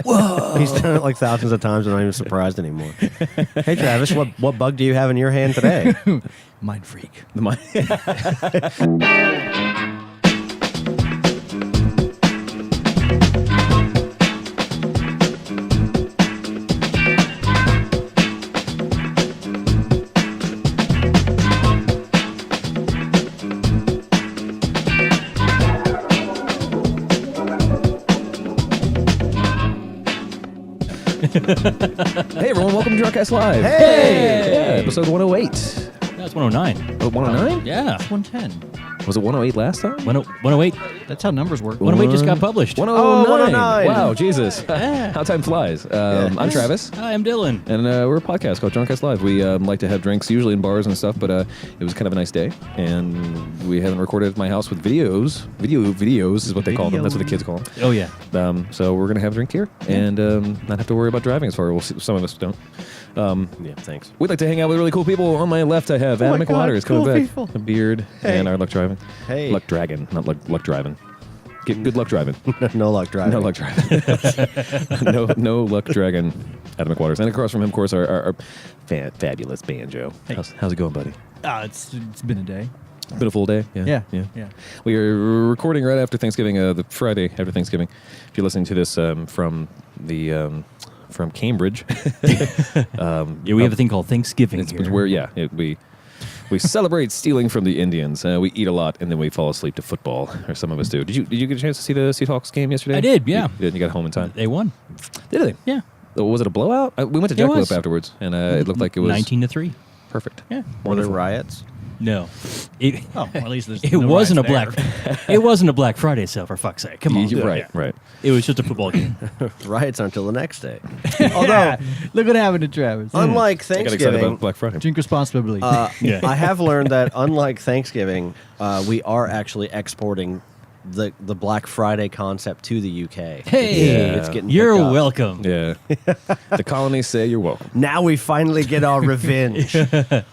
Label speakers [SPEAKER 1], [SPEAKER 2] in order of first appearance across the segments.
[SPEAKER 1] Whoa! He's done it like thousands of times. I'm not even surprised anymore. Hey, Travis, what bug do you have in your hand today?
[SPEAKER 2] Mind freak.
[SPEAKER 3] Hey everyone, welcome to DrunkCast Live.
[SPEAKER 1] Hey!
[SPEAKER 3] Yeah, episode 108.
[SPEAKER 4] That's 109.
[SPEAKER 3] Oh, 109?
[SPEAKER 4] Yeah.
[SPEAKER 2] 110.
[SPEAKER 3] Was it 108 last time?
[SPEAKER 4] 108.
[SPEAKER 2] That's how numbers work.
[SPEAKER 4] 108 just got published.
[SPEAKER 3] 109.
[SPEAKER 1] 109.
[SPEAKER 3] Wow, Jesus.
[SPEAKER 4] Yeah.
[SPEAKER 3] How time flies. I'm Travis.
[SPEAKER 4] Hi, I'm Dylan.
[SPEAKER 3] And we're a podcast called DrunkCast Live. We like to have drinks, usually in bars and stuff, but it was kind of a nice day, and we haven't recorded at my house with videos. Videos is what they call them. That's what the kids call them.
[SPEAKER 4] Oh, yeah.
[SPEAKER 3] So we're going to have a drink here and not have to worry about driving as far. We'll see, some of us don't.
[SPEAKER 1] Yeah, thanks.
[SPEAKER 3] We'd like to hang out with really cool people. On my left, I have Adam
[SPEAKER 1] my God,
[SPEAKER 3] McWaters coming
[SPEAKER 1] cool
[SPEAKER 3] back.
[SPEAKER 1] people.
[SPEAKER 3] A beard
[SPEAKER 1] Hey.
[SPEAKER 3] and our luck driving.
[SPEAKER 1] Hey.
[SPEAKER 3] Luck dragon, not luck driving. Get good luck driving.
[SPEAKER 1] No luck driving.
[SPEAKER 3] No luck driving. no luck dragon. Adam McWaters. And across from him, of course, our fabulous Banjo.
[SPEAKER 2] Hey.
[SPEAKER 3] How's it going, buddy?
[SPEAKER 2] It's been a day.
[SPEAKER 3] Been a full day?
[SPEAKER 2] Yeah.
[SPEAKER 3] We are recording right after Thanksgiving, the Friday after Thanksgiving. If you're listening to this from Cambridge.
[SPEAKER 4] Yeah, we have a thing called Thanksgiving
[SPEAKER 3] It's
[SPEAKER 4] here.
[SPEAKER 3] where we celebrate stealing from the Indians. We eat a lot and then we fall asleep to football, or some of us do. Did you get a chance to see the Seahawks game yesterday?
[SPEAKER 4] I did, yeah.
[SPEAKER 3] You got home in time.
[SPEAKER 4] They won.
[SPEAKER 3] Did they?
[SPEAKER 4] Yeah.
[SPEAKER 3] Was it a blowout? We went to
[SPEAKER 4] It
[SPEAKER 3] Jackalope
[SPEAKER 4] was.
[SPEAKER 3] afterwards, and it looked like it was
[SPEAKER 4] 19-3.
[SPEAKER 3] perfect.
[SPEAKER 4] Yeah.
[SPEAKER 1] Were there riots?
[SPEAKER 4] No. It,
[SPEAKER 2] Oh, well, at least there's
[SPEAKER 4] it
[SPEAKER 2] no
[SPEAKER 4] wasn't a
[SPEAKER 2] riots
[SPEAKER 4] black.
[SPEAKER 2] there.
[SPEAKER 4] It wasn't a Black Friday sale, for fuck's sake. Come on.
[SPEAKER 3] You're right,
[SPEAKER 4] Yeah.
[SPEAKER 3] right.
[SPEAKER 4] It was just a football game.
[SPEAKER 1] Riots until the next day.
[SPEAKER 2] Although, look what happened to Travis.
[SPEAKER 1] Unlike
[SPEAKER 3] I got excited
[SPEAKER 1] Thanksgiving,
[SPEAKER 3] about Black Friday.
[SPEAKER 2] Drink responsibly.
[SPEAKER 4] Yeah.
[SPEAKER 1] I have learned that unlike Thanksgiving, we are actually exporting the Black Friday concept to the UK.
[SPEAKER 4] Hey,
[SPEAKER 1] It's getting
[SPEAKER 4] you're
[SPEAKER 1] picked up.
[SPEAKER 4] welcome.
[SPEAKER 3] Yeah. The colonies say you're welcome.
[SPEAKER 1] Now we finally get our revenge.
[SPEAKER 2] and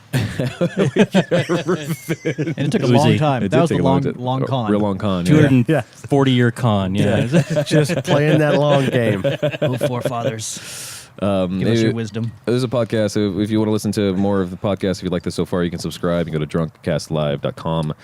[SPEAKER 2] it took a
[SPEAKER 4] it was
[SPEAKER 2] long
[SPEAKER 4] a-
[SPEAKER 2] time.
[SPEAKER 3] It
[SPEAKER 2] That
[SPEAKER 3] did
[SPEAKER 2] was a
[SPEAKER 3] take
[SPEAKER 2] long con.
[SPEAKER 3] Real long con.
[SPEAKER 4] 240-year con. Yeah.
[SPEAKER 1] Just playing that long game.
[SPEAKER 2] Oh, forefathers. Give us your wisdom.
[SPEAKER 3] This is a podcast. So if you want to listen to more of the podcast, if you like this so far, you can subscribe. You can go to drunkcastlive.com.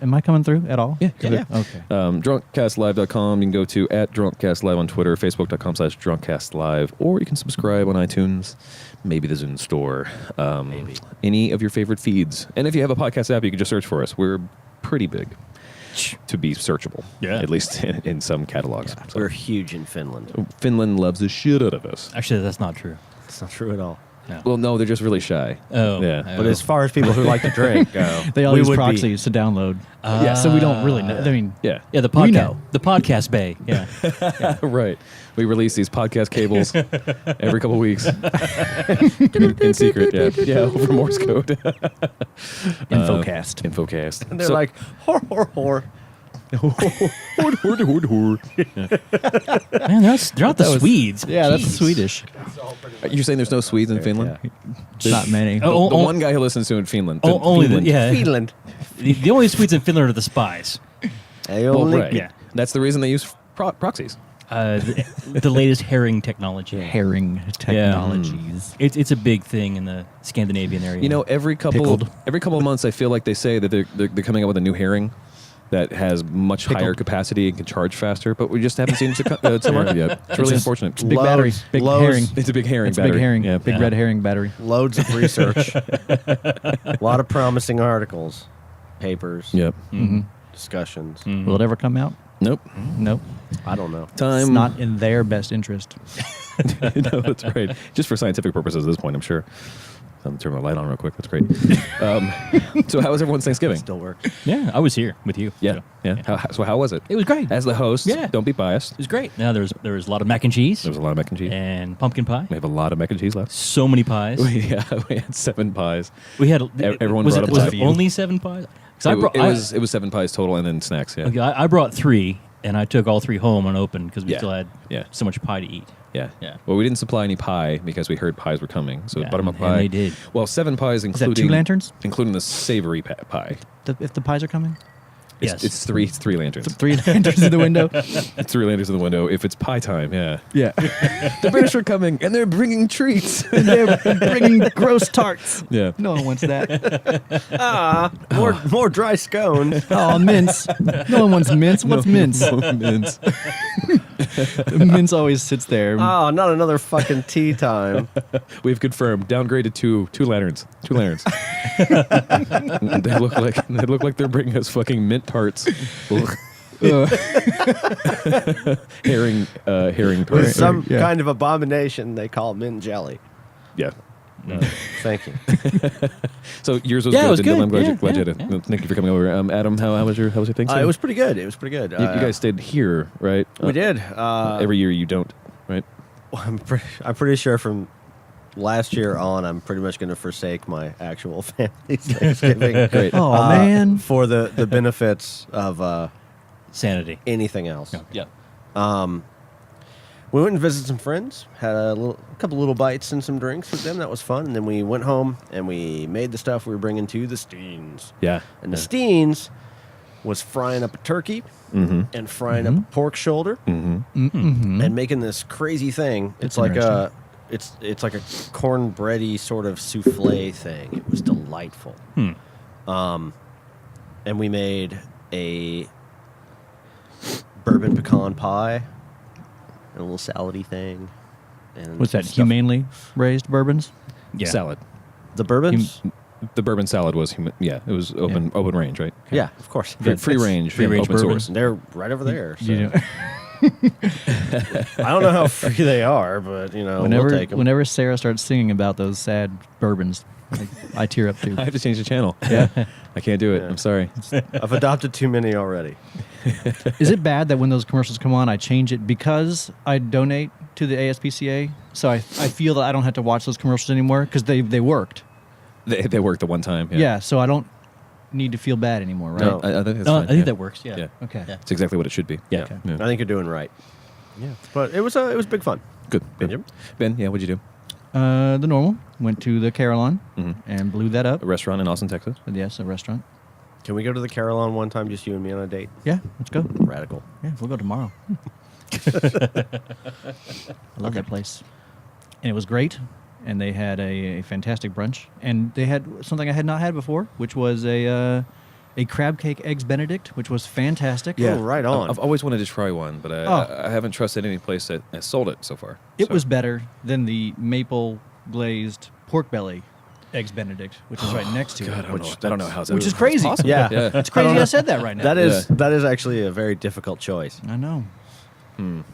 [SPEAKER 2] Am I coming through at all?
[SPEAKER 3] Yeah.
[SPEAKER 2] Okay.
[SPEAKER 3] Drunkcastlive.com. You can go to @drunkcastlive on Twitter, facebook.com/drunkcastlive, or you can subscribe on iTunes, maybe the Zune store,
[SPEAKER 1] Maybe.
[SPEAKER 3] any of your favorite feeds. And if you have a podcast app, you can just search for us. We're pretty big to be searchable,
[SPEAKER 4] Yeah.
[SPEAKER 3] at least in some catalogs. So
[SPEAKER 1] We're huge in Finland.
[SPEAKER 3] Finland loves the shit out of us.
[SPEAKER 4] Actually, that's not true.
[SPEAKER 1] It's not true at all.
[SPEAKER 4] No.
[SPEAKER 3] Well, no, they're just really shy.
[SPEAKER 4] Oh.
[SPEAKER 3] Yeah.
[SPEAKER 1] But as far as people who like to drink go,
[SPEAKER 2] They all
[SPEAKER 1] we
[SPEAKER 2] use
[SPEAKER 1] would be-
[SPEAKER 2] proxies to download. So we don't really know. I mean,
[SPEAKER 3] Yeah.
[SPEAKER 4] Yeah, the
[SPEAKER 2] We
[SPEAKER 4] podcast.
[SPEAKER 2] know.
[SPEAKER 4] The podcast bay. Yeah.
[SPEAKER 3] Right. We release these podcast cables every couple weeks in secret. Yeah. Yeah. Over Morse code.
[SPEAKER 2] Infocast.
[SPEAKER 3] Infocast.
[SPEAKER 1] And they're like, hor, hor, hor.
[SPEAKER 4] Man, they're not the Swedes.
[SPEAKER 2] Yeah, that's
[SPEAKER 4] Jeez.
[SPEAKER 2] Swedish.
[SPEAKER 3] You're saying there's no Swedes in Finland?
[SPEAKER 2] Not many.
[SPEAKER 4] Oh,
[SPEAKER 3] The one guy who listens to in Finland.
[SPEAKER 4] only
[SPEAKER 3] Finland.
[SPEAKER 1] Finland.
[SPEAKER 4] The only Swedes in Finland are the spies.
[SPEAKER 1] They
[SPEAKER 3] Well,
[SPEAKER 1] only
[SPEAKER 3] right.
[SPEAKER 4] Yeah.
[SPEAKER 3] That's the reason they use proxies.
[SPEAKER 4] The latest herring technology.
[SPEAKER 2] Herring technologies.
[SPEAKER 4] It's a big thing in the Scandinavian area.
[SPEAKER 3] You know, every couple
[SPEAKER 2] Pickled.
[SPEAKER 3] of months, I feel like they say that they're coming out with a new herring that has much higher capacity and can charge faster, but we just haven't seen it to market yet. It's really unfortunate.
[SPEAKER 2] Big battery. Big herring.
[SPEAKER 3] It's a big herring
[SPEAKER 2] It's a
[SPEAKER 3] battery.
[SPEAKER 2] big herring.
[SPEAKER 3] Yeah.
[SPEAKER 2] Big
[SPEAKER 4] Yeah.
[SPEAKER 2] red herring battery.
[SPEAKER 1] loads of research. A lot of promising articles, papers,
[SPEAKER 3] Yep.
[SPEAKER 1] discussions.
[SPEAKER 2] Will it ever come out?
[SPEAKER 3] Nope.
[SPEAKER 2] Nope.
[SPEAKER 1] I don't know.
[SPEAKER 3] Time.
[SPEAKER 2] It's not in their best interest.
[SPEAKER 3] No, that's right. Just for scientific purposes at this point, I'm sure. I'm going to turn my light on real quick. That's great. So how was everyone's Thanksgiving?
[SPEAKER 1] Still works.
[SPEAKER 4] Yeah, I was here with you.
[SPEAKER 3] Yeah. Yeah. So how was it?
[SPEAKER 4] It was great.
[SPEAKER 3] As the host,
[SPEAKER 4] Yeah.
[SPEAKER 3] don't be biased.
[SPEAKER 4] It was great. Now there was a lot of mac and cheese
[SPEAKER 3] There was a lot of mac and cheese.
[SPEAKER 4] and pumpkin pie.
[SPEAKER 3] We have a lot of mac and cheese left.
[SPEAKER 4] So many pies.
[SPEAKER 3] Yeah, we had 7 pies.
[SPEAKER 4] We had
[SPEAKER 3] Everyone
[SPEAKER 4] was
[SPEAKER 3] brought
[SPEAKER 4] it,
[SPEAKER 3] a
[SPEAKER 4] was
[SPEAKER 3] pie.
[SPEAKER 4] it only 7 pies? 'Cause
[SPEAKER 3] It was 7 pies total and then snacks. Yeah.
[SPEAKER 4] Okay, I brought 3 and I took all 3 home unopened because we
[SPEAKER 3] Yeah.
[SPEAKER 4] still had
[SPEAKER 3] Yeah.
[SPEAKER 4] so much pie to eat.
[SPEAKER 3] Yeah.
[SPEAKER 4] Yeah.
[SPEAKER 3] Well, we didn't supply any pie because we heard pies were coming. So
[SPEAKER 4] Yeah,
[SPEAKER 3] buttermilk
[SPEAKER 4] and
[SPEAKER 3] pie.
[SPEAKER 4] they did.
[SPEAKER 3] Well, 7 pies
[SPEAKER 2] that
[SPEAKER 3] including
[SPEAKER 2] 2 lanterns?
[SPEAKER 3] including the savory pie.
[SPEAKER 2] If the pies are coming?
[SPEAKER 4] Yes.
[SPEAKER 3] It's three lanterns.
[SPEAKER 2] 3 lanterns in the window.
[SPEAKER 3] It's 3 lanterns in the window. If it's pie time, yeah.
[SPEAKER 2] Yeah.
[SPEAKER 3] The British are coming, and they're bringing treats.
[SPEAKER 2] And they're bringing gross tarts.
[SPEAKER 3] Yeah.
[SPEAKER 2] No one wants that.
[SPEAKER 1] More dry scones.
[SPEAKER 2] Oh, mince. No one wants mince. What's mince?
[SPEAKER 3] No mince.
[SPEAKER 2] Mince always sits there.
[SPEAKER 1] Oh, not another fucking tea time.
[SPEAKER 3] We've confirmed. Downgraded to 2 lanterns. 2 lanterns. They look like they're bringing us fucking mint tarts. herring
[SPEAKER 1] With
[SPEAKER 3] tarts.
[SPEAKER 1] some
[SPEAKER 2] Yeah.
[SPEAKER 1] kind of abomination they call mint jelly.
[SPEAKER 3] Yeah.
[SPEAKER 1] Thank you.
[SPEAKER 3] So yours was
[SPEAKER 4] Yeah,
[SPEAKER 3] good.
[SPEAKER 4] it was
[SPEAKER 3] and
[SPEAKER 4] good.
[SPEAKER 3] I'm glad,
[SPEAKER 4] Yeah,
[SPEAKER 3] glad you
[SPEAKER 4] yeah,
[SPEAKER 3] had it.
[SPEAKER 4] yeah.
[SPEAKER 3] Thank you for coming over. Adam, how was your thing?
[SPEAKER 1] It was pretty good. It was pretty good.
[SPEAKER 3] You guys stayed here, right?
[SPEAKER 1] We did.
[SPEAKER 3] Every year you don't, right?
[SPEAKER 1] I'm pretty sure from last year on, I'm pretty much going to forsake my actual family's Thanksgiving.
[SPEAKER 3] Great.
[SPEAKER 2] Oh, man.
[SPEAKER 1] For the benefits of
[SPEAKER 4] Sanity.
[SPEAKER 1] anything else.
[SPEAKER 4] Yeah.
[SPEAKER 1] We went and visited some friends, had a couple little bites and some drinks with them. That was fun. And then we went home and we made the stuff we were bringing to the Steens.
[SPEAKER 3] Yeah.
[SPEAKER 1] And the Steens was frying up a turkey and frying up a pork shoulder and making this crazy thing.
[SPEAKER 2] That's
[SPEAKER 1] It's like
[SPEAKER 2] interesting.
[SPEAKER 1] it's like a cornbready sort of souffle thing. It was delightful. And we made a bourbon pecan pie and a little salady thing. And
[SPEAKER 2] What's that?
[SPEAKER 1] stuff.
[SPEAKER 2] Humanely raised bourbons?
[SPEAKER 4] Yeah.
[SPEAKER 3] Salad.
[SPEAKER 1] The bourbons?
[SPEAKER 3] The bourbon salad was it was open range, right?
[SPEAKER 1] Yeah, of course.
[SPEAKER 3] Free range,
[SPEAKER 4] free range
[SPEAKER 3] open
[SPEAKER 4] bourbon.
[SPEAKER 3] source.
[SPEAKER 1] And they're right over there. So.
[SPEAKER 2] You know,
[SPEAKER 1] I don't know how free they are, but we'll take them.
[SPEAKER 2] whenever Sarah starts singing about those sad bourbons, I tear up too.
[SPEAKER 3] I have to change the channel. Yeah. I can't do it.
[SPEAKER 1] Yeah.
[SPEAKER 3] I'm sorry.
[SPEAKER 1] I've adopted too many already.
[SPEAKER 2] Is it bad that when those commercials come on, I change it because I donate to the ASPCA? So I feel that I don't have to watch those commercials anymore because they worked.
[SPEAKER 3] They worked the one time.
[SPEAKER 2] Yeah, so I don't need to feel bad anymore, right?
[SPEAKER 1] No.
[SPEAKER 3] I think that's
[SPEAKER 4] No,
[SPEAKER 3] fine.
[SPEAKER 4] I think
[SPEAKER 3] yeah.
[SPEAKER 4] that works. Yeah.
[SPEAKER 3] Yeah.
[SPEAKER 2] Okay.
[SPEAKER 4] Yeah.
[SPEAKER 3] It's exactly what it should be.
[SPEAKER 4] Yeah.
[SPEAKER 2] Okay.
[SPEAKER 3] Yeah.
[SPEAKER 1] I think you're doing right. Yeah, but it was big fun.
[SPEAKER 3] Good.
[SPEAKER 1] Benjamin?
[SPEAKER 3] Ben, yeah, what'd you do?
[SPEAKER 2] The normal. Went to the Carillon and blew that up.
[SPEAKER 3] A restaurant in Austin, Texas.
[SPEAKER 2] Yes, a restaurant.
[SPEAKER 1] Can we go to the Carillon one time, just you and me on a date?
[SPEAKER 2] Yeah, let's go.
[SPEAKER 1] Radical.
[SPEAKER 2] Yeah, we'll go tomorrow. I love that place. And it was great. And they had a fantastic brunch. And they had something I had not had before, which was a crab cake eggs Benedict, which was fantastic.
[SPEAKER 1] Yeah. Oh, right on.
[SPEAKER 3] I've always wanted to try one, but I haven't trusted any place that has sold it so far.
[SPEAKER 2] It
[SPEAKER 3] So-
[SPEAKER 2] was better than the maple glazed pork belly eggs Benedict, which is right next to
[SPEAKER 3] God,
[SPEAKER 2] it.
[SPEAKER 3] I don't know how that
[SPEAKER 2] Which is crazy.
[SPEAKER 3] possible.
[SPEAKER 1] Yeah.
[SPEAKER 3] Yeah.
[SPEAKER 2] It's crazy I said that right now.
[SPEAKER 1] That is actually a very difficult choice,
[SPEAKER 2] I know.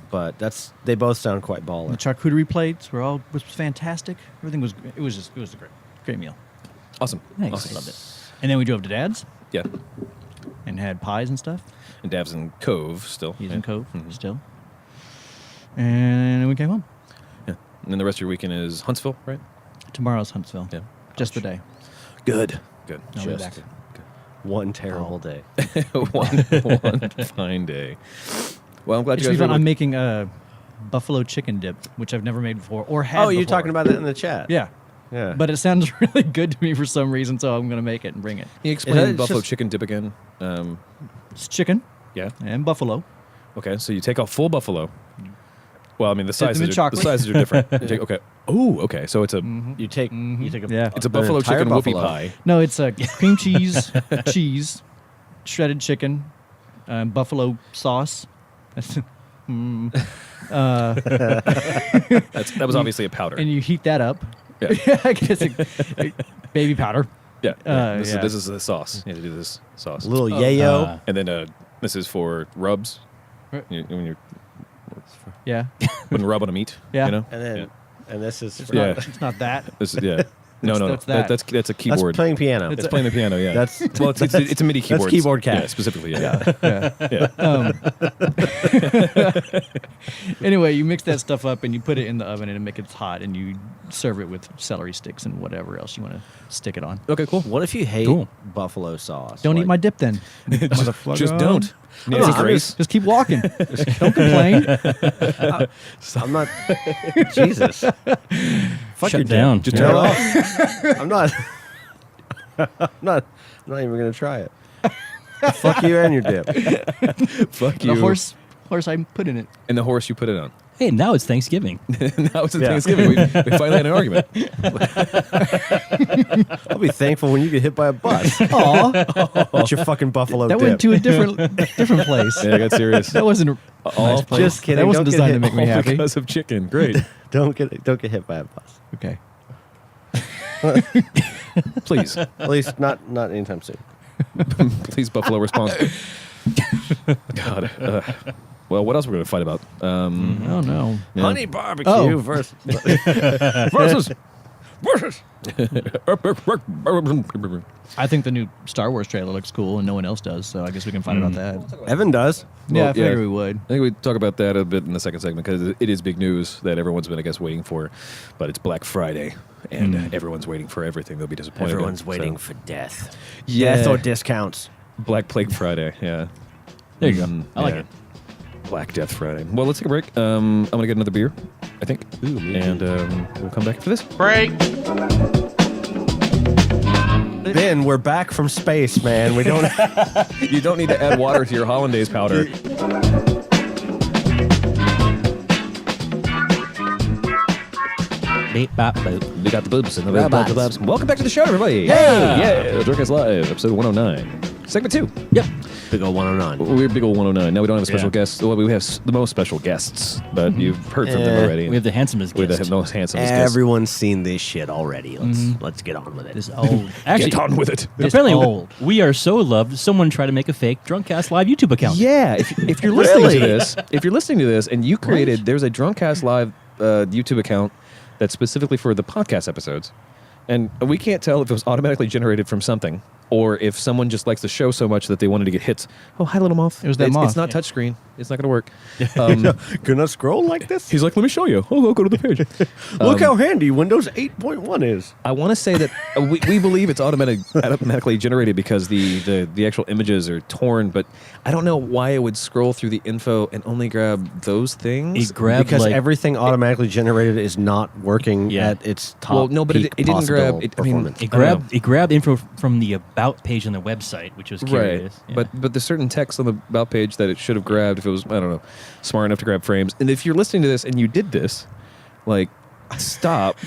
[SPEAKER 1] but they both sound quite
[SPEAKER 2] The
[SPEAKER 1] baller.
[SPEAKER 2] charcuterie plates was fantastic. Everything was it was a great meal.
[SPEAKER 3] Awesome.
[SPEAKER 2] Thanks.
[SPEAKER 3] Awesome.
[SPEAKER 2] Loved it. And then we drove to Dad's
[SPEAKER 3] Yeah.
[SPEAKER 2] and had pies and stuff.
[SPEAKER 3] And Dav's in Cove still.
[SPEAKER 2] He's
[SPEAKER 3] yeah.
[SPEAKER 2] in Cove
[SPEAKER 3] Mhm.
[SPEAKER 2] still. And then we came home.
[SPEAKER 3] Yeah. And then the rest of your weekend is Huntsville, right?
[SPEAKER 2] Tomorrow's Huntsville.
[SPEAKER 3] Yeah.
[SPEAKER 2] Just the day.
[SPEAKER 3] Good. Good.
[SPEAKER 2] I'll be
[SPEAKER 1] Just
[SPEAKER 2] back.
[SPEAKER 1] one terrible day.
[SPEAKER 3] one fine day. Well, I'm glad
[SPEAKER 2] It's
[SPEAKER 3] you guys
[SPEAKER 2] fun.
[SPEAKER 3] were
[SPEAKER 2] I'm
[SPEAKER 3] able-
[SPEAKER 2] making a buffalo chicken dip, which I've never made before or had.
[SPEAKER 1] Oh, you're
[SPEAKER 2] before.
[SPEAKER 1] talking about it in the chat?
[SPEAKER 2] Yeah.
[SPEAKER 1] Yeah.
[SPEAKER 2] But it sounds really good to me for some reason, so I'm going to make it and bring it.
[SPEAKER 3] Can you
[SPEAKER 1] Is
[SPEAKER 3] explain
[SPEAKER 1] that
[SPEAKER 3] buffalo
[SPEAKER 1] just-
[SPEAKER 3] chicken dip again?
[SPEAKER 2] It's chicken
[SPEAKER 3] Yeah.
[SPEAKER 2] and buffalo.
[SPEAKER 3] Okay, so you take a full buffalo. Well, I mean the
[SPEAKER 2] Dip them
[SPEAKER 3] sizes
[SPEAKER 2] in
[SPEAKER 3] are, the
[SPEAKER 2] chocolate.
[SPEAKER 3] sizes are different. You take- okay. Oh, okay. So it's a
[SPEAKER 1] you take a
[SPEAKER 2] Yeah.
[SPEAKER 3] it's a
[SPEAKER 1] an
[SPEAKER 3] buffalo
[SPEAKER 1] entire
[SPEAKER 3] chicken whoopie
[SPEAKER 1] buffalo.
[SPEAKER 3] pie.
[SPEAKER 2] No, it's a cream cheese, cheese, shredded chicken, buffalo sauce.
[SPEAKER 3] That was obviously a powder.
[SPEAKER 2] And you heat that up.
[SPEAKER 3] Yeah.
[SPEAKER 2] I guess baby powder.
[SPEAKER 3] Yeah. This
[SPEAKER 2] yeah.
[SPEAKER 3] is the sauce. You have to do this sauce.
[SPEAKER 1] little yayo.
[SPEAKER 3] And then this is for rubs.
[SPEAKER 2] Right.
[SPEAKER 3] When you're
[SPEAKER 2] Yeah.
[SPEAKER 3] putting rub on a meat.
[SPEAKER 2] Yeah.
[SPEAKER 3] You know.
[SPEAKER 1] and then
[SPEAKER 3] Yeah.
[SPEAKER 1] and this is
[SPEAKER 2] It's,
[SPEAKER 3] Yeah.
[SPEAKER 2] not, it's not that.
[SPEAKER 3] This is yeah. No, no,
[SPEAKER 2] That's that.
[SPEAKER 3] That's a
[SPEAKER 1] that's
[SPEAKER 3] keyboard.
[SPEAKER 1] playing piano.
[SPEAKER 3] It's playing the piano. Yeah.
[SPEAKER 1] That's-
[SPEAKER 3] well, it's a MIDI
[SPEAKER 1] that's
[SPEAKER 3] keyboard.
[SPEAKER 1] keyboard cat.
[SPEAKER 3] Yeah, specifically. Yeah.
[SPEAKER 2] Yeah.
[SPEAKER 3] Yeah.
[SPEAKER 2] Anyway, you mix that stuff up and you put it in the oven and make it hot, and you serve it with celery sticks and whatever else you want to stick it on.
[SPEAKER 3] Okay. Cool.
[SPEAKER 1] What if you hate
[SPEAKER 4] Cool.
[SPEAKER 1] buffalo sauce?
[SPEAKER 2] Don't eat
[SPEAKER 1] Like-
[SPEAKER 2] my dip then. Motherfucker.
[SPEAKER 3] Just don't.
[SPEAKER 1] I'm
[SPEAKER 3] Nancy
[SPEAKER 1] not- I'm
[SPEAKER 3] Grace.
[SPEAKER 2] Just keep walking. Don't complain.
[SPEAKER 1] I'm not. Jesus. Fuck your
[SPEAKER 4] Shut down.
[SPEAKER 3] Just
[SPEAKER 4] Yeah.
[SPEAKER 3] turn it off.
[SPEAKER 1] I'm not. I'm not even gonna try it. Fuck you and your dip.
[SPEAKER 3] Fuck you.
[SPEAKER 2] The horse I put in it.
[SPEAKER 3] And the horse you put it on.
[SPEAKER 4] Hey, now it's Thanksgiving.
[SPEAKER 3] Now it's Thanksgiving. We finally had an argument.
[SPEAKER 1] I'll be thankful when you get hit by a bus.
[SPEAKER 2] Aw.
[SPEAKER 1] That's your fucking buffalo
[SPEAKER 2] That
[SPEAKER 1] dip.
[SPEAKER 2] went to a different place.
[SPEAKER 3] Yeah, I got serious.
[SPEAKER 2] That wasn't a nice place.
[SPEAKER 1] just kidding.
[SPEAKER 2] That wasn't
[SPEAKER 1] Don't get
[SPEAKER 2] designed to
[SPEAKER 1] hit.
[SPEAKER 2] make me
[SPEAKER 3] All
[SPEAKER 2] happy.
[SPEAKER 3] because of chicken. Great.
[SPEAKER 1] Don't get hit by a bus.
[SPEAKER 2] Okay.
[SPEAKER 3] Please.
[SPEAKER 1] At least not anytime soon.
[SPEAKER 3] Please, Buffalo responsibly. God. Well, what else we're going to fight about?
[SPEAKER 2] Oh, no.
[SPEAKER 3] Yeah.
[SPEAKER 1] Honey barbecue
[SPEAKER 2] Oh.
[SPEAKER 1] versus.
[SPEAKER 3] Versus.
[SPEAKER 2] I think the new Star Wars trailer looks cool, and no one else does, so I guess we can fight about that.
[SPEAKER 1] Evan does.
[SPEAKER 2] Yeah, I figured we would.
[SPEAKER 3] I think we talk about that a bit in the second segment because it is big news that everyone's been, I guess, waiting for. But it's Black Friday, and everyone's waiting for everything. They'll be disappointed.
[SPEAKER 1] Everyone's
[SPEAKER 3] in,
[SPEAKER 1] waiting
[SPEAKER 3] so.
[SPEAKER 1] for death.
[SPEAKER 3] Yeah.
[SPEAKER 1] Death or discounts.
[SPEAKER 3] Black Plague Friday. Yeah.
[SPEAKER 4] There you go. I like
[SPEAKER 3] yeah.
[SPEAKER 4] it.
[SPEAKER 3] Black Death Friday. Well, let's take a break. I'm going to get another beer, I think. And we'll come back after this.
[SPEAKER 5] Break.
[SPEAKER 1] Ben, we're back from space, man. We don't.
[SPEAKER 3] You don't need to add water to your hollandaise powder.
[SPEAKER 4] Beep, bop, boop.
[SPEAKER 3] We got the boobs and the
[SPEAKER 1] Robots.
[SPEAKER 3] boobs. Welcome back to the show, everybody.
[SPEAKER 1] Hey!
[SPEAKER 3] Yeah. DrunkCast Live, episode 109. Segment 2.
[SPEAKER 4] Yep.
[SPEAKER 1] Big ol' 109.
[SPEAKER 3] We're big old 109. Now we don't have a special
[SPEAKER 4] Yeah.
[SPEAKER 3] guest. Well, we have the most special guests, but you've heard from them already.
[SPEAKER 4] We have the handsomest
[SPEAKER 3] We're
[SPEAKER 4] guest.
[SPEAKER 3] the most handsomest guests.
[SPEAKER 1] Everyone's seen this shit already. Let's get on with it.
[SPEAKER 2] This old.
[SPEAKER 4] Actually,
[SPEAKER 3] Get on with it.
[SPEAKER 4] apparently,
[SPEAKER 2] old.
[SPEAKER 4] we are so loved. Someone tried to make a fake DrunkCast Live YouTube account.
[SPEAKER 3] Yeah, if you're listening
[SPEAKER 1] Really?
[SPEAKER 3] to this, and you created, there's a DrunkCast Live YouTube account that's specifically for the podcast episodes, and we can't tell if it was automatically generated from something or if someone just likes the show so much that they wanted to get hits. Oh, hi, little moth.
[SPEAKER 2] It was that moth.
[SPEAKER 3] It's not touchscreen. It's not going to work.
[SPEAKER 1] Gonna scroll like this?
[SPEAKER 3] He's like, let me show you. Oh, go to the page.
[SPEAKER 1] Look how handy Windows 8.1 is.
[SPEAKER 3] I want to say that we believe it's automatically generated because the actual images are torn, but I don't know why it would scroll through the info and only grab those things.
[SPEAKER 4] It grabbed
[SPEAKER 1] Because
[SPEAKER 4] like
[SPEAKER 1] everything automatically generated is not working
[SPEAKER 4] Yeah.
[SPEAKER 1] at its top.
[SPEAKER 3] Well, no, but it
[SPEAKER 1] peak
[SPEAKER 3] didn't grab-
[SPEAKER 1] possible
[SPEAKER 3] I mean,
[SPEAKER 1] performance.
[SPEAKER 4] it grabbed info from the about page on the website, which was curious.
[SPEAKER 3] Right, but there's certain text on the about page that it should have grabbed if it was, I don't know, smart enough to grab frames. And if you're listening to this and you did this, like, stop.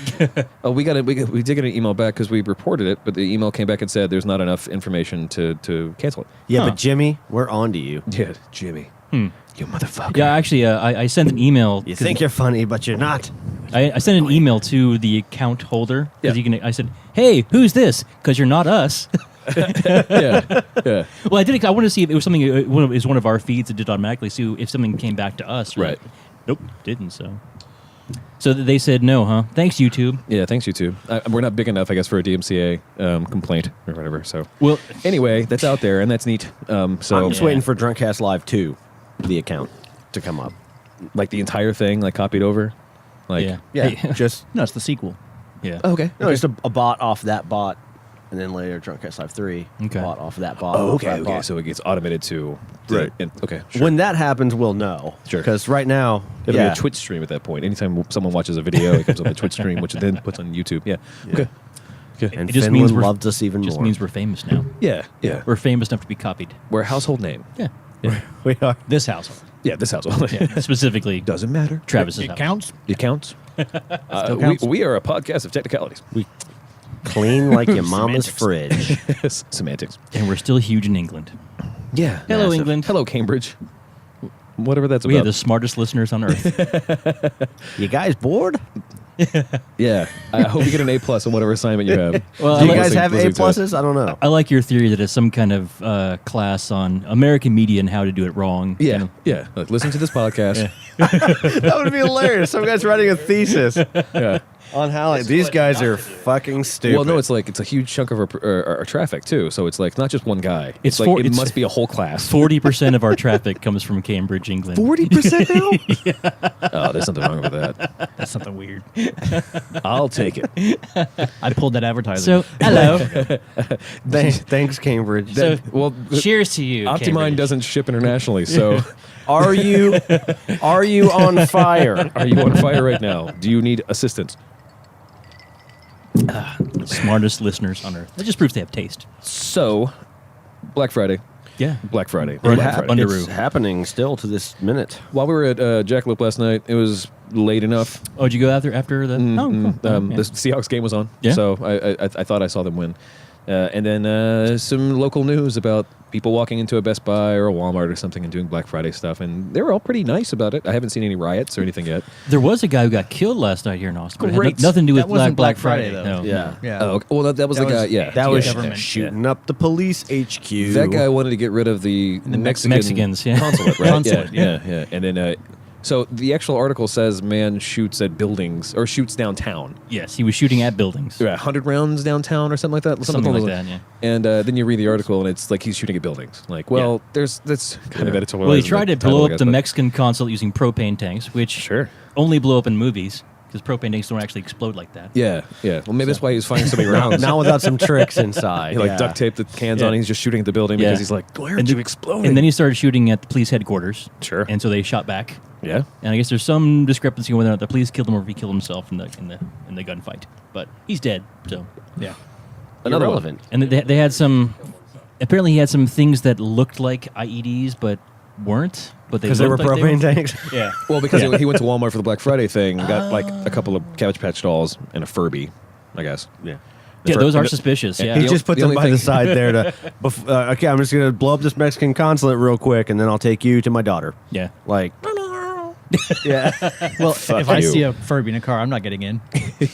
[SPEAKER 3] We did get an email back because we reported it, but the email came back and said there's not enough information to cancel it.
[SPEAKER 1] Yeah,
[SPEAKER 4] Huh.
[SPEAKER 1] but Jimmy, we're on to you.
[SPEAKER 3] Yeah, Jimmy, you motherfucker.
[SPEAKER 4] Yeah, actually, I sent an email.
[SPEAKER 1] You think you're funny, but you're not.
[SPEAKER 4] I sent an email to the account holder because
[SPEAKER 3] Yeah.
[SPEAKER 4] I said, "Hey, who's this? Because you're not us."
[SPEAKER 3] yeah.
[SPEAKER 4] Well, I wanted to see if it was something. It was one of our feeds that did automatically. See if something came back to us.
[SPEAKER 3] Right.
[SPEAKER 4] Nope, didn't. So they said no, huh? Thanks, YouTube.
[SPEAKER 3] Yeah, thanks, YouTube. We're not big enough, I guess, for a DMCA complaint or whatever. So,
[SPEAKER 4] Well,
[SPEAKER 3] anyway, that's out there, and that's neat. So,
[SPEAKER 1] I'm just
[SPEAKER 4] Yeah.
[SPEAKER 1] waiting for DrunkCast Live 2, the account, to come up.
[SPEAKER 3] like the entire thing, like copied over, like
[SPEAKER 4] yeah,
[SPEAKER 1] Yeah, just
[SPEAKER 2] No, it's the sequel.
[SPEAKER 4] yeah.
[SPEAKER 3] okay,
[SPEAKER 1] no, just a bot off that bot, and then later DrunkCast Live 3,
[SPEAKER 4] Okay.
[SPEAKER 1] bot off that bot.
[SPEAKER 3] Oh,
[SPEAKER 1] off
[SPEAKER 3] okay,
[SPEAKER 1] that
[SPEAKER 3] okay.
[SPEAKER 1] bot.
[SPEAKER 3] So it gets automated to
[SPEAKER 1] Right.
[SPEAKER 3] okay, sure.
[SPEAKER 1] When that happens, we'll know.
[SPEAKER 3] Sure.
[SPEAKER 1] Because right now,
[SPEAKER 3] It'll
[SPEAKER 1] yeah,
[SPEAKER 3] be a Twitch stream at that point. Anytime someone watches a video, it comes on the Twitch stream, which it then puts on YouTube. Yeah. Okay. Okay.
[SPEAKER 1] and
[SPEAKER 4] It just
[SPEAKER 1] Finland
[SPEAKER 4] means we're-
[SPEAKER 1] loves us even
[SPEAKER 4] Just
[SPEAKER 1] more.
[SPEAKER 4] means we're famous now.
[SPEAKER 3] Yeah. Yeah.
[SPEAKER 4] We're famous enough to be copied.
[SPEAKER 3] We're a household name.
[SPEAKER 4] Yeah,
[SPEAKER 3] Yeah.
[SPEAKER 1] we are.
[SPEAKER 2] This household.
[SPEAKER 3] Yeah. This household.
[SPEAKER 4] yeah. Specifically,
[SPEAKER 3] Doesn't matter.
[SPEAKER 4] Travis's
[SPEAKER 2] It
[SPEAKER 4] house.
[SPEAKER 2] counts.
[SPEAKER 3] It counts.
[SPEAKER 2] Still counts.
[SPEAKER 3] We are a podcast of technicalities.
[SPEAKER 1] We clean like your mama's fridge.
[SPEAKER 3] Semantics.
[SPEAKER 4] and we're still huge in England.
[SPEAKER 3] Yeah.
[SPEAKER 4] Hello,
[SPEAKER 3] massive.
[SPEAKER 4] England.
[SPEAKER 3] Hello, Cambridge. Whatever that's
[SPEAKER 4] We have
[SPEAKER 3] about.
[SPEAKER 4] the smartest listeners on earth.
[SPEAKER 1] You guys bored?
[SPEAKER 3] Yeah. I hope you get an A+ on whatever assignment you have.
[SPEAKER 4] Well,
[SPEAKER 1] Do you
[SPEAKER 4] I
[SPEAKER 1] guys
[SPEAKER 3] listening-
[SPEAKER 1] have A
[SPEAKER 3] listening to it.
[SPEAKER 1] pluses? I don't know.
[SPEAKER 4] I like your theory that it's some kind of class on American media and how to do it wrong.
[SPEAKER 3] Yeah.
[SPEAKER 4] You know?
[SPEAKER 3] Yeah. Like, listen to this podcast.
[SPEAKER 1] That would be hilarious. Some guy's writing a thesis
[SPEAKER 3] Yeah.
[SPEAKER 1] on how like, these guys are fucking stupid.
[SPEAKER 3] Well, no, it's like it's a huge chunk of our traffic too. So it's like not just one guy.
[SPEAKER 4] It's
[SPEAKER 3] like
[SPEAKER 4] for-
[SPEAKER 3] it
[SPEAKER 4] it's-
[SPEAKER 3] must be a whole class.
[SPEAKER 4] 40% of our traffic comes from Cambridge, England.
[SPEAKER 3] 40% now? Oh, there's something wrong with that.
[SPEAKER 2] That's something weird.
[SPEAKER 3] I'll take it.
[SPEAKER 2] I pulled that advertising.
[SPEAKER 4] So, hello.
[SPEAKER 1] Thanks, Cambridge.
[SPEAKER 4] So,
[SPEAKER 3] Well,
[SPEAKER 4] cheers to you.
[SPEAKER 3] Optimine
[SPEAKER 4] Cambridge.
[SPEAKER 3] doesn't ship internationally, so
[SPEAKER 1] Are you on fire?
[SPEAKER 3] are you on fire right now? Do you need assistance?
[SPEAKER 4] Smartest listeners on earth. That just proves they have taste.
[SPEAKER 3] So, Black Friday.
[SPEAKER 4] Yeah.
[SPEAKER 3] Black Friday.
[SPEAKER 1] It
[SPEAKER 3] Black
[SPEAKER 1] hap-
[SPEAKER 3] Friday.
[SPEAKER 1] it's happening still to this minute.
[SPEAKER 3] While we were at Jackalope last night, it was late enough.
[SPEAKER 4] Oh, did you go after the? Oh, cool.
[SPEAKER 3] The Seahawks game was on,
[SPEAKER 4] Yeah.
[SPEAKER 3] so I thought I saw them win. And then some local news about people walking into a Best Buy or a Walmart or something and doing Black Friday stuff, and they were all pretty nice about it. I haven't seen any riots or anything yet.
[SPEAKER 4] There was a guy who got killed last night here in Austin. But it had
[SPEAKER 3] Great.
[SPEAKER 4] nothing to do with
[SPEAKER 2] That wasn't
[SPEAKER 4] Black
[SPEAKER 2] Black Friday,
[SPEAKER 4] Friday,
[SPEAKER 2] though.
[SPEAKER 4] No.
[SPEAKER 1] Yeah.
[SPEAKER 2] Yeah.
[SPEAKER 3] Oh, okay. Well, that was the guy. Yeah,
[SPEAKER 1] That was
[SPEAKER 2] government.
[SPEAKER 1] shooting up the police HQ.
[SPEAKER 3] that guy wanted to get rid of the
[SPEAKER 4] Mexicans, yeah.
[SPEAKER 3] consulate, right?
[SPEAKER 2] Consulate,
[SPEAKER 3] yeah. And then, so the actual article says man shoots at buildings or shoots downtown.
[SPEAKER 4] Yes, he was shooting at buildings.
[SPEAKER 3] 100 rounds downtown or something like that.
[SPEAKER 4] Something like
[SPEAKER 3] along
[SPEAKER 4] that, yeah.
[SPEAKER 3] And then you read the article and it's like he's shooting at buildings. Like, well, that's kind of editorial.
[SPEAKER 4] Well, he tried to blow up the Mexican consulate using propane tanks, which
[SPEAKER 3] Sure.
[SPEAKER 4] only blow up in movies because propane tanks don't actually explode like that.
[SPEAKER 3] Yeah. Well, maybe that's why he was finding so many rounds.
[SPEAKER 1] Now without some tricks inside.
[SPEAKER 3] He duct taped the cans
[SPEAKER 4] Yeah.
[SPEAKER 3] on. He's just shooting at the building
[SPEAKER 4] Yeah.
[SPEAKER 3] because he's like, why aren't
[SPEAKER 4] And
[SPEAKER 3] you
[SPEAKER 4] then-
[SPEAKER 3] exploding?
[SPEAKER 4] And then he started shooting at the police headquarters.
[SPEAKER 3] Sure.
[SPEAKER 4] And so they shot back.
[SPEAKER 3] Yeah.
[SPEAKER 4] And I guess there's some discrepancy whether or not the police killed him or if he killed himself in the gunfight. But he's dead. So
[SPEAKER 2] Yeah.
[SPEAKER 3] Another one.
[SPEAKER 1] Irrelevant.
[SPEAKER 4] and they had some. Apparently, he had some things that looked like IEDs but weren't. But
[SPEAKER 1] Because they were
[SPEAKER 4] looked like
[SPEAKER 1] propane tanks.
[SPEAKER 4] Yeah.
[SPEAKER 3] Well, because he went to Walmart for the Black Friday thing, got like a couple of Cabbage Patch dolls and a Furby, I guess.
[SPEAKER 1] Yeah.
[SPEAKER 4] Yeah,
[SPEAKER 3] For-
[SPEAKER 4] those are
[SPEAKER 3] and the-
[SPEAKER 4] suspicious. Yeah.
[SPEAKER 1] He
[SPEAKER 3] The
[SPEAKER 1] just put
[SPEAKER 3] the
[SPEAKER 1] them
[SPEAKER 3] only
[SPEAKER 1] by the
[SPEAKER 3] thing-
[SPEAKER 1] side there to. Okay, I'm just gonna blow up this Mexican consulate real quick, and then I'll take you to my daughter.
[SPEAKER 4] Yeah.
[SPEAKER 1] Like, yeah,
[SPEAKER 2] Well,
[SPEAKER 3] Fuck
[SPEAKER 2] if I
[SPEAKER 3] you.
[SPEAKER 2] see a Furby in a car, I'm not getting in.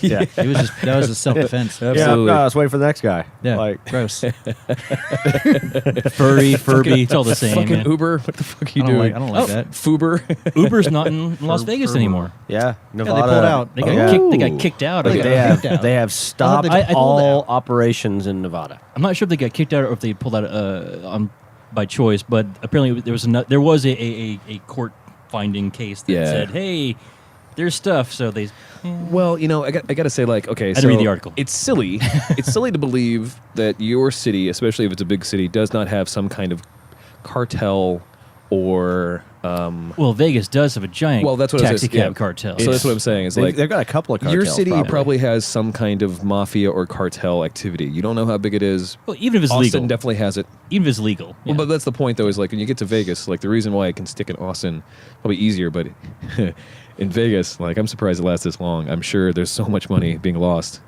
[SPEAKER 1] yeah,
[SPEAKER 2] It was just that was just self-defense.
[SPEAKER 3] Absolutely.
[SPEAKER 1] Yeah, no, let's wait for the next guy.
[SPEAKER 2] Yeah,
[SPEAKER 1] Like,
[SPEAKER 2] gross.
[SPEAKER 4] Furry, Furby, it's all the same.
[SPEAKER 3] Fucking
[SPEAKER 4] yeah.
[SPEAKER 3] Uber, what the fuck are you
[SPEAKER 2] I don't
[SPEAKER 3] doing?
[SPEAKER 2] like- I don't like that.
[SPEAKER 3] Fuber.
[SPEAKER 4] Uber's not in Las Vegas anymore.
[SPEAKER 1] yeah,
[SPEAKER 2] they
[SPEAKER 1] Nevada.
[SPEAKER 2] pulled out.
[SPEAKER 4] They got
[SPEAKER 1] Yeah.
[SPEAKER 4] kicked. They got kicked out.
[SPEAKER 2] They
[SPEAKER 4] I
[SPEAKER 2] got
[SPEAKER 1] They
[SPEAKER 4] guess.
[SPEAKER 1] have
[SPEAKER 2] kicked out.
[SPEAKER 1] they have stopped
[SPEAKER 2] I thought they
[SPEAKER 1] all
[SPEAKER 2] pulled out.
[SPEAKER 1] operations in Nevada.
[SPEAKER 4] I'm not sure if they got kicked out or if they pulled out by choice, but apparently there was a court finding case that
[SPEAKER 3] Yeah.
[SPEAKER 4] said, "Hey, there's stuff." So they
[SPEAKER 3] Well, I got to say, like, okay,
[SPEAKER 4] to
[SPEAKER 3] so
[SPEAKER 4] read the article.
[SPEAKER 3] It's silly. It's silly to believe that your city, especially if it's a big city, does not have some kind of cartel or.
[SPEAKER 4] well, Vegas does have a giant
[SPEAKER 3] Well, that's what I was
[SPEAKER 4] taxi
[SPEAKER 3] saying,
[SPEAKER 4] cab
[SPEAKER 3] yeah.
[SPEAKER 4] cartel.
[SPEAKER 3] So that's what I'm saying. Is like
[SPEAKER 1] They've got a couple of cartels.
[SPEAKER 3] your city probably has some kind of mafia or cartel activity. You don't know how big it is.
[SPEAKER 4] Well, even if it's
[SPEAKER 3] Austin
[SPEAKER 4] legal,
[SPEAKER 3] definitely has it.
[SPEAKER 4] even if it's legal. Yeah.
[SPEAKER 3] Well, but that's the point, though, is like when you get to Vegas, like the reason why I can stick in Austin, probably easier, but in Vegas, like I'm surprised it lasts this long. I'm sure there's so much money being lost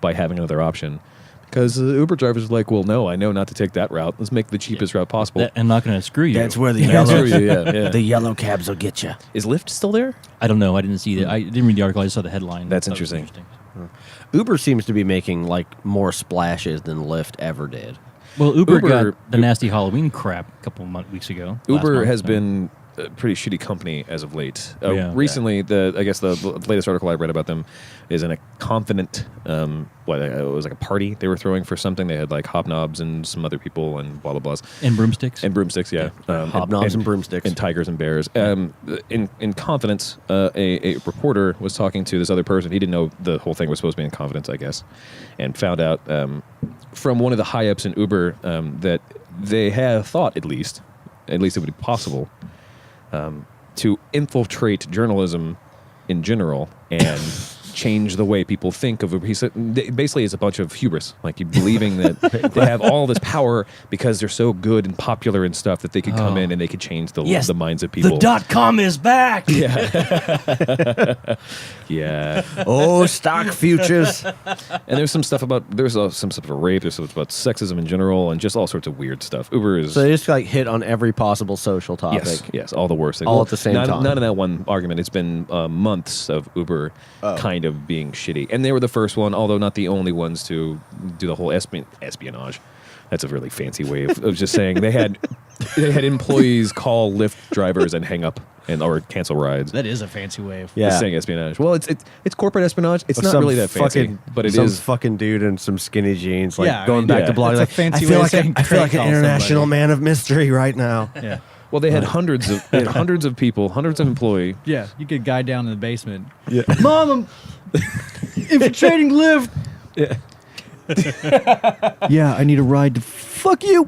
[SPEAKER 3] by having another option. Because the Uber drivers are like, well, no, I know not to take that route. Let's make the cheapest route possible.
[SPEAKER 4] I'm not going to screw you.
[SPEAKER 1] That's where the
[SPEAKER 3] That's
[SPEAKER 1] yellow,
[SPEAKER 3] true, yeah.
[SPEAKER 1] the yellow cabs will get you.
[SPEAKER 3] Is Lyft still there?
[SPEAKER 4] I don't know. I didn't see that. I didn't read the article. I just saw the headline.
[SPEAKER 3] That's
[SPEAKER 4] I thought it was
[SPEAKER 3] interesting.
[SPEAKER 1] Uber seems to be making like more splashes than Lyft ever did.
[SPEAKER 4] Well, Uber
[SPEAKER 3] Uber-
[SPEAKER 4] got the nasty Halloween crap a couple of weeks ago. last
[SPEAKER 3] Uber
[SPEAKER 4] month,
[SPEAKER 3] has
[SPEAKER 4] so.
[SPEAKER 3] been a pretty shitty company as of late.
[SPEAKER 4] Yeah.
[SPEAKER 3] Recently, I guess the latest article I read about them is in a confident, it was like a party they were throwing for something. They had like hobnobs and some other people and blah, blah, blahs.
[SPEAKER 4] And broomsticks.
[SPEAKER 3] And broomsticks, yeah.
[SPEAKER 1] Hobnobs and broomsticks.
[SPEAKER 3] And tigers and bears. In confidence, a reporter was talking to this other person. He didn't know the whole thing was supposed to be in confidence, I guess, and found out from one of the high-ups in Uber that they have thought, at least it would be possible to infiltrate journalism in general and change the way people think of Uber. He said basically it's a bunch of hubris, like you believing that they have all this power because they're so good and popular and stuff that they could come in and they could change the minds of people.
[SPEAKER 4] The .com is back.
[SPEAKER 3] Yeah.
[SPEAKER 1] Oh, stock futures.
[SPEAKER 3] And there's some stuff about some stuff about rape. There's stuff about sexism in general, and just all sorts of weird stuff. Uber is
[SPEAKER 1] So they just like hit on every possible social topic.
[SPEAKER 3] yes, all the worst.
[SPEAKER 1] All at the same time.
[SPEAKER 3] Not in that one argument. It's been months of Uber kind of being shitty, and they were the first one, although not the only ones to do the whole espionage. That's a really fancy way of just saying they had employees call Lyft drivers and hang up or cancel rides.
[SPEAKER 2] That is a fancy way of.
[SPEAKER 1] Yeah.
[SPEAKER 3] Just saying espionage. Well, it's corporate espionage. It's not
[SPEAKER 1] Some
[SPEAKER 3] really that fancy, but it
[SPEAKER 1] some
[SPEAKER 3] is.
[SPEAKER 1] fucking dude in some skinny jeans, like
[SPEAKER 2] Yeah, I
[SPEAKER 1] going
[SPEAKER 2] mean,
[SPEAKER 1] back
[SPEAKER 3] yeah.
[SPEAKER 1] to blogging.
[SPEAKER 2] That's a
[SPEAKER 1] Like,
[SPEAKER 2] fancy
[SPEAKER 1] I feel
[SPEAKER 2] way of
[SPEAKER 1] like
[SPEAKER 2] saying
[SPEAKER 1] I feel like an
[SPEAKER 2] call
[SPEAKER 1] international
[SPEAKER 2] somebody.
[SPEAKER 1] man of mystery right now.
[SPEAKER 2] Yeah.
[SPEAKER 3] Well, they had hundreds of people, hundreds of employees.
[SPEAKER 2] Yeah, you could guy down in the basement.
[SPEAKER 1] Yeah.
[SPEAKER 2] Mom, I'm infiltrating Lyft. Yeah, I need a ride to fuck you.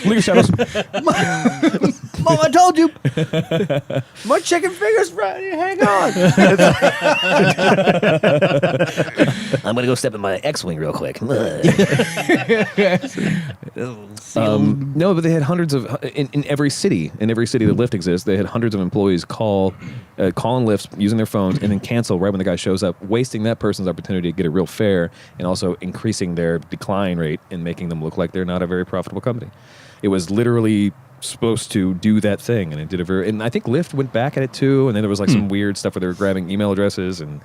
[SPEAKER 3] Look at shadows.
[SPEAKER 2] Mom, I told you.
[SPEAKER 1] My chicken fingers ready. Hang on.
[SPEAKER 3] I'm gonna go step in my X-wing real quick. No, but they had hundreds of in every city. In every city that Lyft exists, they had hundreds of employees call in Lyft using their phones and then cancel right when the guy shows up, wasting that person's opportunity to get a real fare, and also increasing their decline rate and making them look like they're not a very profitable company. It was literally supposed to do that thing, and it did a very. And I think Lyft went back at it too, and then there was like some weird stuff where they were grabbing email addresses and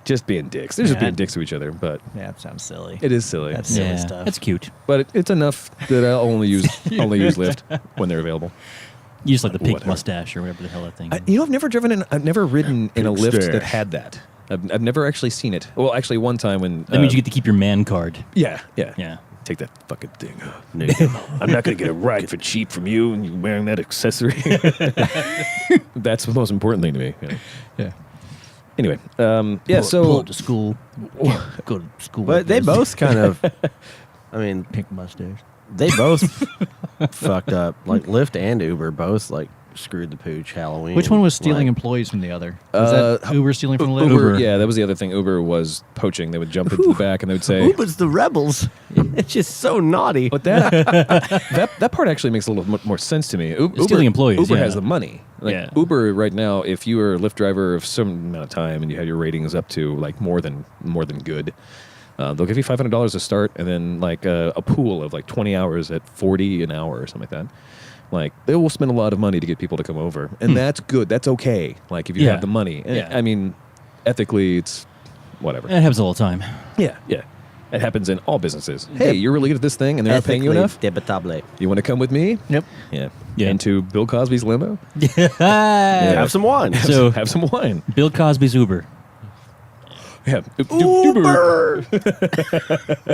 [SPEAKER 3] just being dicks. They're just being dicks to each other, but
[SPEAKER 2] Yeah, it sounds silly.
[SPEAKER 3] it is silly.
[SPEAKER 2] That's silly stuff.
[SPEAKER 4] That's cute.
[SPEAKER 3] But it's enough that I'll only use Lyft when they're available.
[SPEAKER 4] You just like the pink
[SPEAKER 3] Whatever.
[SPEAKER 4] mustache or whatever the hell that thing.
[SPEAKER 3] I've never ridden in a
[SPEAKER 1] Pink
[SPEAKER 3] Lyft
[SPEAKER 1] stash.
[SPEAKER 3] that had that. I've never actually seen it. Well, actually, one time when
[SPEAKER 4] that means you get to keep your man card.
[SPEAKER 3] yeah. Take that fucking thing off. I'm not going to get a ride for cheap from you and you wearing that accessory. That's the most important thing to me.
[SPEAKER 2] Yeah.
[SPEAKER 3] Anyway,
[SPEAKER 2] Pull
[SPEAKER 3] so
[SPEAKER 2] up to school. Go to school.
[SPEAKER 1] But
[SPEAKER 2] with
[SPEAKER 1] they
[SPEAKER 2] this
[SPEAKER 1] both kind of, I mean,
[SPEAKER 2] pink mustache.
[SPEAKER 1] they both fucked up. Like Lyft and Uber both like screwed the pooch Halloween.
[SPEAKER 2] Which one was stealing
[SPEAKER 1] Like,
[SPEAKER 2] employees from the other? Was that Uber stealing from Lyft?
[SPEAKER 3] Uber, yeah, that was the other thing. Uber was poaching. They would jump into the back and they would say,
[SPEAKER 1] Uber's the rebels. It's just so naughty.
[SPEAKER 3] but that part actually makes a little more sense to me. Uber,
[SPEAKER 4] stealing employees,
[SPEAKER 3] Uber
[SPEAKER 4] yeah.
[SPEAKER 3] has the money. Like
[SPEAKER 4] Yeah.
[SPEAKER 3] Uber right now, if you were a Lyft driver of some amount of time and you had your ratings up to like more than good, they'll give you $500 to start, and then like a pool of like 20 hours at $40 an hour or something like that. Like they will spend a lot of money to get people to come over, and that's good. That's okay. Like if you
[SPEAKER 4] Yeah.
[SPEAKER 3] have the money. And,
[SPEAKER 4] Yeah.
[SPEAKER 3] I mean, ethically, it's whatever.
[SPEAKER 4] It happens all the time.
[SPEAKER 3] Yeah. It happens in all businesses. Hey, you're really good at this thing, and they're not paying you enough.
[SPEAKER 1] Debitable.
[SPEAKER 3] You want to come with me?
[SPEAKER 2] Yep.
[SPEAKER 3] Yeah.
[SPEAKER 4] Yeah.
[SPEAKER 3] Into Bill Cosby's limo?
[SPEAKER 1] Have some wine.
[SPEAKER 4] So-
[SPEAKER 3] have some wine.
[SPEAKER 4] Bill Cosby's Uber.
[SPEAKER 3] Yeah.
[SPEAKER 1] Uber.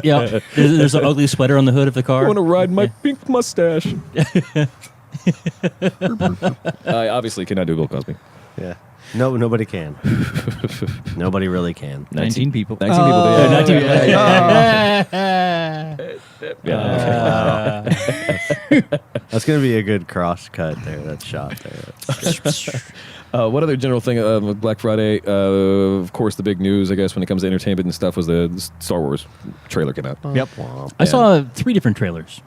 [SPEAKER 4] Yeah. There's an ugly sweater on the hood of the
[SPEAKER 3] I
[SPEAKER 4] car.
[SPEAKER 3] want to ride my pink mustache. I obviously cannot do Bill Cosby.
[SPEAKER 1] Yeah. No, nobody can. Nobody really can.
[SPEAKER 2] 19 people.
[SPEAKER 3] 19 people.
[SPEAKER 2] Oh,
[SPEAKER 3] Yeah.
[SPEAKER 2] 19
[SPEAKER 1] That's going to be a good cross cut there. That shot there.
[SPEAKER 3] What other general thing with Black Friday? Of course, the big news, I guess, when it comes to entertainment and stuff, was the Star Wars trailer came out.
[SPEAKER 2] Yep.
[SPEAKER 4] I saw 3 different trailers.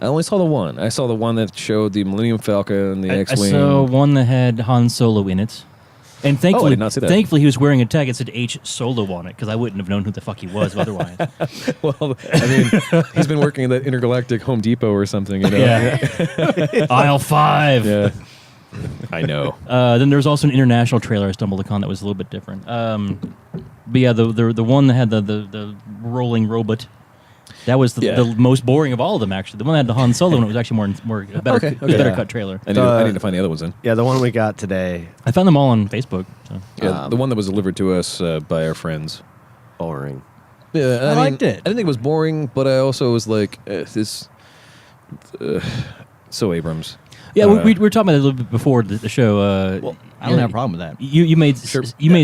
[SPEAKER 3] I only saw the one. I saw the one that showed the Millennium Falcon and the
[SPEAKER 4] I
[SPEAKER 3] X-Wing.
[SPEAKER 4] saw one that had Han Solo in it. And thankfully,
[SPEAKER 3] did not see that.
[SPEAKER 4] thankfully, he was wearing a tag that said H Solo on it, because I wouldn't have known who the fuck he was otherwise.
[SPEAKER 3] Well, I mean, he's been working at that intergalactic Home Depot or something. You know?
[SPEAKER 4] Yeah. Aisle 5.
[SPEAKER 3] Yeah. I know.
[SPEAKER 4] Then there was also an international trailer I stumbled upon that was a little bit different. But yeah, the one that had the rolling robot. That was the most boring of all of them, actually. The one that had the Han Solo one, it was actually a better
[SPEAKER 3] Okay.
[SPEAKER 4] cut trailer.
[SPEAKER 3] I need to find the other ones then.
[SPEAKER 1] Yeah, the one we got today.
[SPEAKER 4] I found them all on Facebook. So.
[SPEAKER 3] Yeah, the one that was delivered to us by our friends.
[SPEAKER 1] Boring.
[SPEAKER 3] Yeah,
[SPEAKER 2] I liked it.
[SPEAKER 3] I didn't think it was boring, but I also was like, so Abrams.
[SPEAKER 4] Yeah, we were talking about it a little bit before the show.
[SPEAKER 2] I don't have a problem with that.
[SPEAKER 4] You made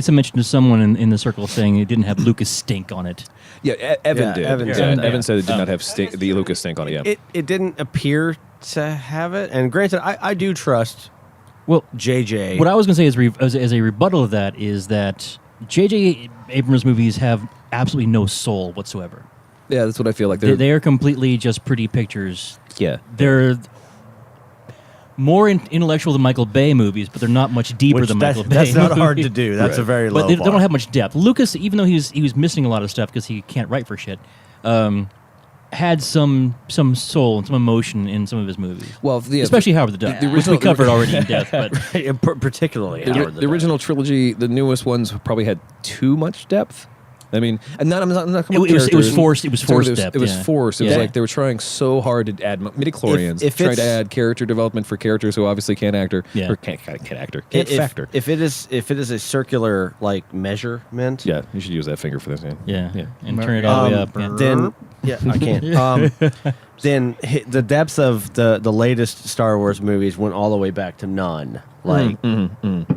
[SPEAKER 4] some mention to someone in the circle saying it didn't have Lucas stink on it.
[SPEAKER 3] Yeah, Evan
[SPEAKER 1] Yeah,
[SPEAKER 3] did.
[SPEAKER 1] Evan
[SPEAKER 3] Yeah,
[SPEAKER 1] said that.
[SPEAKER 3] Evan said it did not have the Lucas stink on it. Yeah.
[SPEAKER 1] It didn't appear to have it. And granted, I do trust
[SPEAKER 4] Well,
[SPEAKER 1] JJ.
[SPEAKER 4] what I was going to say as a rebuttal of that is that J.J. Abrams movies have absolutely no soul whatsoever.
[SPEAKER 3] Yeah, that's what I feel like.
[SPEAKER 4] They are completely just pretty pictures.
[SPEAKER 3] Yeah.
[SPEAKER 4] They're more intellectual than Michael Bay movies, but they're not much deeper
[SPEAKER 1] Which
[SPEAKER 4] than Michael Bay.
[SPEAKER 1] that's not
[SPEAKER 4] movies.
[SPEAKER 1] hard to do. That's
[SPEAKER 3] Right.
[SPEAKER 1] a very low
[SPEAKER 4] But they
[SPEAKER 1] bar.
[SPEAKER 4] don't have much depth. Lucas, even though he was missing a lot of stuff because he can't write for shit, had some soul and some emotion in some of his movies.
[SPEAKER 3] Well,
[SPEAKER 4] Especially Howard the Duck, which we covered already in depth. But
[SPEAKER 1] particularly
[SPEAKER 3] the original trilogy, the newest ones probably had too much depth. I mean, and I'm not
[SPEAKER 4] it was
[SPEAKER 3] characters.
[SPEAKER 4] forced. It was forced
[SPEAKER 3] It
[SPEAKER 4] depth.
[SPEAKER 3] was
[SPEAKER 4] yeah.
[SPEAKER 3] forced. It was
[SPEAKER 4] Yeah.
[SPEAKER 3] like they were trying so hard to add midichlorians,
[SPEAKER 1] If
[SPEAKER 3] trying to
[SPEAKER 1] it's-
[SPEAKER 3] add character development for characters who obviously can't actor
[SPEAKER 4] Yeah.
[SPEAKER 3] or can't factor.
[SPEAKER 1] If it is a circular like measurement,
[SPEAKER 3] Yeah, you should use that finger for this.
[SPEAKER 4] Yeah.
[SPEAKER 3] Yeah.
[SPEAKER 4] And turn it all the way up. Yeah.
[SPEAKER 1] then I can't. Then the depths of the latest Star Wars movies went all the way back to none. Like,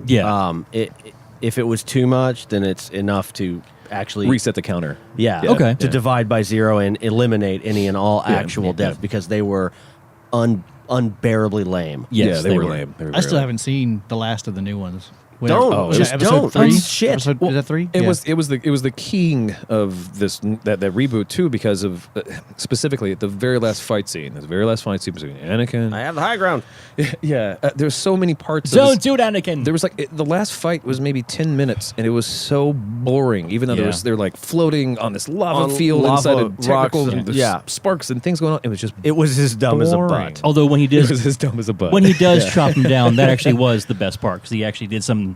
[SPEAKER 4] Yeah.
[SPEAKER 1] if it was too much, then it's enough to actually
[SPEAKER 3] Reset the counter.
[SPEAKER 1] Yeah.
[SPEAKER 3] Yeah.
[SPEAKER 4] Okay.
[SPEAKER 1] To divide by 0 and eliminate any and all actual
[SPEAKER 3] yeah.
[SPEAKER 1] depth because they were unbearably lame.
[SPEAKER 4] Yes,
[SPEAKER 3] yeah, they were lame. They were
[SPEAKER 2] I still
[SPEAKER 3] very lame.
[SPEAKER 2] haven't seen the last of the new ones.
[SPEAKER 1] Don't.
[SPEAKER 2] Was
[SPEAKER 1] Just
[SPEAKER 2] that episode
[SPEAKER 1] don't.
[SPEAKER 2] 3?
[SPEAKER 1] That's shit.
[SPEAKER 2] Is that 3?
[SPEAKER 3] It was the keying of this that reboot too, because of specifically the very last fight scene. The very last fight scene between Anakin.
[SPEAKER 1] I have the high ground.
[SPEAKER 3] Yeah, there's so many parts.
[SPEAKER 4] Don't do it, Anakin.
[SPEAKER 3] There was the last fight was maybe 10 minutes, and it was so boring. Even though they're like floating on this lava
[SPEAKER 1] On
[SPEAKER 3] field
[SPEAKER 1] lava,
[SPEAKER 3] inside of technical
[SPEAKER 1] rocks,
[SPEAKER 3] there's
[SPEAKER 1] yeah.
[SPEAKER 3] sparks and things going on. It was just
[SPEAKER 1] It was as dumb as a
[SPEAKER 3] boring.
[SPEAKER 1] butt.
[SPEAKER 4] Although when he
[SPEAKER 3] It
[SPEAKER 4] does
[SPEAKER 3] was as dumb as a butt.
[SPEAKER 4] when he does chop him down, that actually was the best part because he actually did something.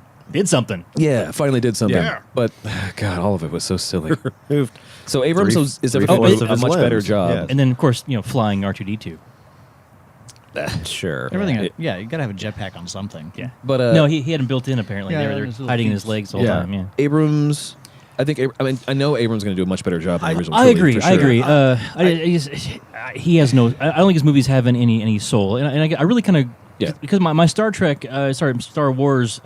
[SPEAKER 3] finally did something.
[SPEAKER 1] Yeah.
[SPEAKER 3] But God, all of it was so silly.
[SPEAKER 1] Moved.
[SPEAKER 3] So Abrams is
[SPEAKER 1] three-fourths
[SPEAKER 3] doing
[SPEAKER 1] of
[SPEAKER 3] a
[SPEAKER 1] his
[SPEAKER 3] much better
[SPEAKER 1] limbs.
[SPEAKER 3] job.
[SPEAKER 1] Yeah.
[SPEAKER 4] And then of course flying R2D2.
[SPEAKER 1] Sure.
[SPEAKER 2] Everything. Yeah, you gotta have a jetpack on something.
[SPEAKER 4] Yeah.
[SPEAKER 3] But
[SPEAKER 4] no, he had him built in apparently.
[SPEAKER 2] Yeah,
[SPEAKER 4] they were
[SPEAKER 2] his little
[SPEAKER 4] hiding in his
[SPEAKER 2] feet.
[SPEAKER 4] legs the whole time. Yeah.
[SPEAKER 3] Abrams, I think. I mean, I know Abrams is going to do a much better job than the original.
[SPEAKER 4] I
[SPEAKER 3] trilogy,
[SPEAKER 4] agree.
[SPEAKER 3] for
[SPEAKER 4] I
[SPEAKER 3] sure.
[SPEAKER 4] agree. He has no. I don't think his movies have any soul, and I really kind of because my Star Trek, Star Wars,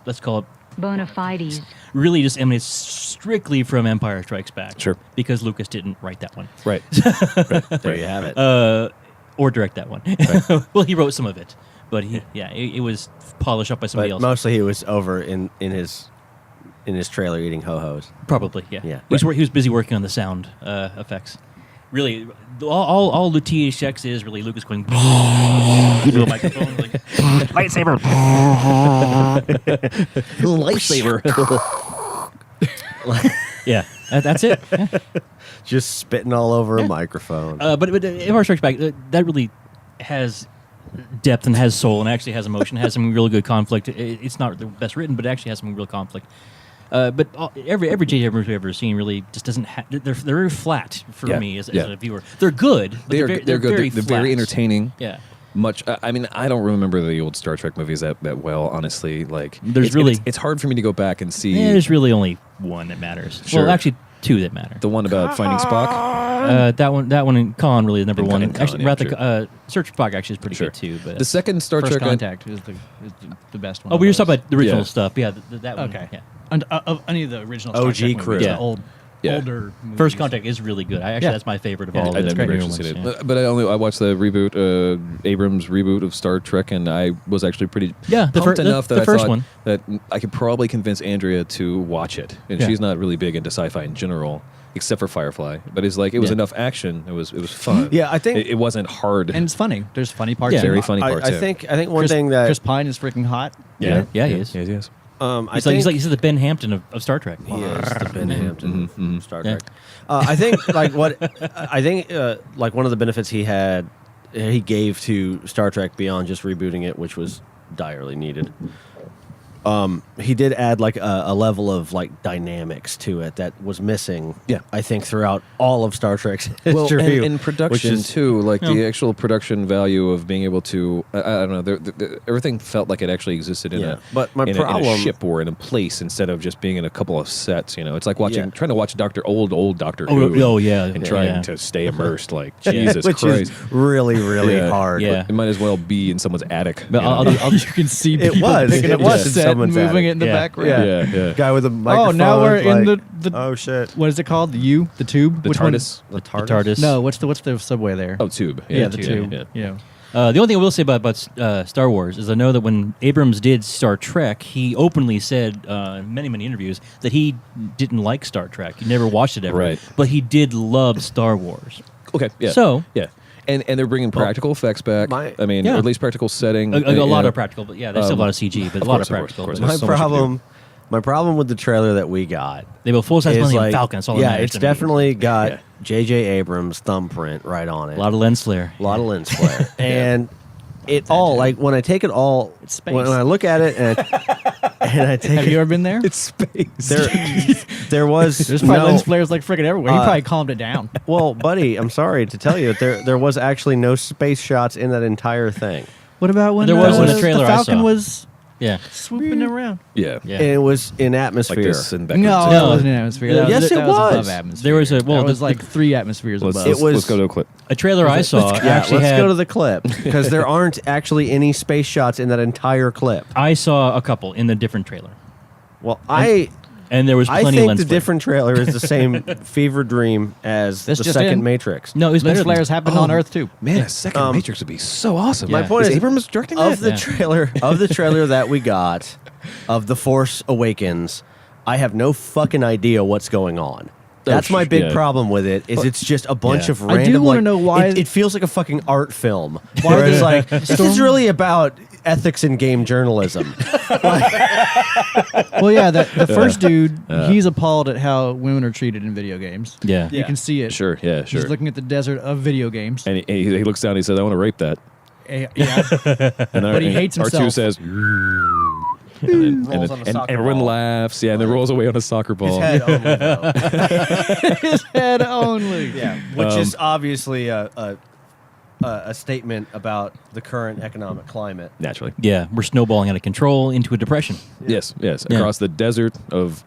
[SPEAKER 4] let's call it
[SPEAKER 5] Bona fides.
[SPEAKER 4] really just emanates strictly from Empire Strikes Back.
[SPEAKER 3] Sure.
[SPEAKER 4] Because Lucas didn't write that one.
[SPEAKER 3] Right.
[SPEAKER 1] There you have it.
[SPEAKER 4] Or direct that one. Well, he wrote some of it, but it was polished up by somebody
[SPEAKER 1] But
[SPEAKER 4] else.
[SPEAKER 1] mostly he was over in his trailer eating ho-hos.
[SPEAKER 4] Probably, yeah.
[SPEAKER 1] Yeah.
[SPEAKER 4] He was busy working on the sound effects. Really, all the THX is really Lucas going into the microphone like lightsaber. Yeah, that's it. Yeah.
[SPEAKER 1] Just spitting all over a microphone.
[SPEAKER 4] But Empire Strikes Back, that really has depth and has soul and actually has emotion, has some really good conflict. It's not the best written, but it actually has some real conflict. But every J.J. Abrams we've ever seen really just doesn't have. They're very flat for me as a viewer. They're good. But
[SPEAKER 3] They're
[SPEAKER 4] they're
[SPEAKER 3] good.
[SPEAKER 4] Very
[SPEAKER 3] They're
[SPEAKER 4] flat.
[SPEAKER 3] very entertaining.
[SPEAKER 4] Yeah.
[SPEAKER 3] Much. I mean, I don't remember the old Star Trek movies that well. Honestly, like it's hard for me to go back and see.
[SPEAKER 4] Yeah, there's really only one that matters.
[SPEAKER 3] Sure.
[SPEAKER 4] Well, actually, two that matter.
[SPEAKER 3] The one about finding Spock.
[SPEAKER 4] That one in Khan really is number
[SPEAKER 3] And
[SPEAKER 4] one.
[SPEAKER 3] Khan,
[SPEAKER 4] actually,
[SPEAKER 3] yeah,
[SPEAKER 4] Search for Spock actually is pretty
[SPEAKER 3] Sure.
[SPEAKER 4] good too. But
[SPEAKER 3] The second Star
[SPEAKER 2] First
[SPEAKER 3] Trek.
[SPEAKER 2] Contact is the best one.
[SPEAKER 4] oh, we were talking
[SPEAKER 2] about.
[SPEAKER 4] about the original
[SPEAKER 3] Yeah.
[SPEAKER 4] stuff. Yeah, that one.
[SPEAKER 2] Okay.
[SPEAKER 4] Yeah.
[SPEAKER 2] And, of any of the original Star
[SPEAKER 1] OG
[SPEAKER 2] Trek
[SPEAKER 1] crew.
[SPEAKER 2] movies,
[SPEAKER 4] Yeah.
[SPEAKER 2] the older movies.
[SPEAKER 4] First Contact is really good. Actually,
[SPEAKER 2] Yeah.
[SPEAKER 4] that's my favorite of
[SPEAKER 2] Yeah,
[SPEAKER 4] all
[SPEAKER 3] I
[SPEAKER 4] of the
[SPEAKER 3] never
[SPEAKER 4] newer
[SPEAKER 3] actually
[SPEAKER 4] ones.
[SPEAKER 3] seen it,
[SPEAKER 4] yeah.
[SPEAKER 3] but I watched the reboot, Abrams reboot of Star Trek, and I was actually pretty
[SPEAKER 4] Yeah, the
[SPEAKER 3] pumped
[SPEAKER 4] fir-
[SPEAKER 3] enough
[SPEAKER 4] the
[SPEAKER 3] that I
[SPEAKER 4] first
[SPEAKER 3] thought
[SPEAKER 4] one.
[SPEAKER 3] that I could probably convince Andrea to watch it, and
[SPEAKER 4] Yeah.
[SPEAKER 3] she's not really big into sci-fi in general, except for Firefly. But it's like it was
[SPEAKER 4] Yeah.
[SPEAKER 3] enough action. It was fun.
[SPEAKER 1] Yeah, I think-
[SPEAKER 3] it wasn't hard.
[SPEAKER 2] And it's funny. There's funny parts.
[SPEAKER 4] Yeah.
[SPEAKER 2] in
[SPEAKER 3] Very
[SPEAKER 2] it.
[SPEAKER 3] funny parts.
[SPEAKER 1] I
[SPEAKER 3] yeah.
[SPEAKER 1] think one
[SPEAKER 2] Chris,
[SPEAKER 1] thing that
[SPEAKER 2] Chris Pine is freaking hot.
[SPEAKER 4] Yeah, he is.
[SPEAKER 3] Yeah, he is.
[SPEAKER 1] I
[SPEAKER 4] He's
[SPEAKER 1] think
[SPEAKER 4] like the Ben Hampton of Star Trek.
[SPEAKER 1] he is the Ben Hampton
[SPEAKER 3] Mm-hmm.
[SPEAKER 1] Star
[SPEAKER 4] Yeah.
[SPEAKER 1] Trek. I think like one of the benefits he gave to Star Trek beyond just rebooting it, which was direly needed. He did add like a level of like dynamics to it that was missing.
[SPEAKER 3] Yeah.
[SPEAKER 1] I think throughout all of Star Trek's
[SPEAKER 3] Well,
[SPEAKER 1] history.
[SPEAKER 3] and
[SPEAKER 1] which
[SPEAKER 3] production
[SPEAKER 1] is-
[SPEAKER 3] too, like
[SPEAKER 4] Yeah.
[SPEAKER 3] the actual production value of being able to, I don't know, everything felt like it actually existed in
[SPEAKER 1] Yeah. But my
[SPEAKER 3] in a
[SPEAKER 1] problem-
[SPEAKER 3] ship or in a place instead of just being in a couple of sets. You know, it's like
[SPEAKER 1] Yeah.
[SPEAKER 3] trying to watch old Doctor
[SPEAKER 4] Oh,
[SPEAKER 3] Who.
[SPEAKER 4] oh, yeah.
[SPEAKER 3] and
[SPEAKER 4] Yeah.
[SPEAKER 3] trying
[SPEAKER 4] Yeah.
[SPEAKER 3] to stay immersed. Like Jesus
[SPEAKER 1] which
[SPEAKER 3] Christ,
[SPEAKER 1] is really, really
[SPEAKER 3] Yeah.
[SPEAKER 1] hard.
[SPEAKER 4] Yeah.
[SPEAKER 3] it might as well be in someone's attic.
[SPEAKER 4] But
[SPEAKER 3] you know?
[SPEAKER 2] You can see
[SPEAKER 1] It
[SPEAKER 2] people
[SPEAKER 1] was.
[SPEAKER 2] picking
[SPEAKER 1] It
[SPEAKER 2] up
[SPEAKER 1] was
[SPEAKER 2] the
[SPEAKER 1] in
[SPEAKER 2] set and
[SPEAKER 1] someone's
[SPEAKER 2] moving
[SPEAKER 1] attic.
[SPEAKER 2] it in the
[SPEAKER 4] Yeah.
[SPEAKER 2] background.
[SPEAKER 3] yeah.
[SPEAKER 1] Guy with a
[SPEAKER 2] Oh,
[SPEAKER 1] microphone.
[SPEAKER 2] now we're in
[SPEAKER 1] like,
[SPEAKER 2] the
[SPEAKER 1] oh shit.
[SPEAKER 2] what is it called? The tube?
[SPEAKER 3] The
[SPEAKER 2] Which one?
[SPEAKER 3] TARDIS.
[SPEAKER 1] The
[SPEAKER 4] TARDIS.
[SPEAKER 2] No, what's the subway there?
[SPEAKER 3] Oh, tube.
[SPEAKER 2] yeah, the
[SPEAKER 4] tube.
[SPEAKER 2] tube. Yeah.
[SPEAKER 4] The only thing I will say about Star Wars is I know that when Abrams did Star Trek, he openly said in many interviews that he didn't like Star Trek. He never watched it ever.
[SPEAKER 3] Right.
[SPEAKER 4] But he did love Star Wars.
[SPEAKER 3] Okay. Yeah.
[SPEAKER 4] So-
[SPEAKER 3] yeah. And they're bringing practical effects back. I mean,
[SPEAKER 4] Yeah.
[SPEAKER 3] or at least practical setting.
[SPEAKER 4] A lot
[SPEAKER 3] Yeah.
[SPEAKER 4] of practical, but yeah, there's still a lot of CG, but a lot of practical.
[SPEAKER 3] course.
[SPEAKER 4] but
[SPEAKER 3] There's so much to do.
[SPEAKER 1] My problem with the trailer that we got
[SPEAKER 4] They will full size
[SPEAKER 1] is
[SPEAKER 4] Millennium
[SPEAKER 1] like,
[SPEAKER 4] Falcon. That's all that
[SPEAKER 1] yeah,
[SPEAKER 4] matters
[SPEAKER 1] it's
[SPEAKER 4] to me.
[SPEAKER 1] definitely got
[SPEAKER 3] Yeah.
[SPEAKER 1] J.J. Abrams' thumbprint right on it.
[SPEAKER 4] a lot of lens flare.
[SPEAKER 1] A lot of lens flare, and it all like when I take it all,
[SPEAKER 2] It's space.
[SPEAKER 1] when I look at it and I take
[SPEAKER 2] Have you ever been there?
[SPEAKER 3] It's space.
[SPEAKER 1] there was
[SPEAKER 2] There's probably
[SPEAKER 1] no,
[SPEAKER 2] lens flares like freaking everywhere. He
[SPEAKER 1] Uh,
[SPEAKER 2] probably calmed it down.
[SPEAKER 1] well, buddy, I'm sorry to tell you that there was actually no space shots in that entire thing.
[SPEAKER 2] What about when
[SPEAKER 4] There was in the trailer I
[SPEAKER 2] Falcon
[SPEAKER 4] saw.
[SPEAKER 2] was
[SPEAKER 4] Yeah.
[SPEAKER 2] swooping around?
[SPEAKER 3] yeah.
[SPEAKER 4] Yeah.
[SPEAKER 1] And it was in atmosphere.
[SPEAKER 3] Like this and back.
[SPEAKER 2] No,
[SPEAKER 4] No.
[SPEAKER 2] it wasn't in atmosphere. That
[SPEAKER 1] Yes,
[SPEAKER 2] was,
[SPEAKER 1] it
[SPEAKER 2] that was above
[SPEAKER 1] was.
[SPEAKER 2] atmosphere.
[SPEAKER 4] There was a- well,
[SPEAKER 2] that was
[SPEAKER 4] the-
[SPEAKER 2] like 3 atmospheres
[SPEAKER 3] Let's,
[SPEAKER 2] above.
[SPEAKER 3] let's,
[SPEAKER 1] It was-
[SPEAKER 3] let's go to a clip.
[SPEAKER 4] A trailer I saw
[SPEAKER 1] Yeah,
[SPEAKER 4] actually
[SPEAKER 1] let's
[SPEAKER 4] had.
[SPEAKER 1] go to the clip because there aren't actually any space shots in that entire clip.
[SPEAKER 4] I saw a couple in the different trailer.
[SPEAKER 1] Well, I
[SPEAKER 4] And there was
[SPEAKER 1] I
[SPEAKER 4] plenty of
[SPEAKER 1] think
[SPEAKER 4] lens
[SPEAKER 1] the
[SPEAKER 4] flare.
[SPEAKER 1] different trailer is the same fever dream as
[SPEAKER 2] This
[SPEAKER 1] the
[SPEAKER 2] just
[SPEAKER 1] second
[SPEAKER 2] in.
[SPEAKER 1] Matrix.
[SPEAKER 4] No, it was
[SPEAKER 2] Lens
[SPEAKER 4] better than-
[SPEAKER 2] flares happened on Earth too.
[SPEAKER 3] Man, a second Matrix would be so awesome.
[SPEAKER 4] My
[SPEAKER 1] point is,
[SPEAKER 3] Abrams directing
[SPEAKER 1] of
[SPEAKER 3] that?
[SPEAKER 1] the trailer that we got of The Force Awakens, I have no fucking idea what's going on. That's my big problem with it. Is it's just a bunch of random.
[SPEAKER 2] I do wanna
[SPEAKER 1] like,
[SPEAKER 2] know why-
[SPEAKER 1] it feels like a fucking art film. Why it's like this is really about ethics in game journalism.
[SPEAKER 2] Well, yeah, the first dude, he's appalled at how women are treated in video games.
[SPEAKER 4] Yeah.
[SPEAKER 2] You can see it.
[SPEAKER 3] Sure, yeah, sure.
[SPEAKER 2] He's looking at the desert of video games.
[SPEAKER 3] And he looks down and he says, I want to rape that.
[SPEAKER 2] Yeah,
[SPEAKER 3] And
[SPEAKER 2] But he hates
[SPEAKER 3] R2
[SPEAKER 2] himself.
[SPEAKER 3] says,
[SPEAKER 1] Rolls on a
[SPEAKER 3] and
[SPEAKER 1] soccer
[SPEAKER 3] everyone
[SPEAKER 1] ball.
[SPEAKER 3] laughs. Yeah, and then rolls away on a soccer ball.
[SPEAKER 1] His head only, though.
[SPEAKER 2] his head only.
[SPEAKER 1] Yeah, which is obviously a statement about the current economic climate.
[SPEAKER 3] Naturally.
[SPEAKER 4] Yeah, we're snowballing out of control into a depression.
[SPEAKER 3] Yes,
[SPEAKER 4] Yeah.
[SPEAKER 3] across the desert of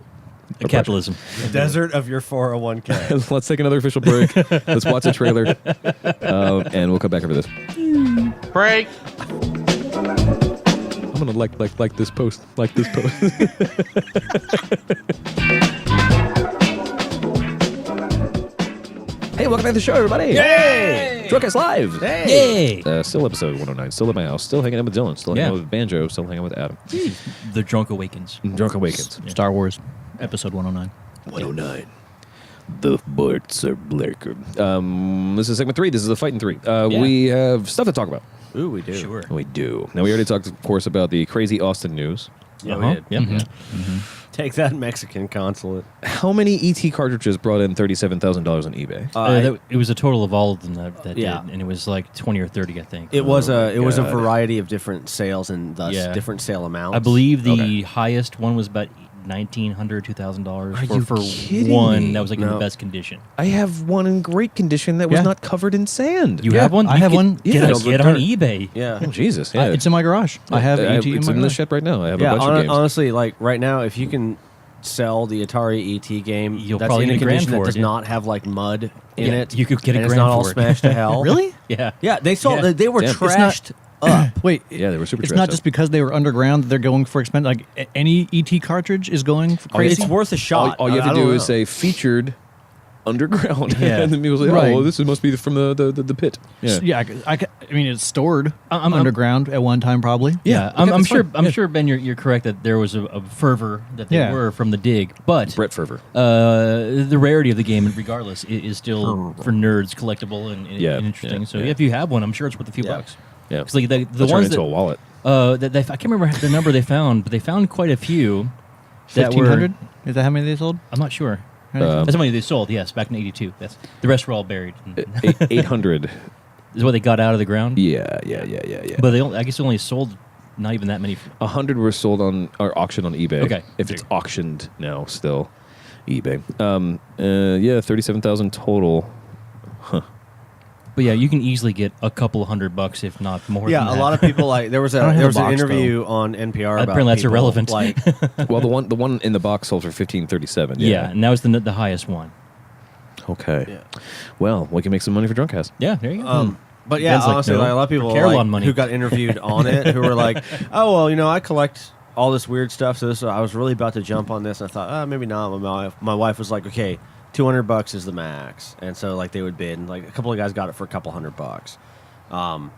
[SPEAKER 4] Capitalism.
[SPEAKER 1] The desert of your 401k.
[SPEAKER 3] Let's take another official break. Let's watch a trailer, and we'll come back over this.
[SPEAKER 5] Break.
[SPEAKER 3] I'm gonna like this post. Like this post. Hey, welcome back to the show, everybody! Yay! DrunkCast Live.
[SPEAKER 4] Yay!
[SPEAKER 3] Still episode 109. Still at my house. Still hanging out with Dylan. Still hanging
[SPEAKER 4] Yeah.
[SPEAKER 3] out with Banjo. Still hanging out with Adam.
[SPEAKER 4] The Drunk Awakens.
[SPEAKER 3] Drunk Awakens.
[SPEAKER 2] Star Wars, episode 109.
[SPEAKER 3] 109. The boards are blacker. This is segment 3. This is the fighting 3. We have stuff to talk about.
[SPEAKER 1] Ooh, we do.
[SPEAKER 4] Sure.
[SPEAKER 3] We do. Now, we already talked, of course, about the crazy Austin news.
[SPEAKER 1] Yeah,
[SPEAKER 4] Uh-huh.
[SPEAKER 1] we did.
[SPEAKER 4] Yep.
[SPEAKER 1] Take that Mexican consulate.
[SPEAKER 3] How many ET cartridges brought in $37,000 on eBay?
[SPEAKER 4] It was a total of all of them that
[SPEAKER 1] Yeah.
[SPEAKER 4] did, and it was like 20 or 30, I think.
[SPEAKER 1] It was a
[SPEAKER 3] God.
[SPEAKER 1] variety of different sales and thus
[SPEAKER 4] Yeah.
[SPEAKER 1] different sale amounts.
[SPEAKER 4] I believe the
[SPEAKER 3] Okay.
[SPEAKER 4] highest one was about $1,900, $2,000
[SPEAKER 3] Are you
[SPEAKER 4] for
[SPEAKER 3] kidding
[SPEAKER 4] one
[SPEAKER 3] me?
[SPEAKER 4] that was like in
[SPEAKER 1] No.
[SPEAKER 4] the best condition.
[SPEAKER 3] I have one in great condition that was
[SPEAKER 2] Yeah.
[SPEAKER 3] not covered in sand.
[SPEAKER 4] You have one?
[SPEAKER 2] I
[SPEAKER 4] You
[SPEAKER 2] have
[SPEAKER 4] could
[SPEAKER 2] one.
[SPEAKER 3] Yeah,
[SPEAKER 4] Get,
[SPEAKER 3] filled
[SPEAKER 1] with
[SPEAKER 4] get on
[SPEAKER 1] dirt.
[SPEAKER 4] eBay.
[SPEAKER 1] Yeah.
[SPEAKER 3] Oh, Jesus. Yeah.
[SPEAKER 2] It's in my garage. I have ET in
[SPEAKER 3] it's
[SPEAKER 2] my
[SPEAKER 3] in the
[SPEAKER 2] garage.
[SPEAKER 3] shed right now. I have
[SPEAKER 1] Yeah,
[SPEAKER 3] a bunch of games.
[SPEAKER 1] honestly, like right now, if you can sell the Atari ET game
[SPEAKER 4] You'll
[SPEAKER 1] that's
[SPEAKER 4] probably
[SPEAKER 1] in a
[SPEAKER 4] get a grand
[SPEAKER 1] condition that
[SPEAKER 4] for it,
[SPEAKER 1] does
[SPEAKER 4] yeah.
[SPEAKER 1] not have like mud in
[SPEAKER 4] Yeah,
[SPEAKER 1] it,
[SPEAKER 4] you could get a
[SPEAKER 1] and it's
[SPEAKER 4] grand
[SPEAKER 1] not all
[SPEAKER 4] for it.
[SPEAKER 1] smashed to hell.
[SPEAKER 2] Really?
[SPEAKER 4] Yeah.
[SPEAKER 1] Yeah, they sold.
[SPEAKER 4] Yeah.
[SPEAKER 1] They were
[SPEAKER 3] Damn. It's not-
[SPEAKER 1] trashed up.
[SPEAKER 2] Wait.
[SPEAKER 3] Yeah, they were super
[SPEAKER 2] It's
[SPEAKER 3] trashed
[SPEAKER 2] not
[SPEAKER 3] up.
[SPEAKER 2] just because they were underground that they're going for expensive. Like any ET cartridge is going for crazy.
[SPEAKER 1] It's worth a shot.
[SPEAKER 3] All you have
[SPEAKER 1] I
[SPEAKER 3] to
[SPEAKER 1] don't
[SPEAKER 3] do
[SPEAKER 1] know.
[SPEAKER 3] is say featured underground.
[SPEAKER 4] Yeah.
[SPEAKER 3] And then people say,
[SPEAKER 2] Right.
[SPEAKER 3] oh, well, this must be from the pit. Yeah.
[SPEAKER 2] Yeah, I mean, it's stored
[SPEAKER 4] I'm-
[SPEAKER 2] underground at one time, probably.
[SPEAKER 4] Yeah,
[SPEAKER 3] okay,
[SPEAKER 4] I'm
[SPEAKER 3] that's
[SPEAKER 4] sure.
[SPEAKER 3] fine.
[SPEAKER 4] I'm
[SPEAKER 3] Yeah.
[SPEAKER 4] sure, Ben. You're correct that there was a fervor that they
[SPEAKER 2] Yeah.
[SPEAKER 4] were from the dig, but
[SPEAKER 3] Brett Fervor.
[SPEAKER 4] the rarity of the game, regardless, is still for nerds collectible and
[SPEAKER 3] Yeah,
[SPEAKER 4] interesting.
[SPEAKER 3] yeah,
[SPEAKER 4] so
[SPEAKER 3] yeah.
[SPEAKER 4] if you have one, I'm sure it's worth a few
[SPEAKER 1] Yeah.
[SPEAKER 4] bucks.
[SPEAKER 3] Yeah.
[SPEAKER 4] Because like the
[SPEAKER 3] They'll turn
[SPEAKER 4] ones
[SPEAKER 3] into
[SPEAKER 4] that
[SPEAKER 3] a wallet.
[SPEAKER 4] that I can't remember the number they found, but they found quite a few. That were
[SPEAKER 2] 1,500? Is that how many they sold?
[SPEAKER 4] I'm not sure.
[SPEAKER 3] Um,
[SPEAKER 4] That's how many they sold. Yes, back in '82. Yes, the rest were all buried.
[SPEAKER 3] 800.
[SPEAKER 4] Is what they got out of the ground.
[SPEAKER 3] Yeah.
[SPEAKER 4] But they, I guess, they only sold not even that many.
[SPEAKER 3] 100 were sold on or auctioned on eBay.
[SPEAKER 4] Okay.
[SPEAKER 3] If it's auctioned now, still eBay. Yeah, 37,000 total.
[SPEAKER 4] But yeah, you can easily get a couple $100, if not more.
[SPEAKER 1] Yeah,
[SPEAKER 4] than
[SPEAKER 1] a
[SPEAKER 4] that.
[SPEAKER 1] lot of people like there was
[SPEAKER 2] I don't have
[SPEAKER 1] an
[SPEAKER 2] the box,
[SPEAKER 1] interview on NPR about
[SPEAKER 4] Apparently that's
[SPEAKER 1] people,
[SPEAKER 4] irrelevant.
[SPEAKER 1] Like,
[SPEAKER 3] Well, the one in the box sold for 1537.
[SPEAKER 4] Yeah, and that was the highest one.
[SPEAKER 3] Okay.
[SPEAKER 1] Yeah.
[SPEAKER 3] Well, we can make some money for DrunkCast.
[SPEAKER 4] Yeah, there you go.
[SPEAKER 1] but yeah,
[SPEAKER 4] Ben's like,
[SPEAKER 1] honestly,
[SPEAKER 4] no,
[SPEAKER 1] like, a lot of people
[SPEAKER 4] for Carolyn
[SPEAKER 1] like,
[SPEAKER 4] money.
[SPEAKER 1] who got interviewed on it who were like, "Oh well, I collect all this weird stuff, so this I was really about to jump on this, and I thought, maybe not." My wife was like, "Okay, $200 is the max," and so like they would bid, and like a couple of guys got it for a couple $100.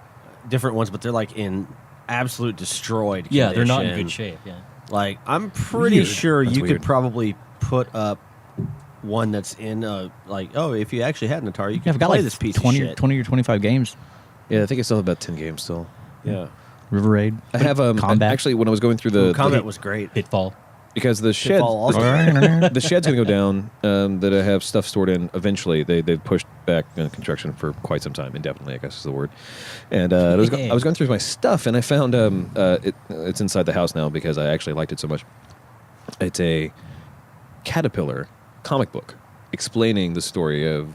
[SPEAKER 1] Different ones, but they're like in absolute destroyed condition.
[SPEAKER 4] Yeah, they're not in good shape. Yeah.
[SPEAKER 1] Like I'm pretty
[SPEAKER 3] Weird.
[SPEAKER 1] sure
[SPEAKER 3] That's
[SPEAKER 1] you
[SPEAKER 3] weird.
[SPEAKER 1] could probably put up one that's in a if you actually had an Atari, you could
[SPEAKER 2] Yeah, I've got
[SPEAKER 1] play
[SPEAKER 2] like
[SPEAKER 1] this piece
[SPEAKER 2] 20,
[SPEAKER 1] of shit.
[SPEAKER 2] 20 or 25 games.
[SPEAKER 3] Yeah, I think I still have about 10 games still.
[SPEAKER 1] Yeah,
[SPEAKER 2] River Raid.
[SPEAKER 3] I have
[SPEAKER 2] Combat.
[SPEAKER 3] actually when I was going through the
[SPEAKER 1] Combat was great.
[SPEAKER 4] Pitfall.
[SPEAKER 3] because the shed
[SPEAKER 1] Pitfall also.
[SPEAKER 3] the shed's gonna go down that I have stuff stored in eventually. They've pushed back construction for quite some time, indefinitely I guess is the word. And I was going through my stuff and I found it's inside the house now because I actually liked it so much. It's a Caterpillar comic book explaining the story of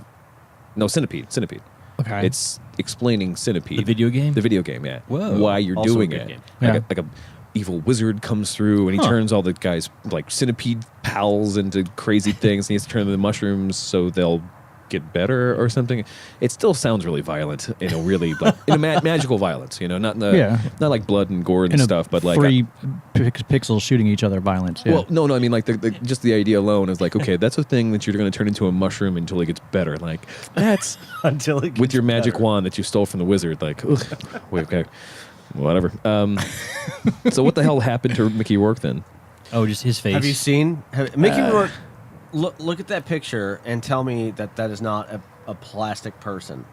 [SPEAKER 3] Centipede.
[SPEAKER 2] Okay.
[SPEAKER 3] It's explaining Centipede.
[SPEAKER 4] The video game?
[SPEAKER 3] The video game, yeah.
[SPEAKER 4] Whoa.
[SPEAKER 3] Why you're
[SPEAKER 1] Also a
[SPEAKER 3] doing
[SPEAKER 1] good
[SPEAKER 3] it.
[SPEAKER 1] game.
[SPEAKER 2] Yeah.
[SPEAKER 3] Like a evil wizard comes through and he turns all the guys like centipede pals into crazy things and he has to turn them into mushrooms so they'll get better or something. It still sounds really violent in a really magical violence, not in the not like blood and gore and
[SPEAKER 2] In a
[SPEAKER 3] stuff, but like
[SPEAKER 2] free pixels shooting each other violence. Yeah.
[SPEAKER 3] well, no, I mean like just the idea alone is like, okay, that's a thing that you're going to turn into a mushroom until it gets better. Like that's
[SPEAKER 1] Until it
[SPEAKER 3] with
[SPEAKER 1] gets
[SPEAKER 3] your magic
[SPEAKER 1] better.
[SPEAKER 3] wand that you stole from the wizard. Like, ugh, wait, okay, whatever. So what the hell happened to Mickey Rourke then?
[SPEAKER 4] Oh, just his face.
[SPEAKER 1] Have you seen Mickey Rourke? Look at that picture and tell me that is not a plastic person.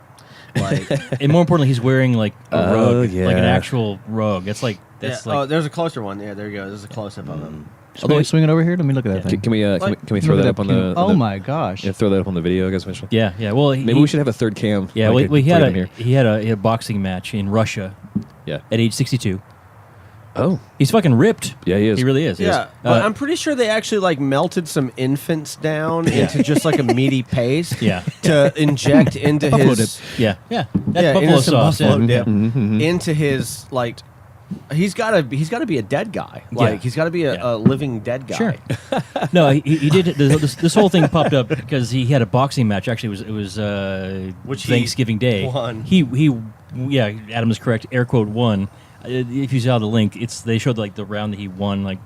[SPEAKER 1] Like,
[SPEAKER 4] And more importantly, he's wearing like a rug,
[SPEAKER 3] yeah.
[SPEAKER 4] like an actual rug. That's like
[SPEAKER 1] oh, there's a closer one. Yeah, there you go. There's a close up of him.
[SPEAKER 2] Swing it over here. Let me look at that thing.
[SPEAKER 3] Can we throw
[SPEAKER 2] Look
[SPEAKER 3] that
[SPEAKER 2] at
[SPEAKER 3] up on the?
[SPEAKER 2] Oh my gosh.
[SPEAKER 3] Yeah, throw that up on the video, I guess. Eventually.
[SPEAKER 4] yeah. Well,
[SPEAKER 3] Maybe we should have a third cam.
[SPEAKER 4] Yeah,
[SPEAKER 3] like
[SPEAKER 4] he
[SPEAKER 3] put
[SPEAKER 4] had
[SPEAKER 3] it in
[SPEAKER 4] he had a boxing match in Russia
[SPEAKER 3] Yeah.
[SPEAKER 4] at age 62.
[SPEAKER 3] Oh.
[SPEAKER 4] He's fucking ripped.
[SPEAKER 3] Yeah, he is.
[SPEAKER 4] He really is.
[SPEAKER 1] Yeah, but I'm pretty sure they actually like melted some infants down into just like a meaty paste.
[SPEAKER 4] Yeah.
[SPEAKER 1] To inject into
[SPEAKER 2] Buffalo
[SPEAKER 1] his
[SPEAKER 4] Yeah. That's
[SPEAKER 1] into
[SPEAKER 4] buffalo
[SPEAKER 1] some
[SPEAKER 4] sauce.
[SPEAKER 1] buffalo
[SPEAKER 4] yeah.
[SPEAKER 1] dip
[SPEAKER 3] Mm-hmm.
[SPEAKER 1] into his like. He's got to be a dead guy. Like he's got to be a living dead guy.
[SPEAKER 4] Sure. No, he did. This whole thing popped up because he had a boxing match. Actually, it was
[SPEAKER 1] Which he
[SPEAKER 4] Thanksgiving Day.
[SPEAKER 1] won.
[SPEAKER 4] Yeah, Adam is correct. Air quote won. If you saw the link, they showed like the round that he won. Like,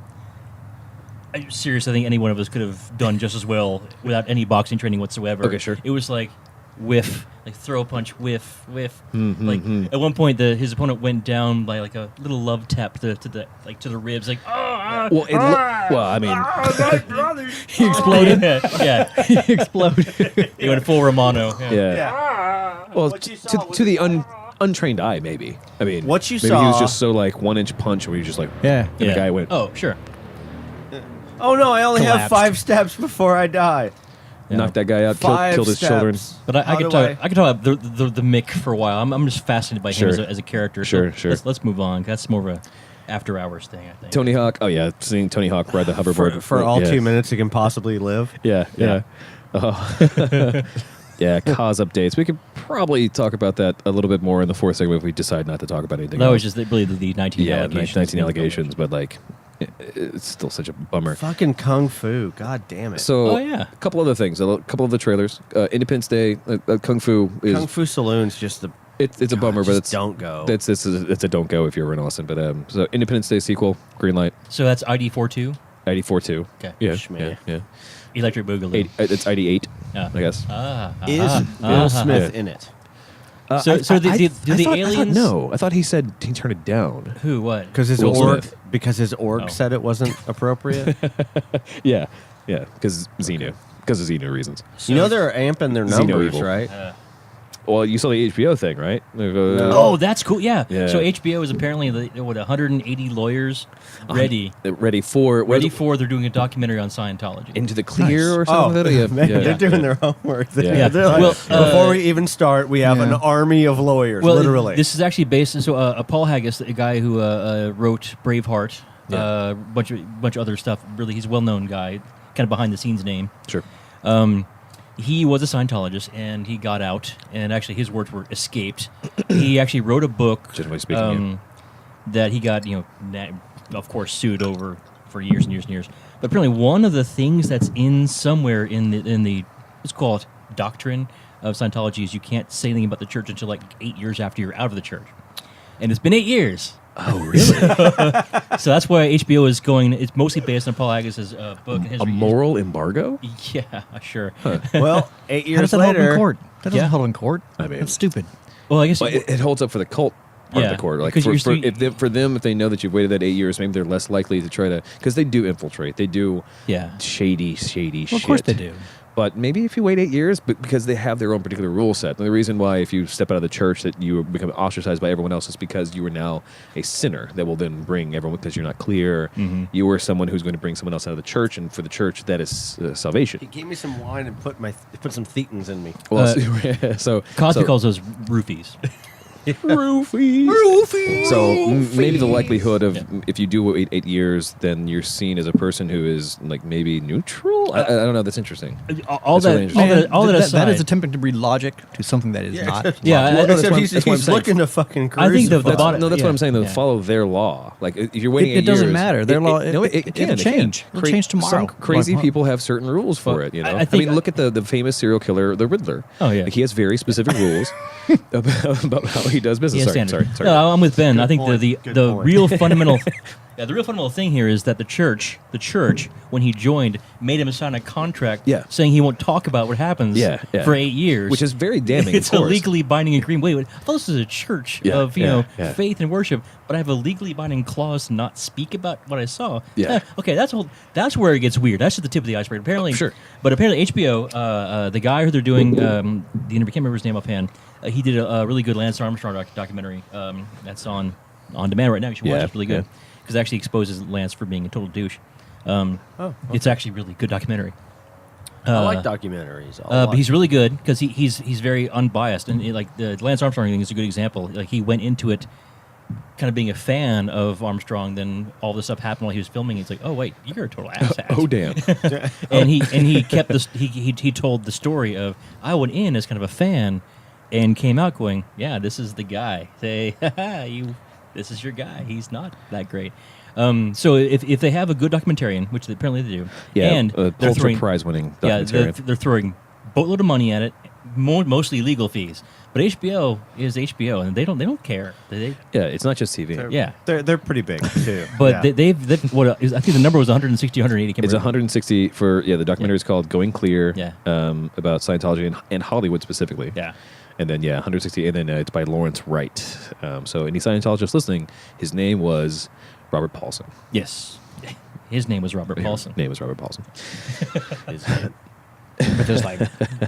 [SPEAKER 4] seriously, I think any one of us could have done just as well without any boxing training whatsoever.
[SPEAKER 3] Okay, sure.
[SPEAKER 4] It was like whiff, like throw a punch, whiff.
[SPEAKER 3] Mm-hmm.
[SPEAKER 4] Like at one point, his opponent went down by like a little love tap to the ribs. Like,
[SPEAKER 3] Well, I mean,
[SPEAKER 2] He exploded.
[SPEAKER 4] yeah,
[SPEAKER 2] He exploded.
[SPEAKER 4] he went full Romano.
[SPEAKER 3] yeah. Well,
[SPEAKER 1] What you saw
[SPEAKER 3] to the untrained eye, maybe. I mean,
[SPEAKER 1] What you
[SPEAKER 3] maybe he was
[SPEAKER 1] saw-
[SPEAKER 3] just so like 1-inch punch where you just like,
[SPEAKER 2] Yeah.
[SPEAKER 3] and the guy went.
[SPEAKER 4] Oh, sure.
[SPEAKER 1] Oh no! I only have
[SPEAKER 2] Collapsed.
[SPEAKER 1] 5 steps before I die.
[SPEAKER 3] knocked that guy out,
[SPEAKER 1] 5
[SPEAKER 3] killed his
[SPEAKER 1] steps.
[SPEAKER 3] children.
[SPEAKER 4] But I
[SPEAKER 1] How
[SPEAKER 4] could
[SPEAKER 1] do
[SPEAKER 4] talk. I could talk about the Mick for a while. I'm just fascinated by him
[SPEAKER 3] Sure.
[SPEAKER 4] as a character.
[SPEAKER 3] Sure,
[SPEAKER 4] so
[SPEAKER 3] sure.
[SPEAKER 4] Let's move on. That's more of a after hours thing, I think.
[SPEAKER 3] Tony Hawk. Oh yeah, seeing Tony Hawk ride the hoverboard
[SPEAKER 1] For all
[SPEAKER 3] yeah.
[SPEAKER 1] 2 minutes he can possibly live.
[SPEAKER 3] Yeah, yeah. Oh. Yeah, cause updates. We could probably talk about that a little bit more in the fourth segment if we decide not to talk about anything
[SPEAKER 4] That
[SPEAKER 3] else.
[SPEAKER 4] was just really the 19
[SPEAKER 3] yeah,
[SPEAKER 4] allegations.
[SPEAKER 3] 19 allegations, but like, it's still such a bummer.
[SPEAKER 1] Fucking kung fu. God damn it.
[SPEAKER 3] So,
[SPEAKER 4] Oh, yeah.
[SPEAKER 3] a couple other things. A couple of the trailers. Independence Day, Kung Fu is
[SPEAKER 1] Kung Fu Saloon's just the.
[SPEAKER 3] it's a
[SPEAKER 1] God,
[SPEAKER 3] bummer, but
[SPEAKER 1] just
[SPEAKER 3] it's
[SPEAKER 1] don't go.
[SPEAKER 3] It's a don't go if you're in Austin. But so Independence Day sequel, green light,
[SPEAKER 4] So that's ID42,
[SPEAKER 3] 94-2.
[SPEAKER 4] Okay.
[SPEAKER 3] Yeah,
[SPEAKER 1] Schmeh.
[SPEAKER 3] yeah.
[SPEAKER 4] Electric Boogaloo.
[SPEAKER 3] It's ID8,
[SPEAKER 4] Yeah.
[SPEAKER 3] I guess.
[SPEAKER 1] Is Will Smith in it?
[SPEAKER 4] So the
[SPEAKER 3] I
[SPEAKER 4] aliens?
[SPEAKER 3] no, I thought he said he turned it down.
[SPEAKER 4] Who? What?
[SPEAKER 1] Because his
[SPEAKER 3] Will
[SPEAKER 1] org,
[SPEAKER 3] Smith.
[SPEAKER 4] Oh.
[SPEAKER 1] said it wasn't appropriate.
[SPEAKER 3] Yeah, because Xenu, because of Xenu reasons.
[SPEAKER 1] You know they're amping their numbers,
[SPEAKER 3] evil.
[SPEAKER 1] right?
[SPEAKER 3] Well, you saw the HBO thing, right?
[SPEAKER 4] Oh, that's cool. Yeah.
[SPEAKER 3] Yeah.
[SPEAKER 4] So HBO is apparently 180 lawyers ready
[SPEAKER 3] for
[SPEAKER 4] for they're doing a documentary on Scientology.
[SPEAKER 3] Into the Clear
[SPEAKER 2] Nice.
[SPEAKER 3] or something.
[SPEAKER 1] Oh,
[SPEAKER 3] Yeah,
[SPEAKER 1] man,
[SPEAKER 3] yeah.
[SPEAKER 1] they're doing their homework.
[SPEAKER 3] Yeah.
[SPEAKER 1] They're like,
[SPEAKER 4] Well,
[SPEAKER 1] before we even start, we have an army of lawyers,
[SPEAKER 4] Well,
[SPEAKER 1] literally.
[SPEAKER 4] this is actually based. So, Paul Haggis, a guy who wrote Braveheart,
[SPEAKER 3] Yeah.
[SPEAKER 4] bunch of other stuff. Really, he's a well-known guy, kind of behind the scenes name.
[SPEAKER 3] Sure.
[SPEAKER 4] He was a Scientologist, and he got out. And actually, his words were escaped. He actually wrote a book
[SPEAKER 3] Generally speaking,
[SPEAKER 4] that he got, of course, sued over for years and years and years. But apparently, one of the things that's in somewhere in the let's call it doctrine of Scientology is you can't say anything about the church until like 8 years after you're out of the church. And it's been 8 years.
[SPEAKER 3] Oh, really?
[SPEAKER 4] So that's why HBO is going. It's mostly based on Paul Haggis' book. And his
[SPEAKER 3] A moral embargo?
[SPEAKER 4] Yeah, sure.
[SPEAKER 1] well, 8
[SPEAKER 2] How does
[SPEAKER 1] years
[SPEAKER 2] that hold in
[SPEAKER 1] later,
[SPEAKER 2] court? That doesn't
[SPEAKER 4] Yeah.
[SPEAKER 2] hold in court.
[SPEAKER 3] I mean-
[SPEAKER 2] That's stupid.
[SPEAKER 4] Well, I guess
[SPEAKER 3] Well, it holds up for the cult part of
[SPEAKER 4] Yeah,
[SPEAKER 3] the court. Like
[SPEAKER 4] because
[SPEAKER 3] for,
[SPEAKER 4] you're
[SPEAKER 3] for,
[SPEAKER 4] still-
[SPEAKER 3] if them, if they know that you've waited that 8 years, maybe they're less likely to try to, because they do infiltrate. They do
[SPEAKER 4] Yeah.
[SPEAKER 3] shady shit.
[SPEAKER 2] Well, of course they do.
[SPEAKER 3] But maybe if you wait 8 years, but because they have their own particular rule set. And the reason why if you step out of the church that you become ostracized by everyone else is because you are now a sinner that will then bring everyone, because you're not clear.
[SPEAKER 4] Mm-hmm.
[SPEAKER 3] You are someone who's going to bring someone else out of the church, and for the church, that is salvation.
[SPEAKER 1] he gave me some wine and put some thetans in me.
[SPEAKER 3] Well,
[SPEAKER 4] Uh,
[SPEAKER 3] so
[SPEAKER 4] Cosby
[SPEAKER 3] so-
[SPEAKER 4] calls those roofies.
[SPEAKER 3] Roofie. So maybe the likelihood of if you do wait 8 years, then you're seen as a person who is like maybe neutral. I don't know. That's interesting.
[SPEAKER 4] All
[SPEAKER 3] That's
[SPEAKER 4] that,
[SPEAKER 3] really interesting.
[SPEAKER 2] That is
[SPEAKER 4] aside,
[SPEAKER 2] attempting to breed logic to something that is not.
[SPEAKER 4] Yeah,
[SPEAKER 2] logic.
[SPEAKER 3] Well, no, that's
[SPEAKER 1] Except
[SPEAKER 3] what I'm-
[SPEAKER 1] he's
[SPEAKER 3] that's what I'm saying.
[SPEAKER 1] looking to fucking
[SPEAKER 4] I think the
[SPEAKER 1] crucify.
[SPEAKER 4] bottom-
[SPEAKER 3] No, that's
[SPEAKER 4] yeah,
[SPEAKER 3] what I'm saying. Though,
[SPEAKER 4] yeah.
[SPEAKER 3] follow their law. Like if you're waiting
[SPEAKER 2] It
[SPEAKER 3] 8
[SPEAKER 2] doesn't
[SPEAKER 3] years,
[SPEAKER 2] matter. Their law.
[SPEAKER 3] No, it can.
[SPEAKER 2] It'll change.
[SPEAKER 3] It can.
[SPEAKER 2] It'll change tomorrow.
[SPEAKER 3] Some crazy
[SPEAKER 2] Like,
[SPEAKER 3] people have certain rules for
[SPEAKER 4] Well,
[SPEAKER 3] it. You know,
[SPEAKER 4] I
[SPEAKER 3] I
[SPEAKER 4] think-
[SPEAKER 3] mean, look at the famous serial killer, the Riddler.
[SPEAKER 4] Oh, yeah.
[SPEAKER 3] Like, he has very specific rules about how he does business.
[SPEAKER 4] Yeah,
[SPEAKER 3] Sorry.
[SPEAKER 4] No, I'm with Ben. I think
[SPEAKER 1] point,
[SPEAKER 4] the
[SPEAKER 1] good
[SPEAKER 4] the
[SPEAKER 1] point.
[SPEAKER 4] real fundamental, the real fundamental thing here is that the church, when he joined, made him sign a contract
[SPEAKER 3] Yeah.
[SPEAKER 4] saying he won't talk about what happens
[SPEAKER 3] Yeah.
[SPEAKER 4] for 8 years,
[SPEAKER 3] Which is very damning.
[SPEAKER 4] It's
[SPEAKER 3] of
[SPEAKER 4] a
[SPEAKER 3] course.
[SPEAKER 4] legally binding agreement. Wait, I thought this is a church
[SPEAKER 3] Yeah,
[SPEAKER 4] of
[SPEAKER 3] yeah.
[SPEAKER 4] faith and worship, but I have a legally binding clause to not speak about what I saw.
[SPEAKER 3] Yeah.
[SPEAKER 4] Okay, that's where it gets weird. That's just the tip of the iceberg. Apparently,
[SPEAKER 3] Sure.
[SPEAKER 4] But apparently HBO, the guy who they're doing, I can't remember his name offhand. He did a really good Lance Armstrong documentary. That's on demand right now. You should watch it.
[SPEAKER 3] Yeah,
[SPEAKER 4] It's really good because it actually exposes Lance for being a total douche. It's actually a really good documentary.
[SPEAKER 1] I like documentaries.
[SPEAKER 4] But he's really good because he's very unbiased, and the Lance Armstrong thing is a good example. Like he went into it kind of being a fan of Armstrong, then all this stuff happened while he was filming. It's like, oh wait, you're a total asshat.
[SPEAKER 3] Oh damn!
[SPEAKER 4] And he kept this. He told the story of I went in as kind of a fan, and came out going, yeah, this is the guy. Say, this is your guy. He's not that great. So if they have a good documentarian, which apparently they do,
[SPEAKER 3] Yeah,
[SPEAKER 4] and they're
[SPEAKER 3] Pulitzer
[SPEAKER 4] throwing
[SPEAKER 3] Prize-winning
[SPEAKER 4] yeah,
[SPEAKER 3] documentarian.
[SPEAKER 4] they're throwing boatload of money at it, mostly legal fees. But HBO is HBO, and they don't care.
[SPEAKER 3] Yeah, it's not just TV.
[SPEAKER 4] Yeah.
[SPEAKER 5] They're pretty big too.
[SPEAKER 4] But
[SPEAKER 5] Yeah.
[SPEAKER 4] they've what I think the number was 160, 180.
[SPEAKER 3] It's 160 for the documentary is called Going Clear.
[SPEAKER 4] Yeah.
[SPEAKER 3] About Scientology and Hollywood specifically.
[SPEAKER 4] Yeah.
[SPEAKER 3] And then 160, and then it's by Lawrence Wright. So any Scientologists listening, his name was Robert Paulson.
[SPEAKER 4] Yes. His name was Robert Paulson.
[SPEAKER 3] Name was Robert Paulson.
[SPEAKER 2] But there's like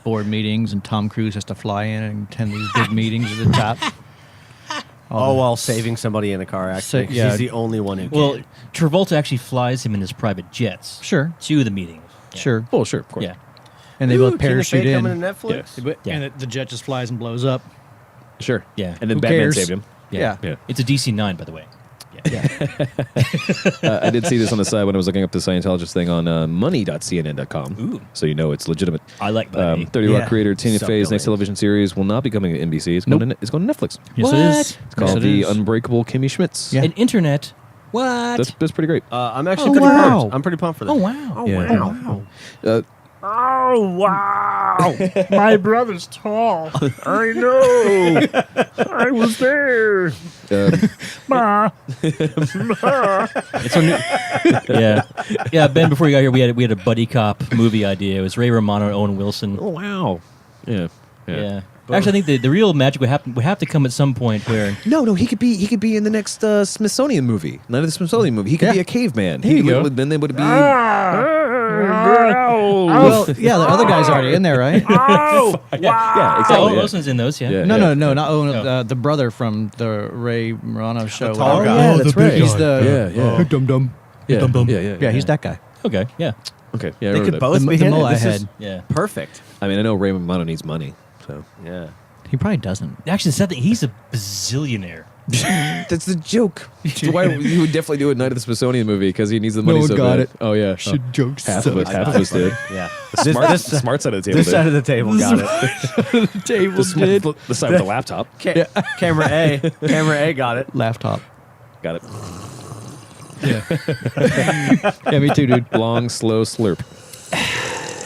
[SPEAKER 2] board meetings, and Tom Cruise has to fly in and attend these big meetings at the top.
[SPEAKER 1] Oh, while saving somebody in a car accident. 'cause
[SPEAKER 2] yeah.
[SPEAKER 1] He's the only one who
[SPEAKER 4] Well,
[SPEAKER 1] can.
[SPEAKER 4] Travolta actually flies him in his private jets.
[SPEAKER 2] Sure.
[SPEAKER 4] To the meetings. Yeah.
[SPEAKER 2] Sure.
[SPEAKER 3] Oh, sure, of course.
[SPEAKER 4] Yeah.
[SPEAKER 2] And they
[SPEAKER 1] Ooh,
[SPEAKER 2] both
[SPEAKER 1] Tina
[SPEAKER 2] parachute
[SPEAKER 1] Fey
[SPEAKER 2] in.
[SPEAKER 1] coming to Netflix?
[SPEAKER 4] Yeah.
[SPEAKER 2] And the jet just flies and blows up.
[SPEAKER 3] Sure.
[SPEAKER 4] Yeah.
[SPEAKER 3] And then
[SPEAKER 2] Who
[SPEAKER 3] Batman
[SPEAKER 2] cares?
[SPEAKER 3] saved him.
[SPEAKER 2] Yeah.
[SPEAKER 3] Yeah.
[SPEAKER 4] It's a DC-9, by the way. Yeah.
[SPEAKER 3] I did see this on the side when I was looking up the Scientologist thing on money.cnn.com.
[SPEAKER 4] Ooh.
[SPEAKER 3] So you know it's legitimate.
[SPEAKER 4] I like money.
[SPEAKER 3] 30 Rock
[SPEAKER 1] Yeah.
[SPEAKER 3] creator Tina
[SPEAKER 1] So
[SPEAKER 3] Fey's next
[SPEAKER 1] billion.
[SPEAKER 3] television series will not be coming to NBC. It's
[SPEAKER 2] Nope.
[SPEAKER 3] going to Netflix.
[SPEAKER 2] Yes, it
[SPEAKER 4] What?
[SPEAKER 2] is.
[SPEAKER 3] It's called
[SPEAKER 2] Yes, it
[SPEAKER 3] The
[SPEAKER 2] is.
[SPEAKER 3] Unbreakable Kimmy Schmitz.
[SPEAKER 2] Yeah.
[SPEAKER 4] An internet. What?
[SPEAKER 3] That's pretty great.
[SPEAKER 1] I'm actually
[SPEAKER 2] Oh,
[SPEAKER 1] pretty
[SPEAKER 2] wow.
[SPEAKER 1] pumped. I'm pretty pumped for that.
[SPEAKER 4] Oh, wow.
[SPEAKER 3] Yeah.
[SPEAKER 2] Wow.
[SPEAKER 5] Oh wow! My brother's tall. I know. I was there. Ma.
[SPEAKER 4] It's a new, yeah. Ben, before you got here, we had a buddy cop movie idea. It was Ray Romano and Owen Wilson.
[SPEAKER 3] Oh wow. Yeah.
[SPEAKER 4] Yeah. Actually, I think the real magic would have to come at some point where
[SPEAKER 3] No, he could be in the next Smithsonian movie. Not the Smithsonian movie. He could be a caveman.
[SPEAKER 2] There you go.
[SPEAKER 3] Then they would be.
[SPEAKER 2] Well, yeah, the other guy's already in there, right?
[SPEAKER 5] Oh
[SPEAKER 3] Yeah,
[SPEAKER 4] Owen
[SPEAKER 3] exactly. yeah.
[SPEAKER 4] Wilson's in those. Yeah.
[SPEAKER 3] Yeah.
[SPEAKER 2] No, not Owen. The brother from the Ray Romano show.
[SPEAKER 1] tall guy.
[SPEAKER 3] Yeah, that's right.
[SPEAKER 2] He's the
[SPEAKER 3] Yeah.
[SPEAKER 2] dum dum.
[SPEAKER 3] Yeah.
[SPEAKER 2] Yeah, he's that guy.
[SPEAKER 4] Okay. Yeah.
[SPEAKER 3] Okay. Yeah, I
[SPEAKER 1] They
[SPEAKER 3] remember
[SPEAKER 1] could
[SPEAKER 3] that.
[SPEAKER 1] both
[SPEAKER 2] The-
[SPEAKER 1] be
[SPEAKER 2] the
[SPEAKER 1] in it.
[SPEAKER 2] Moai
[SPEAKER 1] This is
[SPEAKER 2] head.
[SPEAKER 4] Yeah.
[SPEAKER 1] perfect.
[SPEAKER 3] I mean, I know Ray Romano needs money, so
[SPEAKER 1] Yeah.
[SPEAKER 2] He probably doesn't.
[SPEAKER 4] Actually, the sad thing, he's a bazillionaire.
[SPEAKER 3] that's the joke. So why you would definitely do a Night at the Smithsonian movie because he needs the money
[SPEAKER 2] one
[SPEAKER 3] so
[SPEAKER 2] got
[SPEAKER 3] bad.
[SPEAKER 2] it.
[SPEAKER 3] Oh yeah,
[SPEAKER 2] jokes.
[SPEAKER 3] half of us did.
[SPEAKER 1] Yeah.
[SPEAKER 3] The smart side of the table.
[SPEAKER 1] This
[SPEAKER 3] did.
[SPEAKER 1] side of the table got it.
[SPEAKER 2] Table
[SPEAKER 3] the side with the laptop.
[SPEAKER 1] Camera A. Camera A got it.
[SPEAKER 2] Laptop.
[SPEAKER 3] Got it.
[SPEAKER 2] Yeah, me too, dude.
[SPEAKER 3] Long, slow slurp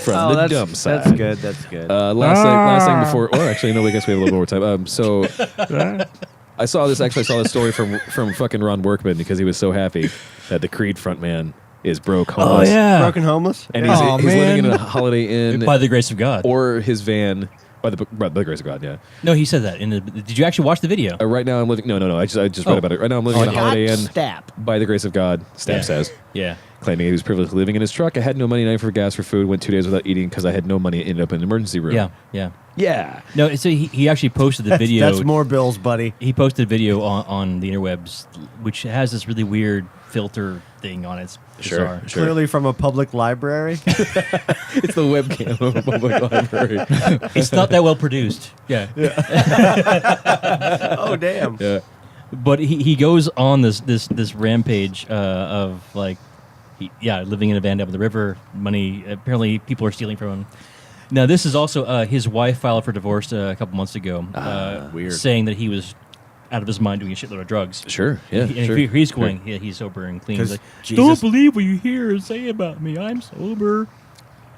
[SPEAKER 3] from the
[SPEAKER 1] that's,
[SPEAKER 3] dumb side.
[SPEAKER 1] That's good. That's good.
[SPEAKER 3] Last thing before. Well, actually, no. I guess we have a little more time. So I saw this story from fucking Ron Workman because he was so happy that the Creed frontman is broke homeless.
[SPEAKER 1] Broken homeless.
[SPEAKER 3] And
[SPEAKER 2] Yeah.
[SPEAKER 3] he's living in a Holiday Inn
[SPEAKER 4] By the grace of God.
[SPEAKER 3] or his van by the grace of God. Yeah.
[SPEAKER 4] No, he said that. Did you actually watch the video?
[SPEAKER 3] Right now I'm living. No. I just read about it. Right now I'm living in a Holiday Inn by the grace of God. Stamp
[SPEAKER 4] Yeah.
[SPEAKER 3] says.
[SPEAKER 4] Yeah.
[SPEAKER 3] Claiming he was privileged living in his truck. I had no money, not even for gas for food. Went 2 days without eating because I had no money. Ended up in an emergency room.
[SPEAKER 4] Yeah. Yeah.
[SPEAKER 3] Yeah.
[SPEAKER 4] No, so he actually posted the video.
[SPEAKER 1] That's more bills, buddy.
[SPEAKER 4] He posted a video on the interwebs, which has this really weird filter thing on it. It's bizarre.
[SPEAKER 3] Sure.
[SPEAKER 1] Clearly from a public library.
[SPEAKER 3] It's the webcam of a public library.
[SPEAKER 4] It's not that well produced. Yeah.
[SPEAKER 1] Oh, damn.
[SPEAKER 3] Yeah.
[SPEAKER 4] But he goes on this rampage of like, living in a van down by the river. Money, apparently people are stealing from him. Now, this is also his wife filed for divorce a couple months ago.
[SPEAKER 1] Weird.
[SPEAKER 4] Saying that he was out of his mind doing a shitload of drugs.
[SPEAKER 3] Sure. Yeah. sure.
[SPEAKER 4] He's going, he's sober and clean. He's
[SPEAKER 1] 'Cause
[SPEAKER 4] like,
[SPEAKER 1] Jesus-
[SPEAKER 4] don't believe what you hear and say about me. I'm sober.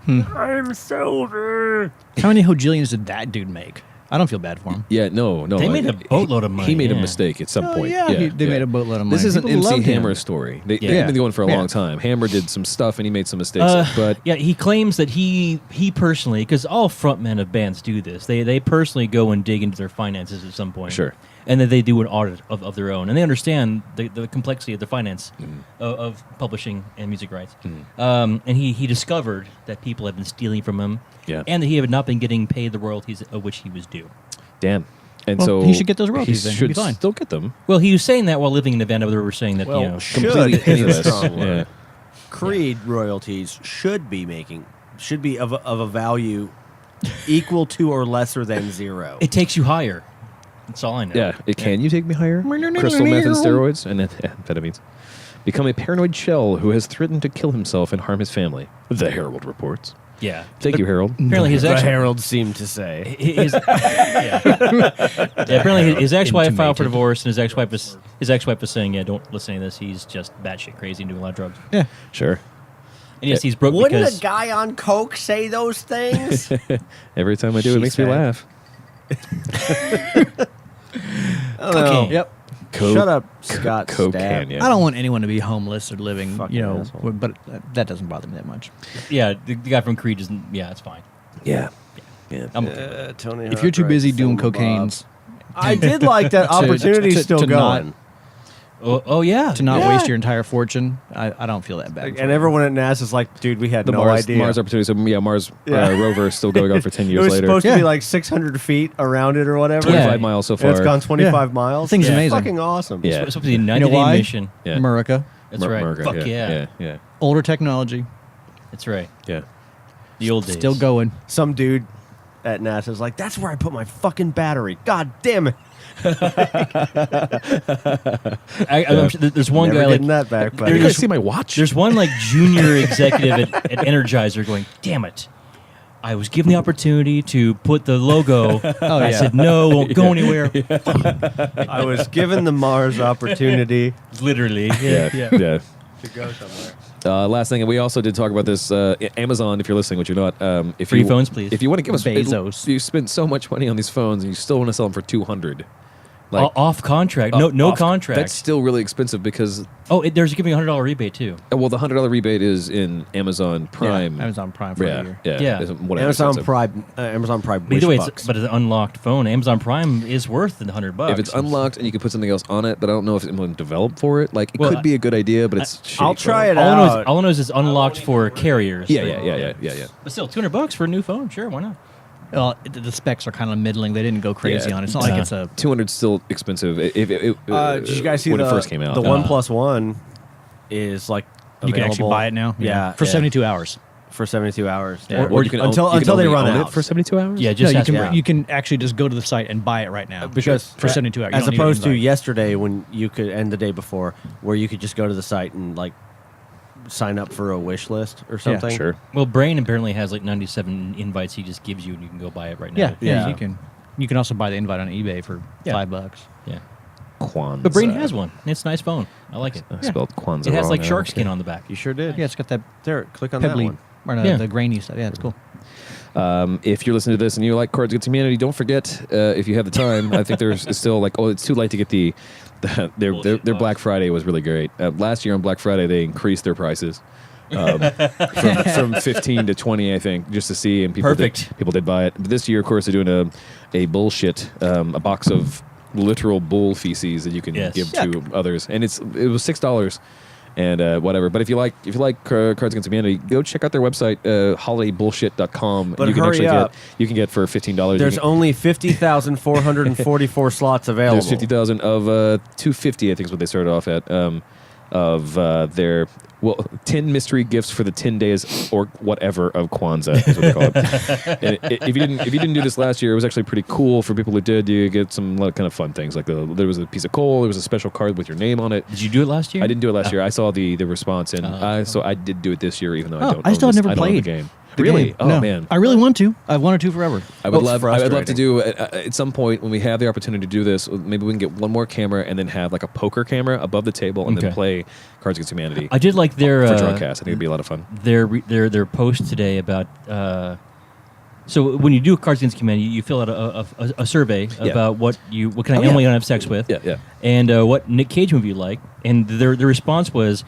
[SPEAKER 5] I'm sober.
[SPEAKER 2] How many hojillions did that dude make? I don't feel bad for him.
[SPEAKER 3] Yeah, no.
[SPEAKER 4] They made a boatload of money.
[SPEAKER 3] He made a
[SPEAKER 4] yeah.
[SPEAKER 3] mistake at some point.
[SPEAKER 2] They made a boatload of money.
[SPEAKER 3] This isn't
[SPEAKER 2] People
[SPEAKER 3] MC
[SPEAKER 2] loved him.
[SPEAKER 3] Hammer's story. They've
[SPEAKER 4] Yeah.
[SPEAKER 3] been going for a
[SPEAKER 2] Yeah.
[SPEAKER 3] long time. Hammer did some stuff and he made some mistakes. But
[SPEAKER 4] Yeah, he claims that he personally, because all frontmen of bands do this, they personally go and dig into their finances at some point.
[SPEAKER 3] Sure.
[SPEAKER 4] And then they do an audit of their own. And they understand the complexity of the finance of publishing and music rights. And he discovered that people had been stealing from him.
[SPEAKER 3] Yeah.
[SPEAKER 4] And that he had not been getting paid the royalties of which he was due.
[SPEAKER 3] damn. And
[SPEAKER 2] Well,
[SPEAKER 3] so
[SPEAKER 2] he should get those royalties
[SPEAKER 3] He
[SPEAKER 2] then. He'd
[SPEAKER 3] should
[SPEAKER 2] be fine.
[SPEAKER 3] still get them.
[SPEAKER 4] Well, he was saying that while living in the van, we were saying that,
[SPEAKER 1] Well,
[SPEAKER 3] Completely
[SPEAKER 1] Should is a
[SPEAKER 3] penniless.
[SPEAKER 1] strong word.
[SPEAKER 3] Yeah.
[SPEAKER 1] Creed royalties should be of a value equal to or lesser than zero.
[SPEAKER 4] it takes you higher. That's all I know.
[SPEAKER 3] Yeah. Can you take me higher? Crystal meth and steroids and amphetamines. Become a paranoid shell who has threatened to kill himself and harm his family. The Herald reports.
[SPEAKER 4] Yeah.
[SPEAKER 3] Thank you, Harold.
[SPEAKER 4] Apparently his
[SPEAKER 1] the
[SPEAKER 4] ex...
[SPEAKER 1] Herald seemed to say.
[SPEAKER 4] Apparently his ex-wife filed for
[SPEAKER 2] Intimated.
[SPEAKER 4] divorce, and his ex-wife was saying, "Yeah, don't listen to this. He's just batshit crazy and doing a lot of drugs."
[SPEAKER 2] Yeah.
[SPEAKER 3] Sure.
[SPEAKER 4] And yes, he's broke
[SPEAKER 1] Wouldn't
[SPEAKER 4] because
[SPEAKER 1] a guy on coke say those things?
[SPEAKER 3] Every time I do,
[SPEAKER 1] She
[SPEAKER 3] it makes me
[SPEAKER 1] said.
[SPEAKER 3] laugh.
[SPEAKER 4] cocaine.
[SPEAKER 2] Yep.
[SPEAKER 1] Shut up, Scott.
[SPEAKER 3] Cocaine, yeah.
[SPEAKER 2] I don't want anyone to be homeless or living,
[SPEAKER 1] Fucking asshole.
[SPEAKER 2] but that doesn't bother me that much.
[SPEAKER 4] Yeah, the guy from Creed isn't. Yeah, it's fine.
[SPEAKER 3] Yeah. Yeah.
[SPEAKER 4] I'm okay.
[SPEAKER 1] Tony
[SPEAKER 2] If you're too
[SPEAKER 1] Hawk
[SPEAKER 2] busy
[SPEAKER 1] writes
[SPEAKER 2] doing
[SPEAKER 1] Thingamabob.
[SPEAKER 2] cocaines,
[SPEAKER 1] I did like that opportunity's still
[SPEAKER 2] to not-
[SPEAKER 1] going.
[SPEAKER 4] Oh yeah.
[SPEAKER 2] to not
[SPEAKER 1] Yeah.
[SPEAKER 2] waste your entire fortune, I don't feel that bad.
[SPEAKER 1] And everyone at NASA's like, dude, we had
[SPEAKER 3] The
[SPEAKER 1] no idea.
[SPEAKER 3] Mars opportunity. So Mars
[SPEAKER 1] Yeah.
[SPEAKER 3] rover is still going on for 10
[SPEAKER 1] it
[SPEAKER 3] years
[SPEAKER 1] was
[SPEAKER 3] later.
[SPEAKER 1] supposed to
[SPEAKER 2] Yeah.
[SPEAKER 1] be like 600 feet around it or whatever.
[SPEAKER 3] 25
[SPEAKER 4] Yeah.
[SPEAKER 3] miles so
[SPEAKER 1] And
[SPEAKER 3] far.
[SPEAKER 1] it's gone 25 miles.
[SPEAKER 2] Thing's
[SPEAKER 1] It's
[SPEAKER 2] amazing.
[SPEAKER 1] fucking awesome.
[SPEAKER 3] Yeah.
[SPEAKER 4] It's supposed to be a
[SPEAKER 2] You
[SPEAKER 4] 90-day
[SPEAKER 2] know why?
[SPEAKER 4] mission.
[SPEAKER 3] Yeah.
[SPEAKER 2] America,
[SPEAKER 4] That's right.
[SPEAKER 3] America,
[SPEAKER 4] Fuck
[SPEAKER 3] yeah. Yeah.
[SPEAKER 2] older technology,
[SPEAKER 4] That's right.
[SPEAKER 3] Yeah.
[SPEAKER 4] The old days.
[SPEAKER 2] still going.
[SPEAKER 1] Some dude at NASA's like, that's where I put my fucking battery. God damn it.
[SPEAKER 4] I'm sure there's one
[SPEAKER 1] Never
[SPEAKER 4] guy like
[SPEAKER 1] getting that back,
[SPEAKER 3] You
[SPEAKER 1] buddy.
[SPEAKER 3] guys see my watch?
[SPEAKER 4] there's one like junior executive at Energizer going, "Damn it. I was given the opportunity to put the logo. I
[SPEAKER 2] yeah.
[SPEAKER 4] said no, won't go anywhere."
[SPEAKER 1] I was given the Mars opportunity
[SPEAKER 4] Literally.
[SPEAKER 3] Yeah.
[SPEAKER 4] Yeah.
[SPEAKER 3] Yeah.
[SPEAKER 1] to go somewhere.
[SPEAKER 3] Last thing, and we also did talk about this. Amazon, if you're listening, which you're not, if
[SPEAKER 4] Free
[SPEAKER 3] you,
[SPEAKER 4] phones, please.
[SPEAKER 3] If you want to give us,
[SPEAKER 2] Bezos.
[SPEAKER 3] you spend so much money on these phones, and you still want to sell them for $200. Like
[SPEAKER 4] Off contract. No
[SPEAKER 3] off-
[SPEAKER 4] contract.
[SPEAKER 3] That's still really expensive because
[SPEAKER 4] There's giving a $100 rebate too.
[SPEAKER 3] well, the $100 rebate is in Amazon Prime.
[SPEAKER 2] Amazon Prime for a
[SPEAKER 3] Yeah,
[SPEAKER 2] year.
[SPEAKER 3] yeah,
[SPEAKER 4] Yeah.
[SPEAKER 3] whatever,
[SPEAKER 1] Amazon
[SPEAKER 3] expensive.
[SPEAKER 1] Prime
[SPEAKER 4] But either way,
[SPEAKER 1] bucks.
[SPEAKER 4] but it's an unlocked phone. Amazon Prime is worth the $100.
[SPEAKER 3] If it's unlocked and you can put something else on it, but I don't know if it's developed for it. Like it
[SPEAKER 4] Well,
[SPEAKER 3] could be a good idea, but it's. shitty
[SPEAKER 1] I'll try
[SPEAKER 3] phone.
[SPEAKER 1] it out.
[SPEAKER 4] all I know is it's unlocked for carriers.
[SPEAKER 3] Yeah, yeah.
[SPEAKER 4] But still, $200 for a new phone. Sure, why not?
[SPEAKER 2] Well, the specs are kind of middling. They didn't go crazy
[SPEAKER 3] Yeah.
[SPEAKER 2] on it. It's not like it's a
[SPEAKER 3] 200's still expensive. If
[SPEAKER 1] Did you guys see
[SPEAKER 3] when
[SPEAKER 1] the,
[SPEAKER 3] it first came out?
[SPEAKER 1] The One Plus One is like
[SPEAKER 2] you can actually
[SPEAKER 1] available-
[SPEAKER 2] buy it now.
[SPEAKER 1] Yeah,
[SPEAKER 2] for
[SPEAKER 1] yeah.
[SPEAKER 2] 72 hours.
[SPEAKER 1] For 72 hours.
[SPEAKER 4] Yeah.
[SPEAKER 3] Or you can
[SPEAKER 1] until
[SPEAKER 3] you can
[SPEAKER 1] they
[SPEAKER 3] only
[SPEAKER 1] run
[SPEAKER 3] own
[SPEAKER 1] out
[SPEAKER 3] it for 72 hours.
[SPEAKER 4] Yeah,
[SPEAKER 2] No,
[SPEAKER 4] just
[SPEAKER 2] you
[SPEAKER 4] ask-
[SPEAKER 2] can
[SPEAKER 1] yeah.
[SPEAKER 2] you can actually just go to the site and buy it right now
[SPEAKER 1] Because
[SPEAKER 2] for 72 hours. You
[SPEAKER 1] as
[SPEAKER 2] don't need an
[SPEAKER 1] opposed to
[SPEAKER 2] invite.
[SPEAKER 1] yesterday when you could end the day before, where you could just go to the site and like sign up for a wish list or something.
[SPEAKER 3] Sure.
[SPEAKER 4] Well, Brain apparently has like 97 invites he just gives you, and you can go buy it right now.
[SPEAKER 2] Yeah,
[SPEAKER 1] Yeah.
[SPEAKER 2] you can. You can also buy the invite on eBay for
[SPEAKER 4] Yeah.
[SPEAKER 2] $5.
[SPEAKER 4] Yeah.
[SPEAKER 3] Kwanzaa.
[SPEAKER 4] But Brain has one. It's a nice phone. I like it.
[SPEAKER 3] I spelled Kwanzaa
[SPEAKER 4] It has
[SPEAKER 3] wrong
[SPEAKER 4] like
[SPEAKER 3] there.
[SPEAKER 4] shark
[SPEAKER 3] Okay.
[SPEAKER 4] skin on the back.
[SPEAKER 1] You sure did.
[SPEAKER 2] Yeah, it's got that
[SPEAKER 1] There, click on
[SPEAKER 2] pebbly,
[SPEAKER 1] that one.
[SPEAKER 2] or
[SPEAKER 4] Yeah.
[SPEAKER 2] the grainy stuff. Yeah, it's cool.
[SPEAKER 3] If you're listening to this and you like Cards Against Humanity, don't forget if you have the time. I think there's it's still like it's too late to get their Black Friday was really great. Last year on Black Friday they increased their prices from 15 to 20, I think, just to see, and
[SPEAKER 4] Perfect.
[SPEAKER 3] people did buy it. But this year, of course, they're doing a bullshit a box of literal bull feces that you can
[SPEAKER 4] Yes.
[SPEAKER 3] give to others, and it was $6. and whatever. But if you like Cards Against Humanity, go check out their website, holidaybullshit.com.
[SPEAKER 1] But
[SPEAKER 3] you can
[SPEAKER 1] hurry up.
[SPEAKER 3] You can get for $15.
[SPEAKER 1] There's only 50,444 slots available.
[SPEAKER 3] There's 50,000 of 250. I think is what they started off at. Of their 10 mystery gifts for the 10 days or whatever of Kwanzaa is what they call it. And if you didn't do this last year, it was actually pretty cool for people who did. You get some kind of fun things like there was a piece of coal, there was a special card with your name on it.
[SPEAKER 4] Did you do it last year?
[SPEAKER 3] I didn't do it last year. I saw the response, and so I did do it this year, even though I don't.
[SPEAKER 2] I still
[SPEAKER 3] own
[SPEAKER 2] never
[SPEAKER 3] I don't own
[SPEAKER 2] played
[SPEAKER 3] the game.
[SPEAKER 2] the
[SPEAKER 3] Really?
[SPEAKER 2] game.
[SPEAKER 3] Oh
[SPEAKER 2] No.
[SPEAKER 3] man.
[SPEAKER 2] I really want to. I've wanted to forever.
[SPEAKER 3] I would
[SPEAKER 1] Well, it's
[SPEAKER 3] love to
[SPEAKER 1] frustrating.
[SPEAKER 3] do at some point when we have the opportunity to do this. Maybe we can get one more camera and then have like a poker camera above the table and then
[SPEAKER 4] Okay.
[SPEAKER 3] play Cards Against Humanity
[SPEAKER 4] I did like their
[SPEAKER 3] for DrunkCast. I think it'd be a lot of fun.
[SPEAKER 4] their post today about. So when you do Cards Against Humanity, you fill out a survey
[SPEAKER 3] Yeah.
[SPEAKER 4] about what kind of
[SPEAKER 3] Oh,
[SPEAKER 4] animal
[SPEAKER 3] yeah.
[SPEAKER 4] you don't have sex with,
[SPEAKER 3] Yeah.
[SPEAKER 4] and what Nick Cage movie you like, and their response was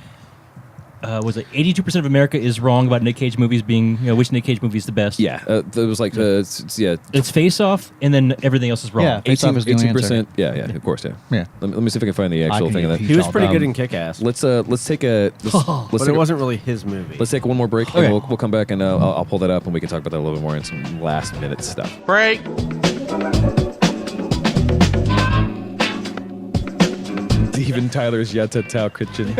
[SPEAKER 4] it 82% of America is wrong about Nick Cage movies being which Nick Cage movie is the best.
[SPEAKER 3] Yeah. There was like
[SPEAKER 4] It's Face Off, and then everything else is wrong.
[SPEAKER 2] Yeah. Face Off is the only answer.
[SPEAKER 3] 18%. Yeah, of course, yeah.
[SPEAKER 2] Yeah.
[SPEAKER 3] Let me see if I can find the actual
[SPEAKER 2] can
[SPEAKER 3] thing of
[SPEAKER 2] get
[SPEAKER 3] that.
[SPEAKER 2] a
[SPEAKER 1] He was
[SPEAKER 2] Shall
[SPEAKER 1] pretty
[SPEAKER 2] down.
[SPEAKER 1] good in Kick-Ass,
[SPEAKER 3] Let's take a let's
[SPEAKER 1] but
[SPEAKER 3] take
[SPEAKER 1] it
[SPEAKER 3] a-
[SPEAKER 1] wasn't really his movie.
[SPEAKER 3] Let's take one more break,
[SPEAKER 4] Okay.
[SPEAKER 3] and we'll come back, and I'll pull that up, and we can talk about that a little bit more in some last minute stuff.
[SPEAKER 5] Break.
[SPEAKER 3] Steven Tyler's Yata Tao Kitchen.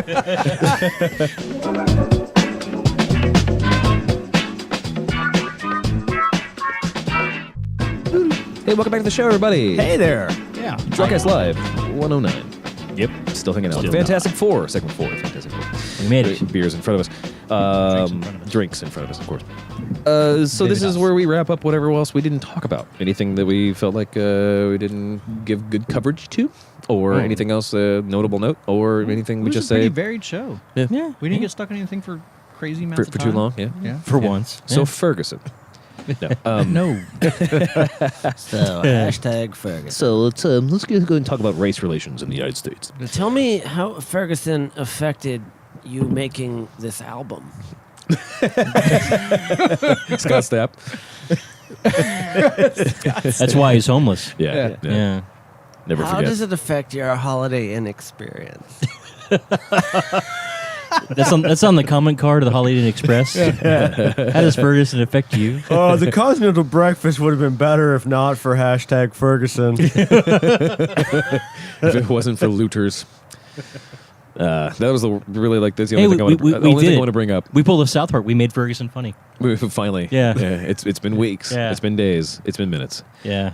[SPEAKER 3] Hey, welcome back to the show, everybody.
[SPEAKER 1] Hey there.
[SPEAKER 4] Yeah.
[SPEAKER 3] DrunkCast Live 109.
[SPEAKER 4] Yep.
[SPEAKER 3] Still hanging out.
[SPEAKER 4] Still
[SPEAKER 3] Fantastic Four, segment 4. Fantastic Four.
[SPEAKER 4] We made it.
[SPEAKER 3] Beers in front of us. Drinks in front of us, of course. So
[SPEAKER 2] Maybe
[SPEAKER 3] this is
[SPEAKER 2] not.
[SPEAKER 3] where we wrap up whatever else we didn't talk about. Anything that we felt like we didn't give good coverage to, or anything else notable note, or anything
[SPEAKER 2] It
[SPEAKER 3] we
[SPEAKER 2] was
[SPEAKER 3] just
[SPEAKER 2] a pretty
[SPEAKER 3] say
[SPEAKER 2] varied show.
[SPEAKER 4] Yeah.
[SPEAKER 2] We didn't get stuck on anything for crazy amounts
[SPEAKER 3] for
[SPEAKER 2] of
[SPEAKER 3] too
[SPEAKER 2] time.
[SPEAKER 3] long. Yeah.
[SPEAKER 2] Yeah.
[SPEAKER 4] For once.
[SPEAKER 3] So
[SPEAKER 4] Yeah.
[SPEAKER 3] Ferguson. No.
[SPEAKER 2] No.
[SPEAKER 1] So hashtag Ferguson.
[SPEAKER 3] So let's go and talk about race relations in the United States.
[SPEAKER 1] Tell me how Ferguson affected you making this album.
[SPEAKER 3] Scott Stapp.
[SPEAKER 4] That's why he's homeless.
[SPEAKER 3] Yeah.
[SPEAKER 4] Yeah.
[SPEAKER 3] Never
[SPEAKER 1] How
[SPEAKER 3] forget.
[SPEAKER 1] does it affect your Holiday Inn experience?
[SPEAKER 4] That's on the comment card of the Holiday Inn Express. How does Ferguson affect you?
[SPEAKER 1] Oh, the continental breakfast would have been better if not for hashtag Ferguson.
[SPEAKER 3] If it wasn't for looters. That was really like that's the
[SPEAKER 4] Hey,
[SPEAKER 3] only thing I
[SPEAKER 4] we
[SPEAKER 3] want to
[SPEAKER 4] did it.
[SPEAKER 3] bring up.
[SPEAKER 4] We pulled a South Park. We made Ferguson funny.
[SPEAKER 3] Finally,
[SPEAKER 4] Yeah.
[SPEAKER 3] It's been weeks.
[SPEAKER 4] Yeah.
[SPEAKER 3] It's been days. It's been minutes.
[SPEAKER 4] Yeah.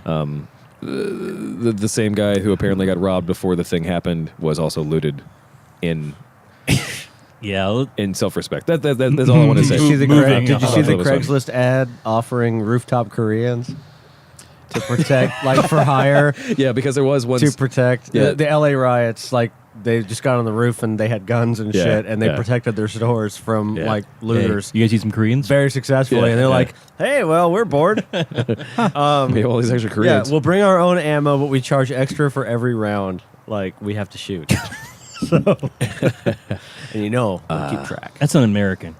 [SPEAKER 3] The same guy who apparently got robbed before the thing happened was also looted in
[SPEAKER 4] Yeah.
[SPEAKER 3] self-respect. That's all I want to say.
[SPEAKER 1] Did you see the,
[SPEAKER 4] Moving
[SPEAKER 1] did you
[SPEAKER 4] on.
[SPEAKER 1] see the
[SPEAKER 3] That was fun.
[SPEAKER 1] Craigslist ad offering rooftop Koreans to protect, like for hire,
[SPEAKER 3] Yeah, because there was one.
[SPEAKER 1] to protect
[SPEAKER 3] Yeah.
[SPEAKER 1] the LA riots? Like they just got on the roof and they had guns and
[SPEAKER 3] Yeah,
[SPEAKER 1] shit, and they
[SPEAKER 3] yeah.
[SPEAKER 1] protected their stores from
[SPEAKER 3] Yeah.
[SPEAKER 1] like looters
[SPEAKER 4] Hey, you guys see some Koreans?
[SPEAKER 1] very successfully.
[SPEAKER 3] Yeah,
[SPEAKER 1] And they're
[SPEAKER 3] yeah.
[SPEAKER 1] like, "Hey, well, we're bored.
[SPEAKER 3] We have all these extra
[SPEAKER 1] Yeah,
[SPEAKER 3] Koreans.
[SPEAKER 1] we'll bring our own ammo, but we charge extra for every round. Like we have to shoot." So, and we'll keep track.
[SPEAKER 4] That's un-American.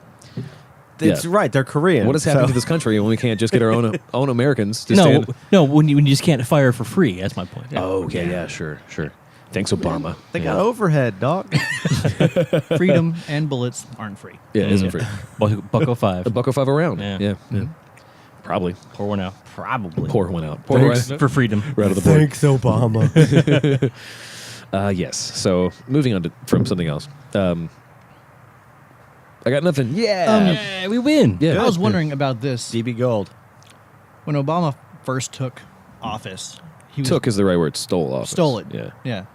[SPEAKER 1] It's
[SPEAKER 3] Yeah.
[SPEAKER 1] right. They're Korean.
[SPEAKER 3] What has happened
[SPEAKER 1] so-
[SPEAKER 3] to this country when we can't just get our own Americans to
[SPEAKER 4] No,
[SPEAKER 3] stand?
[SPEAKER 4] no. When you just can't fire for free. That's my point.
[SPEAKER 3] Oh, okay, yeah, sure. Thanks, Obama.
[SPEAKER 1] They got overhead, dog.
[SPEAKER 2] Freedom and bullets aren't free.
[SPEAKER 3] Yeah, it isn't free.
[SPEAKER 4] Bucko 5.
[SPEAKER 3] A $1.05 a round.
[SPEAKER 4] Yeah.
[SPEAKER 3] Yeah. Probably.
[SPEAKER 4] Pour one out.
[SPEAKER 1] Probably.
[SPEAKER 3] Pour one out. Pour one
[SPEAKER 4] For freedom.
[SPEAKER 3] right out of the board.
[SPEAKER 1] Thanks, Obama.
[SPEAKER 3] Yes. So moving on from something else. I got nothing. Yeah.
[SPEAKER 4] Yeah, we win.
[SPEAKER 3] Yeah.
[SPEAKER 2] I was wondering about this.
[SPEAKER 1] DB Gold.
[SPEAKER 2] When Obama first took office, he was
[SPEAKER 3] Took is the right word. Stole office.
[SPEAKER 2] stole it.
[SPEAKER 3] Yeah.
[SPEAKER 2] Yeah.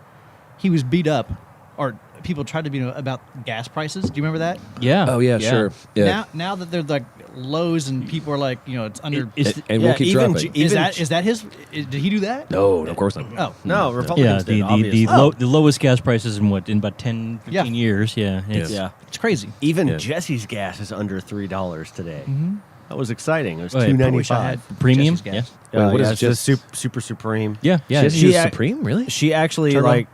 [SPEAKER 2] He was beat up, or people tried to beat him up about gas prices. Do you remember that?
[SPEAKER 4] Yeah.
[SPEAKER 3] Oh yeah, sure. Yeah.
[SPEAKER 2] Now that they're like lows and people are like, it's under.
[SPEAKER 3] And we'll keep dropping.
[SPEAKER 2] is that his? Did he do that?
[SPEAKER 3] No, of course not.
[SPEAKER 2] Oh.
[SPEAKER 1] No,
[SPEAKER 4] Yeah,
[SPEAKER 1] Republicans did, obviously.
[SPEAKER 4] the lowest gas prices in about 10, 15
[SPEAKER 2] Yeah.
[SPEAKER 4] years. Yeah. It's,
[SPEAKER 1] Yeah.
[SPEAKER 2] It's crazy.
[SPEAKER 1] Even
[SPEAKER 3] Yeah.
[SPEAKER 1] Jesse's gas is under $3 today. That was exciting. It was
[SPEAKER 4] Oh, yeah,
[SPEAKER 2] I wish I had
[SPEAKER 1] $2.95.
[SPEAKER 4] Premium?
[SPEAKER 2] Jesse's gas.
[SPEAKER 3] Wait, what is
[SPEAKER 1] yeah,
[SPEAKER 3] it,
[SPEAKER 1] it's the
[SPEAKER 3] just-
[SPEAKER 1] super Supreme.
[SPEAKER 4] Yeah. Yeah.
[SPEAKER 3] She has to
[SPEAKER 1] She
[SPEAKER 3] use
[SPEAKER 1] ac-
[SPEAKER 3] Supreme, really?
[SPEAKER 1] She actually
[SPEAKER 2] Turbo?
[SPEAKER 1] like.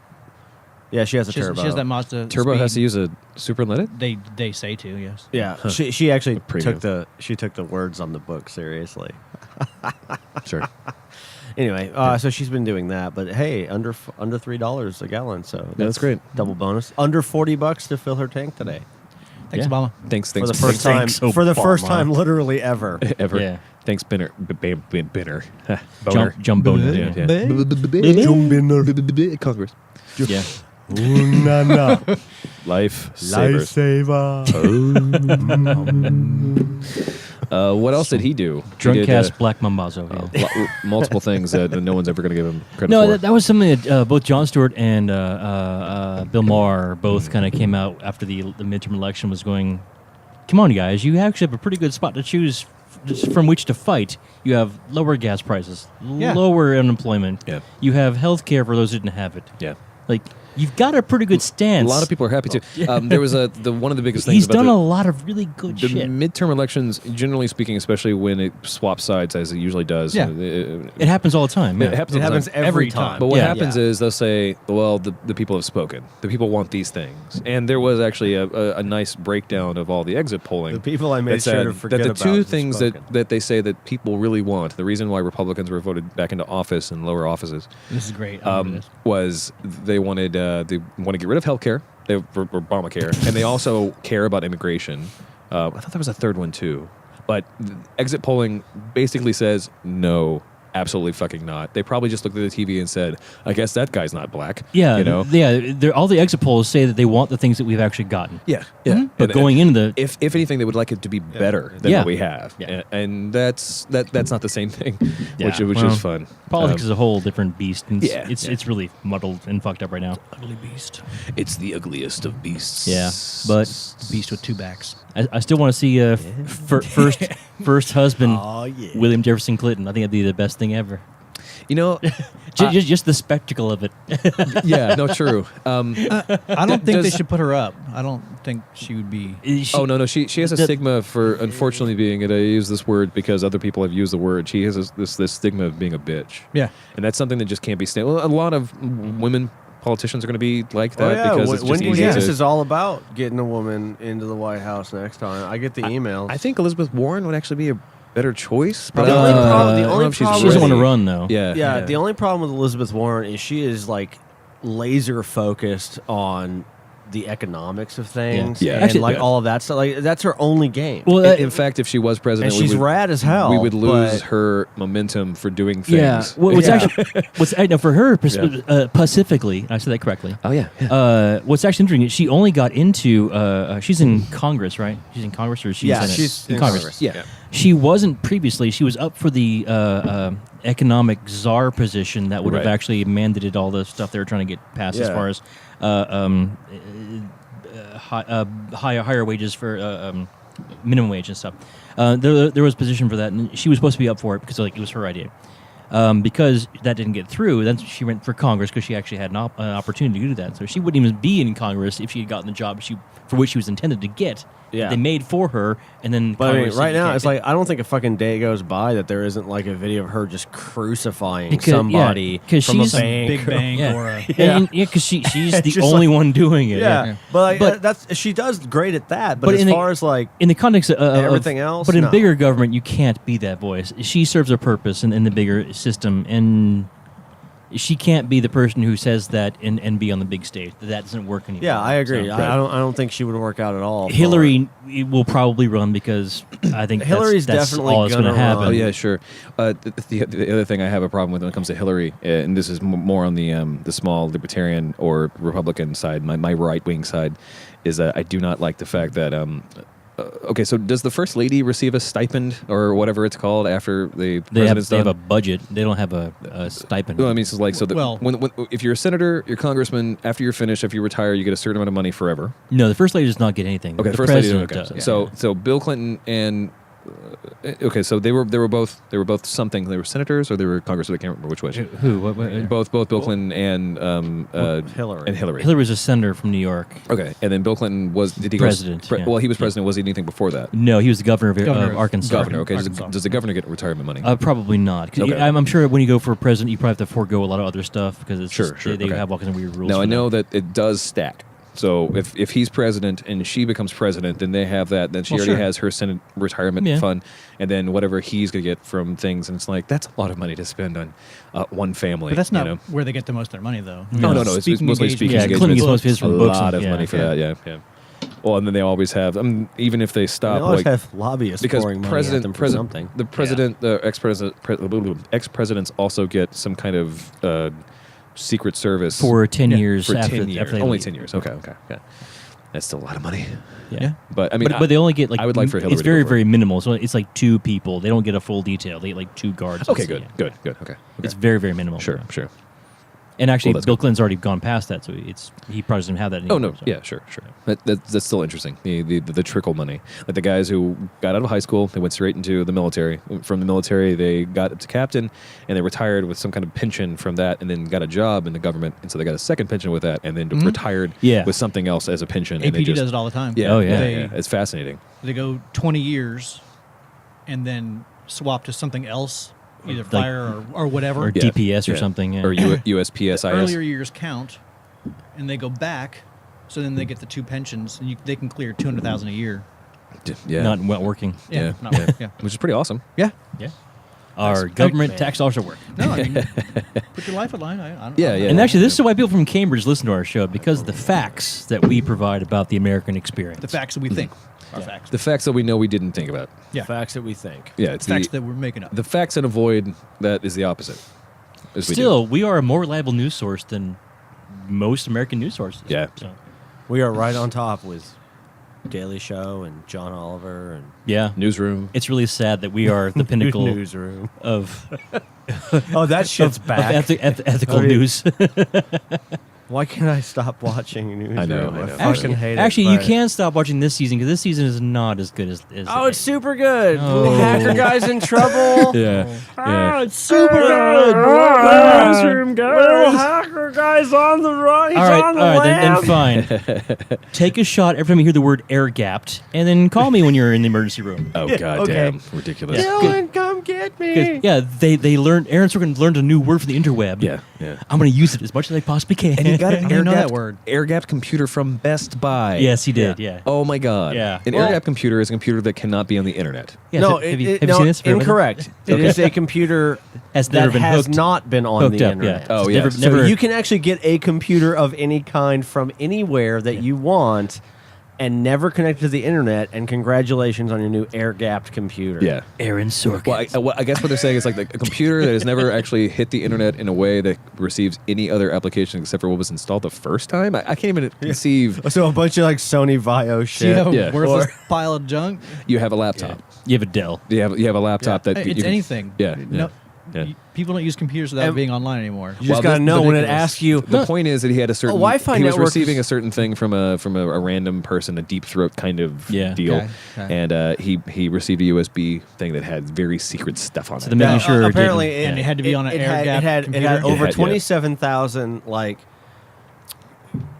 [SPEAKER 1] Yeah, she has a
[SPEAKER 2] She has,
[SPEAKER 1] turbo.
[SPEAKER 2] she has that Mazda.
[SPEAKER 3] Turbo
[SPEAKER 2] speed.
[SPEAKER 3] has to use a super unleaded?
[SPEAKER 2] They say to, yes.
[SPEAKER 1] Yeah, she actually
[SPEAKER 3] Premium.
[SPEAKER 1] took the words on the book seriously.
[SPEAKER 3] Sure.
[SPEAKER 1] Anyway, so she's been doing that, but hey, under $3 a gallon, so
[SPEAKER 3] that's great.
[SPEAKER 1] Double bonus. Under $40 to fill her tank today.
[SPEAKER 2] Thanks,
[SPEAKER 4] Yeah.
[SPEAKER 2] Obama.
[SPEAKER 3] Thanks.
[SPEAKER 1] For the first time,
[SPEAKER 4] Thanks,
[SPEAKER 1] first
[SPEAKER 4] Obama.
[SPEAKER 1] time, literally ever.
[SPEAKER 3] Ever.
[SPEAKER 4] Yeah.
[SPEAKER 3] Thanks, Binner. Binner. Boner.
[SPEAKER 4] Jump boner.
[SPEAKER 3] Yeah,
[SPEAKER 4] Yeah.
[SPEAKER 3] yeah. Congress.
[SPEAKER 4] Yeah.
[SPEAKER 1] Ooh, na, na.
[SPEAKER 3] Life savers.
[SPEAKER 1] Lifesaver.
[SPEAKER 3] What else did he do? He did,
[SPEAKER 4] DrunkCast Black Mambazo. Yeah.
[SPEAKER 3] multiple things that no one's ever going to give him credit
[SPEAKER 4] No,
[SPEAKER 3] for.
[SPEAKER 4] that was something that both Jon Stewart and Bill Maher both kind of came out after the midterm election was going, come on, guys, you actually have a pretty good spot to choose from which to fight. You have lower gas prices, lower unemployment.
[SPEAKER 3] Yeah.
[SPEAKER 4] You have health care for those who didn't have it.
[SPEAKER 3] Yeah.
[SPEAKER 4] Like, you've got a pretty good stance.
[SPEAKER 3] A lot of people are happy too. There was one of the biggest things.
[SPEAKER 4] He's
[SPEAKER 3] about
[SPEAKER 4] done
[SPEAKER 3] the,
[SPEAKER 4] a lot of really good
[SPEAKER 3] the
[SPEAKER 4] shit.
[SPEAKER 3] midterm elections, generally speaking, especially when it swaps sides as it usually does.
[SPEAKER 2] Yeah.
[SPEAKER 3] It
[SPEAKER 4] It happens all the time. Yeah.
[SPEAKER 3] happens.
[SPEAKER 1] It
[SPEAKER 3] all the
[SPEAKER 1] happens
[SPEAKER 3] time.
[SPEAKER 1] every time.
[SPEAKER 3] But what
[SPEAKER 4] Yeah.
[SPEAKER 3] happens is they'll say, well, the people have spoken. The people want these things. And there was actually a nice breakdown of all the exit polling.
[SPEAKER 1] The people I made
[SPEAKER 3] that
[SPEAKER 1] sure
[SPEAKER 3] said
[SPEAKER 1] to forget
[SPEAKER 3] that the
[SPEAKER 1] about
[SPEAKER 3] two
[SPEAKER 1] have
[SPEAKER 3] things
[SPEAKER 1] spoken.
[SPEAKER 3] that they say that people really want, the reason why Republicans were voted back into office and lower offices,
[SPEAKER 2] This is great. I remember this.
[SPEAKER 3] was they want to get rid of healthcare, for Obamacare, and they also care about immigration. I thought there was a third one too, but exit polling basically says no. Absolutely fucking not. They probably just looked at the TV and said, I guess that guy's not black.
[SPEAKER 4] Yeah,
[SPEAKER 3] You know?
[SPEAKER 4] all the exit polls say that they want the things that we've actually gotten.
[SPEAKER 3] Yeah. Yeah.
[SPEAKER 4] But going into the
[SPEAKER 3] if anything, they would like it to be better than
[SPEAKER 4] Yeah.
[SPEAKER 3] what we have.
[SPEAKER 4] Yeah.
[SPEAKER 3] And that's not the same thing,
[SPEAKER 4] Yeah,
[SPEAKER 3] which
[SPEAKER 4] well,
[SPEAKER 3] is fun.
[SPEAKER 4] politics is a whole different beast. And
[SPEAKER 3] Yeah,
[SPEAKER 4] it's really muddled and fucked up right now.
[SPEAKER 2] Ugly beast.
[SPEAKER 3] It's the ugliest of beasts.
[SPEAKER 4] Yeah, but
[SPEAKER 2] Beast with two backs.
[SPEAKER 4] I still want to see first husband
[SPEAKER 1] Oh, yeah.
[SPEAKER 4] William Jefferson Clinton. I think that'd be the best thing ever.
[SPEAKER 3] You know,
[SPEAKER 4] Just the spectacle of it.
[SPEAKER 3] yeah, no, true.
[SPEAKER 2] I don't think they
[SPEAKER 3] Does-
[SPEAKER 2] should put her up. I don't think she would be.
[SPEAKER 3] Oh no, she has a stigma for unfortunately being. And I use this word because other people have used the word. She has this stigma of being a bitch.
[SPEAKER 2] Yeah.
[SPEAKER 3] And that's something that just can't be stand. Well, a lot of women politicians are going to be like that
[SPEAKER 1] Oh, yeah.
[SPEAKER 3] because it's just
[SPEAKER 1] Wendy
[SPEAKER 3] easy
[SPEAKER 1] Davis
[SPEAKER 3] to.
[SPEAKER 1] is all about getting a woman into the White House next time. I get the emails.
[SPEAKER 3] I think Elizabeth Warren would actually be a better choice. But
[SPEAKER 1] The
[SPEAKER 3] I
[SPEAKER 1] only
[SPEAKER 3] don't know.
[SPEAKER 1] problem- the
[SPEAKER 3] I don't know
[SPEAKER 1] only
[SPEAKER 3] if she's
[SPEAKER 1] problem
[SPEAKER 4] She doesn't
[SPEAKER 1] with-
[SPEAKER 4] want to
[SPEAKER 3] ready.
[SPEAKER 4] run though.
[SPEAKER 3] Yeah.
[SPEAKER 1] Yeah, the only problem with Elizabeth Warren is she is like laser focused on the economics of things
[SPEAKER 3] Yeah.
[SPEAKER 1] and
[SPEAKER 4] Actually-
[SPEAKER 1] like all of that stuff. Like that's her only game.
[SPEAKER 4] Well,
[SPEAKER 3] In fact, if she was president,
[SPEAKER 1] and she's rad as hell.
[SPEAKER 3] we would lose
[SPEAKER 1] but-
[SPEAKER 3] her momentum for doing things.
[SPEAKER 4] Yeah. What's
[SPEAKER 1] Yeah.
[SPEAKER 4] actually no, for her specifically, I said that correctly.
[SPEAKER 3] Oh yeah.
[SPEAKER 4] What's actually interesting is she only got into. She's in Congress, right? She's in Congress, or she's
[SPEAKER 1] Yeah,
[SPEAKER 4] in
[SPEAKER 1] she's
[SPEAKER 4] in
[SPEAKER 1] in
[SPEAKER 4] Congress.
[SPEAKER 1] Congress.
[SPEAKER 3] Yeah.
[SPEAKER 4] She wasn't previously. She was up for the economic czar position that would have
[SPEAKER 3] Right.
[SPEAKER 4] actually mandated all the stuff they were trying to get passed as
[SPEAKER 1] Yeah.
[SPEAKER 4] far as higher wages for minimum wage and stuff. There was a position for that, and she was supposed to be up for it because like it was her idea. Because that didn't get through, then she went for Congress because she actually had an opportunity to do that. So she wouldn't even be in Congress if she had gotten the job for which she was intended to get.
[SPEAKER 1] Yeah.
[SPEAKER 4] They made for her, and then
[SPEAKER 1] But I mean,
[SPEAKER 4] Congress said
[SPEAKER 1] right
[SPEAKER 4] you
[SPEAKER 1] now,
[SPEAKER 4] can't
[SPEAKER 1] it's
[SPEAKER 4] do it.
[SPEAKER 1] like I don't think a fucking day goes by that there isn't like a video of her just crucifying
[SPEAKER 4] Because-
[SPEAKER 1] somebody
[SPEAKER 4] yeah, 'cause
[SPEAKER 1] from
[SPEAKER 4] she's
[SPEAKER 1] a bank.
[SPEAKER 2] Big Bang
[SPEAKER 4] Yeah.
[SPEAKER 2] or a.
[SPEAKER 4] Yeah, because she's
[SPEAKER 1] It's
[SPEAKER 4] the
[SPEAKER 1] just
[SPEAKER 4] only
[SPEAKER 1] like-
[SPEAKER 4] one doing it.
[SPEAKER 1] Yeah, but, like,
[SPEAKER 4] But-
[SPEAKER 1] that's she does great at that. But
[SPEAKER 4] But
[SPEAKER 1] as
[SPEAKER 4] in the-
[SPEAKER 1] far as like
[SPEAKER 4] In the context of
[SPEAKER 1] Everything else,
[SPEAKER 4] but in
[SPEAKER 1] no.
[SPEAKER 4] bigger government, you can't be that voice. She serves a purpose in the bigger system, and she can't be the person who says that and be on the big stage. That doesn't work anymore.
[SPEAKER 1] yeah, I agree.
[SPEAKER 4] So-
[SPEAKER 1] I don't think she would work out at all.
[SPEAKER 4] Hillary will probably run because I think
[SPEAKER 1] Hillary's
[SPEAKER 4] that's
[SPEAKER 1] definitely
[SPEAKER 4] all that's going to
[SPEAKER 1] gonna
[SPEAKER 4] happen.
[SPEAKER 1] run.
[SPEAKER 3] Oh yeah, sure. The other thing I have a problem with when it comes to Hillary, and this is more on the small libertarian or Republican side, my right wing side, is I do not like the fact that okay, so does the first lady receive a stipend or whatever it's called after the president's
[SPEAKER 4] They have
[SPEAKER 3] done?
[SPEAKER 4] a budget. They don't have a stipend.
[SPEAKER 3] Well, I mean, it's like so.
[SPEAKER 2] Well-
[SPEAKER 3] when if you're a senator, you're a congressman. After you're finished, if you retire, you get a certain amount of money forever.
[SPEAKER 4] No, the first lady does not get anything.
[SPEAKER 3] Okay,
[SPEAKER 4] the
[SPEAKER 3] first lady.
[SPEAKER 4] president
[SPEAKER 3] Okay.
[SPEAKER 4] does.
[SPEAKER 3] So Bill Clinton and okay, so they were both something. They were senators or they were congressmen. I can't remember which way.
[SPEAKER 4] Who? What?
[SPEAKER 3] Both Bill Clinton and
[SPEAKER 1] Hillary.
[SPEAKER 3] and Hillary.
[SPEAKER 4] Hillary was a senator from New York.
[SPEAKER 3] Okay, and then Bill Clinton did he
[SPEAKER 4] President,
[SPEAKER 3] Go,
[SPEAKER 4] yeah.
[SPEAKER 3] Well, he was president. Was he anything before that?
[SPEAKER 4] No, he was the governor of
[SPEAKER 2] Governor of
[SPEAKER 4] Arkansas.
[SPEAKER 3] Governor. Okay,
[SPEAKER 2] Arkansas.
[SPEAKER 3] does the governor get retirement money?
[SPEAKER 4] Probably not. 'Cause
[SPEAKER 3] Okay.
[SPEAKER 4] I'm sure when you go for president, you probably have to forego a lot of other stuff because it's
[SPEAKER 3] Sure,
[SPEAKER 4] just,
[SPEAKER 3] sure,
[SPEAKER 4] they
[SPEAKER 3] okay.
[SPEAKER 4] have all kinds of weird rules.
[SPEAKER 3] Now
[SPEAKER 4] for
[SPEAKER 3] I know
[SPEAKER 4] that.
[SPEAKER 3] that it does stack. So if he's president and she becomes president, then they have that. Then she already has her Senate retirement fund, and then whatever he's going to get from things. And it's like, that's a lot of money to spend on one family.
[SPEAKER 2] But that's not where they get the most of their money, though.
[SPEAKER 3] No. It's mostly speaking
[SPEAKER 4] Yeah,
[SPEAKER 3] engagements.
[SPEAKER 4] Clinton gets most of his from
[SPEAKER 3] a
[SPEAKER 4] books.
[SPEAKER 3] lot of money for that. Yeah. Well, and then they always have. Even if they stop,
[SPEAKER 1] They always
[SPEAKER 3] like
[SPEAKER 1] have lobbyists
[SPEAKER 3] because
[SPEAKER 1] pouring money at them for something.
[SPEAKER 3] the ex-presidents also get some kind of secret service
[SPEAKER 4] For 10 years
[SPEAKER 3] for
[SPEAKER 4] after
[SPEAKER 3] 10 years.
[SPEAKER 4] they
[SPEAKER 3] Only
[SPEAKER 4] leave.
[SPEAKER 3] 10 years. Okay. That's still a lot of money.
[SPEAKER 4] Yeah.
[SPEAKER 3] But I mean,
[SPEAKER 4] But they only get like
[SPEAKER 3] I would like for Hillary
[SPEAKER 4] it's
[SPEAKER 3] to go
[SPEAKER 4] very
[SPEAKER 3] for it.
[SPEAKER 4] very minimal. So it's like 2 people. They don't get a full detail. They get like 2 guards.
[SPEAKER 3] Okay,
[SPEAKER 4] It's-
[SPEAKER 3] good.
[SPEAKER 4] yeah.
[SPEAKER 3] Okay.
[SPEAKER 4] It's very very minimal.
[SPEAKER 3] Sure.
[SPEAKER 4] And actually,
[SPEAKER 3] Well, that's
[SPEAKER 4] Bill
[SPEAKER 3] good.
[SPEAKER 4] Clinton's already gone past that, so he probably doesn't have that anymore.
[SPEAKER 3] Oh no,
[SPEAKER 4] so.
[SPEAKER 3] yeah, sure. That's still interesting. The trickle money, like the guys who got out of high school, they went straight into the military. From the military, they got up to captain, and they retired with some kind of pension from that, and then got a job in the government, and so they got a second pension with that, and then retired with something else as a pension. And they
[SPEAKER 2] APD
[SPEAKER 3] just,
[SPEAKER 2] does it all the time.
[SPEAKER 3] Yeah,
[SPEAKER 4] Oh, yeah.
[SPEAKER 3] yeah. It's fascinating.
[SPEAKER 2] They go 20 years and then swap to something else, either fire or whatever.
[SPEAKER 4] Or DPS or something. Yeah.
[SPEAKER 3] Or USPSIS.
[SPEAKER 2] Earlier years count, and they go back, so then they get the 2 pensions, and they can clear $200,000 a year.
[SPEAKER 3] Yeah.
[SPEAKER 4] Not working.
[SPEAKER 3] Yeah.
[SPEAKER 2] Yeah.
[SPEAKER 3] Which is pretty awesome.
[SPEAKER 2] Yeah.
[SPEAKER 4] Yeah. Our government tax dollars are work.
[SPEAKER 2] No, I mean, put your life on line. I don't
[SPEAKER 3] Yeah,
[SPEAKER 2] know.
[SPEAKER 3] yeah.
[SPEAKER 4] And actually, this is why people from Cambridge listen to our show, because of the facts that we provide about the American experience.
[SPEAKER 2] The facts that we think are facts.
[SPEAKER 3] The facts that we know we didn't think about.
[SPEAKER 2] Yeah.
[SPEAKER 1] Facts that we think.
[SPEAKER 3] Yeah, it's
[SPEAKER 2] Facts that we're making up.
[SPEAKER 3] the facts and avoid that is the opposite. As we do.
[SPEAKER 4] Still, we are a more reliable news source than most American news sources.
[SPEAKER 3] Yeah.
[SPEAKER 4] So,
[SPEAKER 1] We are right on top with Daily Show and John Oliver and
[SPEAKER 4] yeah.
[SPEAKER 3] Newsroom.
[SPEAKER 4] It's really sad that we are the pinnacle
[SPEAKER 1] Newsroom.
[SPEAKER 4] of,
[SPEAKER 1] Oh, that shit's
[SPEAKER 4] of
[SPEAKER 1] back.
[SPEAKER 4] ethical
[SPEAKER 1] I mean,
[SPEAKER 4] news.
[SPEAKER 1] Why can't I stop watching Newsroom?
[SPEAKER 3] I know.
[SPEAKER 1] fucking hate it.
[SPEAKER 4] Actually, you
[SPEAKER 1] but-
[SPEAKER 4] can stop watching this season because this season is not as good as
[SPEAKER 1] Oh, it's super good.
[SPEAKER 4] Oh.
[SPEAKER 1] The hacker guy's in trouble.
[SPEAKER 3] Yeah. Yeah.
[SPEAKER 5] It's super good. Newsroom guys. Hacker guy's on the right. He's
[SPEAKER 4] All right,
[SPEAKER 5] on the
[SPEAKER 4] then fine. Take a shot every time you hear the word air gapped, and then call me when you're in the emergency room.
[SPEAKER 3] Oh,
[SPEAKER 1] Yeah,
[SPEAKER 3] goddamn.
[SPEAKER 1] okay.
[SPEAKER 3] Ridiculous.
[SPEAKER 4] Yeah.
[SPEAKER 1] Dylan, come get me.
[SPEAKER 4] 'Cause, yeah, they learned. Aaron Sorkin learned a new word for the interweb.
[SPEAKER 3] Yeah.
[SPEAKER 4] I'm going to use it as much as I possibly can.
[SPEAKER 3] And you got an
[SPEAKER 2] I didn't know that
[SPEAKER 3] air-gapped
[SPEAKER 2] word.
[SPEAKER 3] air-gapped computer from Best Buy.
[SPEAKER 4] Yes, he did. Yeah.
[SPEAKER 3] Oh my God.
[SPEAKER 4] Yeah.
[SPEAKER 3] An
[SPEAKER 1] Well-
[SPEAKER 3] air-gapped computer is a computer that cannot be on the internet.
[SPEAKER 4] Yeah,
[SPEAKER 1] no,
[SPEAKER 4] have you
[SPEAKER 1] no,
[SPEAKER 4] seen this? Bear with us?
[SPEAKER 1] Incorrect. It is a computer
[SPEAKER 4] Has never
[SPEAKER 1] that
[SPEAKER 4] been
[SPEAKER 1] has
[SPEAKER 4] hooked.
[SPEAKER 1] not been on
[SPEAKER 4] Hooked
[SPEAKER 1] the
[SPEAKER 4] up,
[SPEAKER 1] internet.
[SPEAKER 4] yeah.
[SPEAKER 3] Oh,
[SPEAKER 4] It's
[SPEAKER 3] yeah.
[SPEAKER 4] Never,
[SPEAKER 3] So
[SPEAKER 1] So
[SPEAKER 4] never,
[SPEAKER 1] you can actually get a computer of any kind from anywhere that you want and never connect to the internet, and congratulations on your new air-gapped computer.
[SPEAKER 3] Yeah.
[SPEAKER 4] Aaron Sorkin.
[SPEAKER 3] Well, I guess what they're saying is like a computer that has never actually hit the internet in a way that receives any other application except for what was installed the first time. I can't even conceive.
[SPEAKER 1] So a bunch of like Sony VAIO
[SPEAKER 2] Do you
[SPEAKER 1] shit.
[SPEAKER 2] have a
[SPEAKER 3] Yeah.
[SPEAKER 2] worthless pile of junk?
[SPEAKER 3] You have a laptop.
[SPEAKER 4] You have a Dell.
[SPEAKER 3] You have a laptop that
[SPEAKER 2] It's
[SPEAKER 3] you can-
[SPEAKER 2] anything.
[SPEAKER 3] Yeah.
[SPEAKER 2] No,
[SPEAKER 3] Yeah.
[SPEAKER 2] People don't use computers without
[SPEAKER 1] And-
[SPEAKER 2] being online anymore.
[SPEAKER 1] You just
[SPEAKER 3] Well,
[SPEAKER 1] gotta
[SPEAKER 3] this-
[SPEAKER 1] know
[SPEAKER 3] the
[SPEAKER 1] when it
[SPEAKER 3] ridiculous-
[SPEAKER 1] asks you.
[SPEAKER 3] The point is that he had a certain
[SPEAKER 1] Wi-Fi
[SPEAKER 3] He was
[SPEAKER 1] network
[SPEAKER 3] receiving
[SPEAKER 1] is-
[SPEAKER 3] a certain thing from a random person, a deep throat kind of
[SPEAKER 4] Yeah.
[SPEAKER 3] deal,
[SPEAKER 2] Okay.
[SPEAKER 3] and he received a USB thing that had very secret stuff on
[SPEAKER 4] So
[SPEAKER 3] it.
[SPEAKER 4] the making sure it
[SPEAKER 1] apparently,
[SPEAKER 4] didn't-
[SPEAKER 2] And it had to be on an air-gapped
[SPEAKER 1] it had
[SPEAKER 2] computer?
[SPEAKER 1] over
[SPEAKER 3] Yeah.
[SPEAKER 1] 27,000 like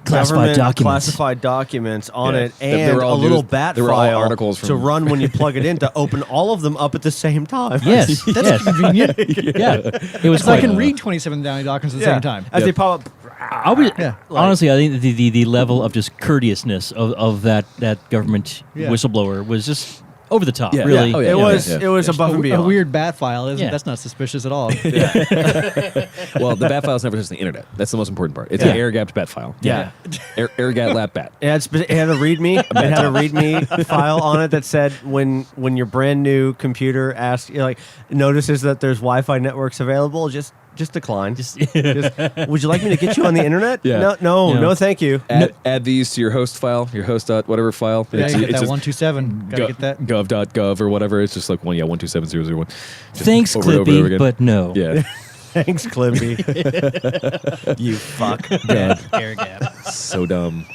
[SPEAKER 4] Classified
[SPEAKER 1] government
[SPEAKER 4] documents.
[SPEAKER 1] classified documents on
[SPEAKER 3] Yeah.
[SPEAKER 1] it,
[SPEAKER 3] They
[SPEAKER 1] and
[SPEAKER 3] were all
[SPEAKER 1] a little
[SPEAKER 3] used-
[SPEAKER 1] bat
[SPEAKER 3] they were all
[SPEAKER 1] file
[SPEAKER 3] articles
[SPEAKER 1] to
[SPEAKER 3] from-
[SPEAKER 1] run when you plug it in to open all of them up at the same time.
[SPEAKER 4] Yes. yes.
[SPEAKER 2] Convenient.
[SPEAKER 4] Yeah. It was
[SPEAKER 2] So I
[SPEAKER 4] quite.
[SPEAKER 2] can read 27 documents at the
[SPEAKER 1] Yeah.
[SPEAKER 2] same time.
[SPEAKER 1] As
[SPEAKER 3] Yep.
[SPEAKER 1] they pop up.
[SPEAKER 4] I was,
[SPEAKER 2] Yeah.
[SPEAKER 4] honestly, I think the level of just courteousness of that government
[SPEAKER 2] Yeah.
[SPEAKER 4] whistleblower was just over the top.
[SPEAKER 3] Yeah.
[SPEAKER 4] Really.
[SPEAKER 3] Yeah. Oh, yeah.
[SPEAKER 1] It was above and
[SPEAKER 2] a
[SPEAKER 1] beyond.
[SPEAKER 2] weird bat file, isn't
[SPEAKER 4] Yeah.
[SPEAKER 2] That's not suspicious at all.
[SPEAKER 3] Well, the bat file's never touched the internet. That's the most important part. It's
[SPEAKER 4] Yeah.
[SPEAKER 3] an air-gapped bat file.
[SPEAKER 1] Yeah.
[SPEAKER 3] Air-gapped lap bat.
[SPEAKER 1] It had a README. It had a README file on it that said when your brand new computer asks, notices that there's Wi-Fi networks available, just decline.
[SPEAKER 4] Just,
[SPEAKER 1] Would you like me to get you on the internet?
[SPEAKER 3] Yeah.
[SPEAKER 1] No, thank you.
[SPEAKER 3] Add these to your host file, your host dot whatever file.
[SPEAKER 2] Yeah, you get that
[SPEAKER 3] just
[SPEAKER 2] 127. Gotta get that.
[SPEAKER 3] gov.gov or whatever. It's just like 127001. Just
[SPEAKER 4] thanks,
[SPEAKER 3] over and over and over
[SPEAKER 4] Clippy,
[SPEAKER 3] again.
[SPEAKER 4] but no.
[SPEAKER 3] Yeah.
[SPEAKER 1] Thanks, Clippy. You fuck.
[SPEAKER 3] God,
[SPEAKER 2] Air gap.
[SPEAKER 3] so dumb.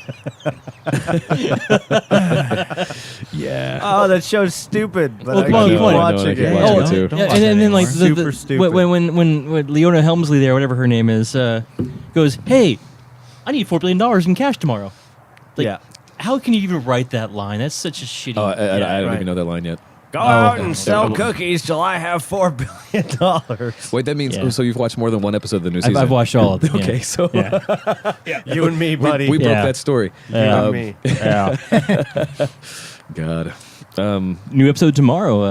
[SPEAKER 3] Yeah.
[SPEAKER 1] Oh, that show's stupid, but
[SPEAKER 4] Well,
[SPEAKER 1] I
[SPEAKER 4] come on,
[SPEAKER 1] keep
[SPEAKER 4] come on.
[SPEAKER 1] watching
[SPEAKER 3] I keep
[SPEAKER 1] it.
[SPEAKER 3] watching
[SPEAKER 4] Oh,
[SPEAKER 3] it too.
[SPEAKER 2] Don't
[SPEAKER 4] yeah,
[SPEAKER 2] watch
[SPEAKER 4] and
[SPEAKER 2] that
[SPEAKER 4] then like
[SPEAKER 2] anymore.
[SPEAKER 1] Super stupid.
[SPEAKER 4] when Leona Helmsley there, whatever her name is, goes, "Hey, I need $4 billion in cash tomorrow." Like,
[SPEAKER 1] Yeah.
[SPEAKER 4] how can you even write that line? That's such a shitty.
[SPEAKER 3] Oh, I don't
[SPEAKER 1] right.
[SPEAKER 3] even know that line yet.
[SPEAKER 1] Go out and sell cookies till I have $4 billion.
[SPEAKER 3] Wait, that means so you've watched more than one episode of the new season?
[SPEAKER 4] I've watched all of them.
[SPEAKER 3] Okay,
[SPEAKER 4] yeah.
[SPEAKER 3] so
[SPEAKER 1] You and me, buddy.
[SPEAKER 3] we broke
[SPEAKER 4] Yeah.
[SPEAKER 3] that story.
[SPEAKER 4] Yeah.
[SPEAKER 1] You and me.
[SPEAKER 4] Yeah.
[SPEAKER 3] God,
[SPEAKER 4] New episode tomorrow.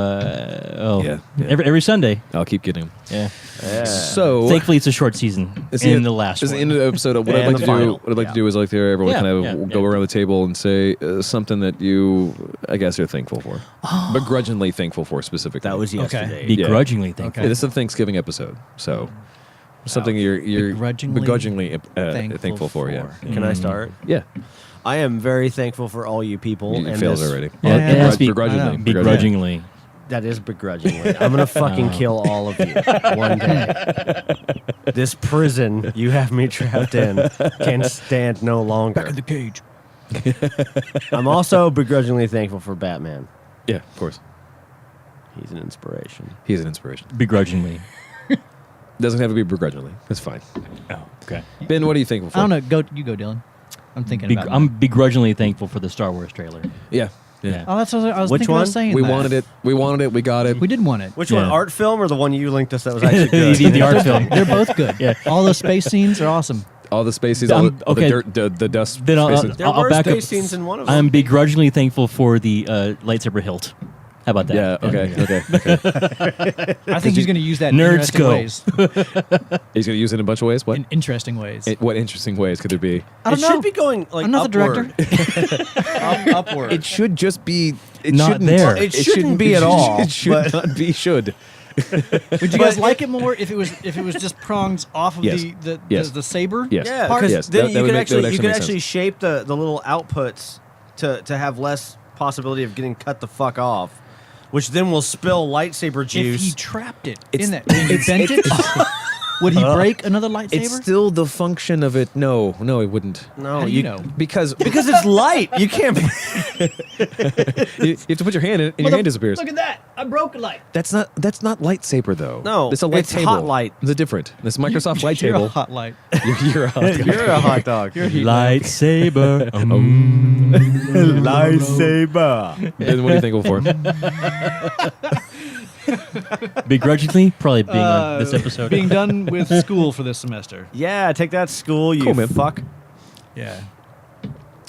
[SPEAKER 3] Yeah.
[SPEAKER 4] Every Sunday.
[SPEAKER 3] I'll keep getting them.
[SPEAKER 4] Yeah.
[SPEAKER 3] So
[SPEAKER 4] Thankfully, it's a short season.
[SPEAKER 3] It's
[SPEAKER 4] In the last
[SPEAKER 3] It's
[SPEAKER 4] one.
[SPEAKER 3] the end of the episode. What I'd
[SPEAKER 1] And
[SPEAKER 3] like to
[SPEAKER 1] the
[SPEAKER 3] do,
[SPEAKER 1] final.
[SPEAKER 3] what I'd like to do is like to hear everyone
[SPEAKER 4] Yeah,
[SPEAKER 3] kind of
[SPEAKER 4] yeah,
[SPEAKER 3] go
[SPEAKER 4] yeah.
[SPEAKER 3] around the table and say something that you, I guess, are thankful for, begrudgingly thankful for specifically.
[SPEAKER 1] That was yesterday.
[SPEAKER 4] Begrudgingly thankful.
[SPEAKER 3] Yeah, this is a Thanksgiving episode, so something you're
[SPEAKER 2] Begrudgingly
[SPEAKER 3] thankful for. Yeah,
[SPEAKER 1] Can I start?
[SPEAKER 3] yeah.
[SPEAKER 1] I am very thankful for all you people.
[SPEAKER 3] You
[SPEAKER 1] and
[SPEAKER 3] failed
[SPEAKER 1] this-
[SPEAKER 3] already.
[SPEAKER 4] Yeah, it has to be
[SPEAKER 3] begrudgingly.
[SPEAKER 4] begrudgingly.
[SPEAKER 1] That is begrudgingly. I'm gonna fucking kill all of you one day. This prison you have me trapped in can stand no longer.
[SPEAKER 2] Back in the cage.
[SPEAKER 1] I'm also begrudgingly thankful for Batman.
[SPEAKER 3] Yeah, of course.
[SPEAKER 1] He's an inspiration.
[SPEAKER 3] He's an inspiration.
[SPEAKER 4] Begrudgingly.
[SPEAKER 3] Doesn't have to be begrudgingly. That's fine.
[SPEAKER 4] Oh, okay.
[SPEAKER 3] Ben, what are you thankful for?
[SPEAKER 2] I don't know. You go, Dylan. I'm thinking about
[SPEAKER 4] I'm begrudgingly thankful for the Star Wars trailer.
[SPEAKER 3] Yeah.
[SPEAKER 4] Yeah.
[SPEAKER 2] Oh, that's what I was
[SPEAKER 1] Which
[SPEAKER 2] thinking
[SPEAKER 1] one?
[SPEAKER 2] of saying.
[SPEAKER 3] We
[SPEAKER 2] that.
[SPEAKER 3] wanted it. We wanted it. We got it.
[SPEAKER 2] We did want it.
[SPEAKER 1] Which one?
[SPEAKER 4] Yeah.
[SPEAKER 1] Art film or the one you linked us that was actually good?
[SPEAKER 4] the art film.
[SPEAKER 2] They're both good.
[SPEAKER 4] Yeah.
[SPEAKER 2] All the space scenes are awesome.
[SPEAKER 3] All the spaces,
[SPEAKER 4] Um,
[SPEAKER 3] all the
[SPEAKER 4] okay.
[SPEAKER 3] dirt, the dust.
[SPEAKER 4] Then
[SPEAKER 3] spaces.
[SPEAKER 1] There
[SPEAKER 4] I'll
[SPEAKER 1] were
[SPEAKER 4] back up.
[SPEAKER 1] space scenes in one of them.
[SPEAKER 4] I'm begrudgingly thankful for the lightsaber hilt. How about that?
[SPEAKER 3] Yeah. Okay. Okay.
[SPEAKER 2] I think he's going to use that in
[SPEAKER 4] Nerds
[SPEAKER 2] interesting
[SPEAKER 4] go.
[SPEAKER 2] ways.
[SPEAKER 3] He's going to use it in a bunch of ways. What?
[SPEAKER 2] In interesting ways.
[SPEAKER 3] What interesting ways could there be?
[SPEAKER 2] I don't
[SPEAKER 1] it
[SPEAKER 2] know.
[SPEAKER 1] should be going like
[SPEAKER 2] I'm not the
[SPEAKER 1] upward.
[SPEAKER 2] director.
[SPEAKER 1] Upward.
[SPEAKER 3] It should just be. It
[SPEAKER 4] Not
[SPEAKER 3] shouldn't,
[SPEAKER 4] there.
[SPEAKER 1] It shouldn't be at all,
[SPEAKER 3] It should
[SPEAKER 1] but-
[SPEAKER 3] not be. Should.
[SPEAKER 2] Would you guys like it more if it was just prongs off of
[SPEAKER 3] Yes.
[SPEAKER 2] the saber?
[SPEAKER 3] Yes.
[SPEAKER 1] Yeah,
[SPEAKER 2] part?
[SPEAKER 1] because
[SPEAKER 3] Yes,
[SPEAKER 1] then
[SPEAKER 3] that
[SPEAKER 1] you
[SPEAKER 3] would
[SPEAKER 1] could
[SPEAKER 3] make- that would
[SPEAKER 1] actually you could
[SPEAKER 3] make
[SPEAKER 1] actually
[SPEAKER 3] sense.
[SPEAKER 1] shape the little outputs to have less possibility of getting cut the fuck off, which then will spill lightsaber
[SPEAKER 2] If he
[SPEAKER 1] juice.
[SPEAKER 2] trapped it
[SPEAKER 3] It's-
[SPEAKER 2] in that, and he bent it, would he break another lightsaber?
[SPEAKER 3] It's still the function of it. No, it wouldn't.
[SPEAKER 1] No,
[SPEAKER 2] How do you know?
[SPEAKER 3] Because
[SPEAKER 1] because it's light. You can't.
[SPEAKER 3] you have to put your hand in it, and your hand disappears.
[SPEAKER 2] Look at that! I broke a light.
[SPEAKER 3] That's not lightsaber though.
[SPEAKER 1] No,
[SPEAKER 3] it's a light
[SPEAKER 1] it's
[SPEAKER 3] table.
[SPEAKER 1] hot light.
[SPEAKER 3] It's different. This Microsoft light
[SPEAKER 2] You're
[SPEAKER 3] table.
[SPEAKER 2] a hot light.
[SPEAKER 3] You're a hot dog.
[SPEAKER 1] You're a hot dog.
[SPEAKER 4] Lightsaber.
[SPEAKER 1] Lightsaber.
[SPEAKER 3] Ben, what are you thankful for?
[SPEAKER 4] Begrudgingly, probably being on this episode.
[SPEAKER 2] Being done with school for this semester.
[SPEAKER 1] Yeah, take that, school. You
[SPEAKER 3] Cool, man.
[SPEAKER 1] fuck.
[SPEAKER 2] Yeah.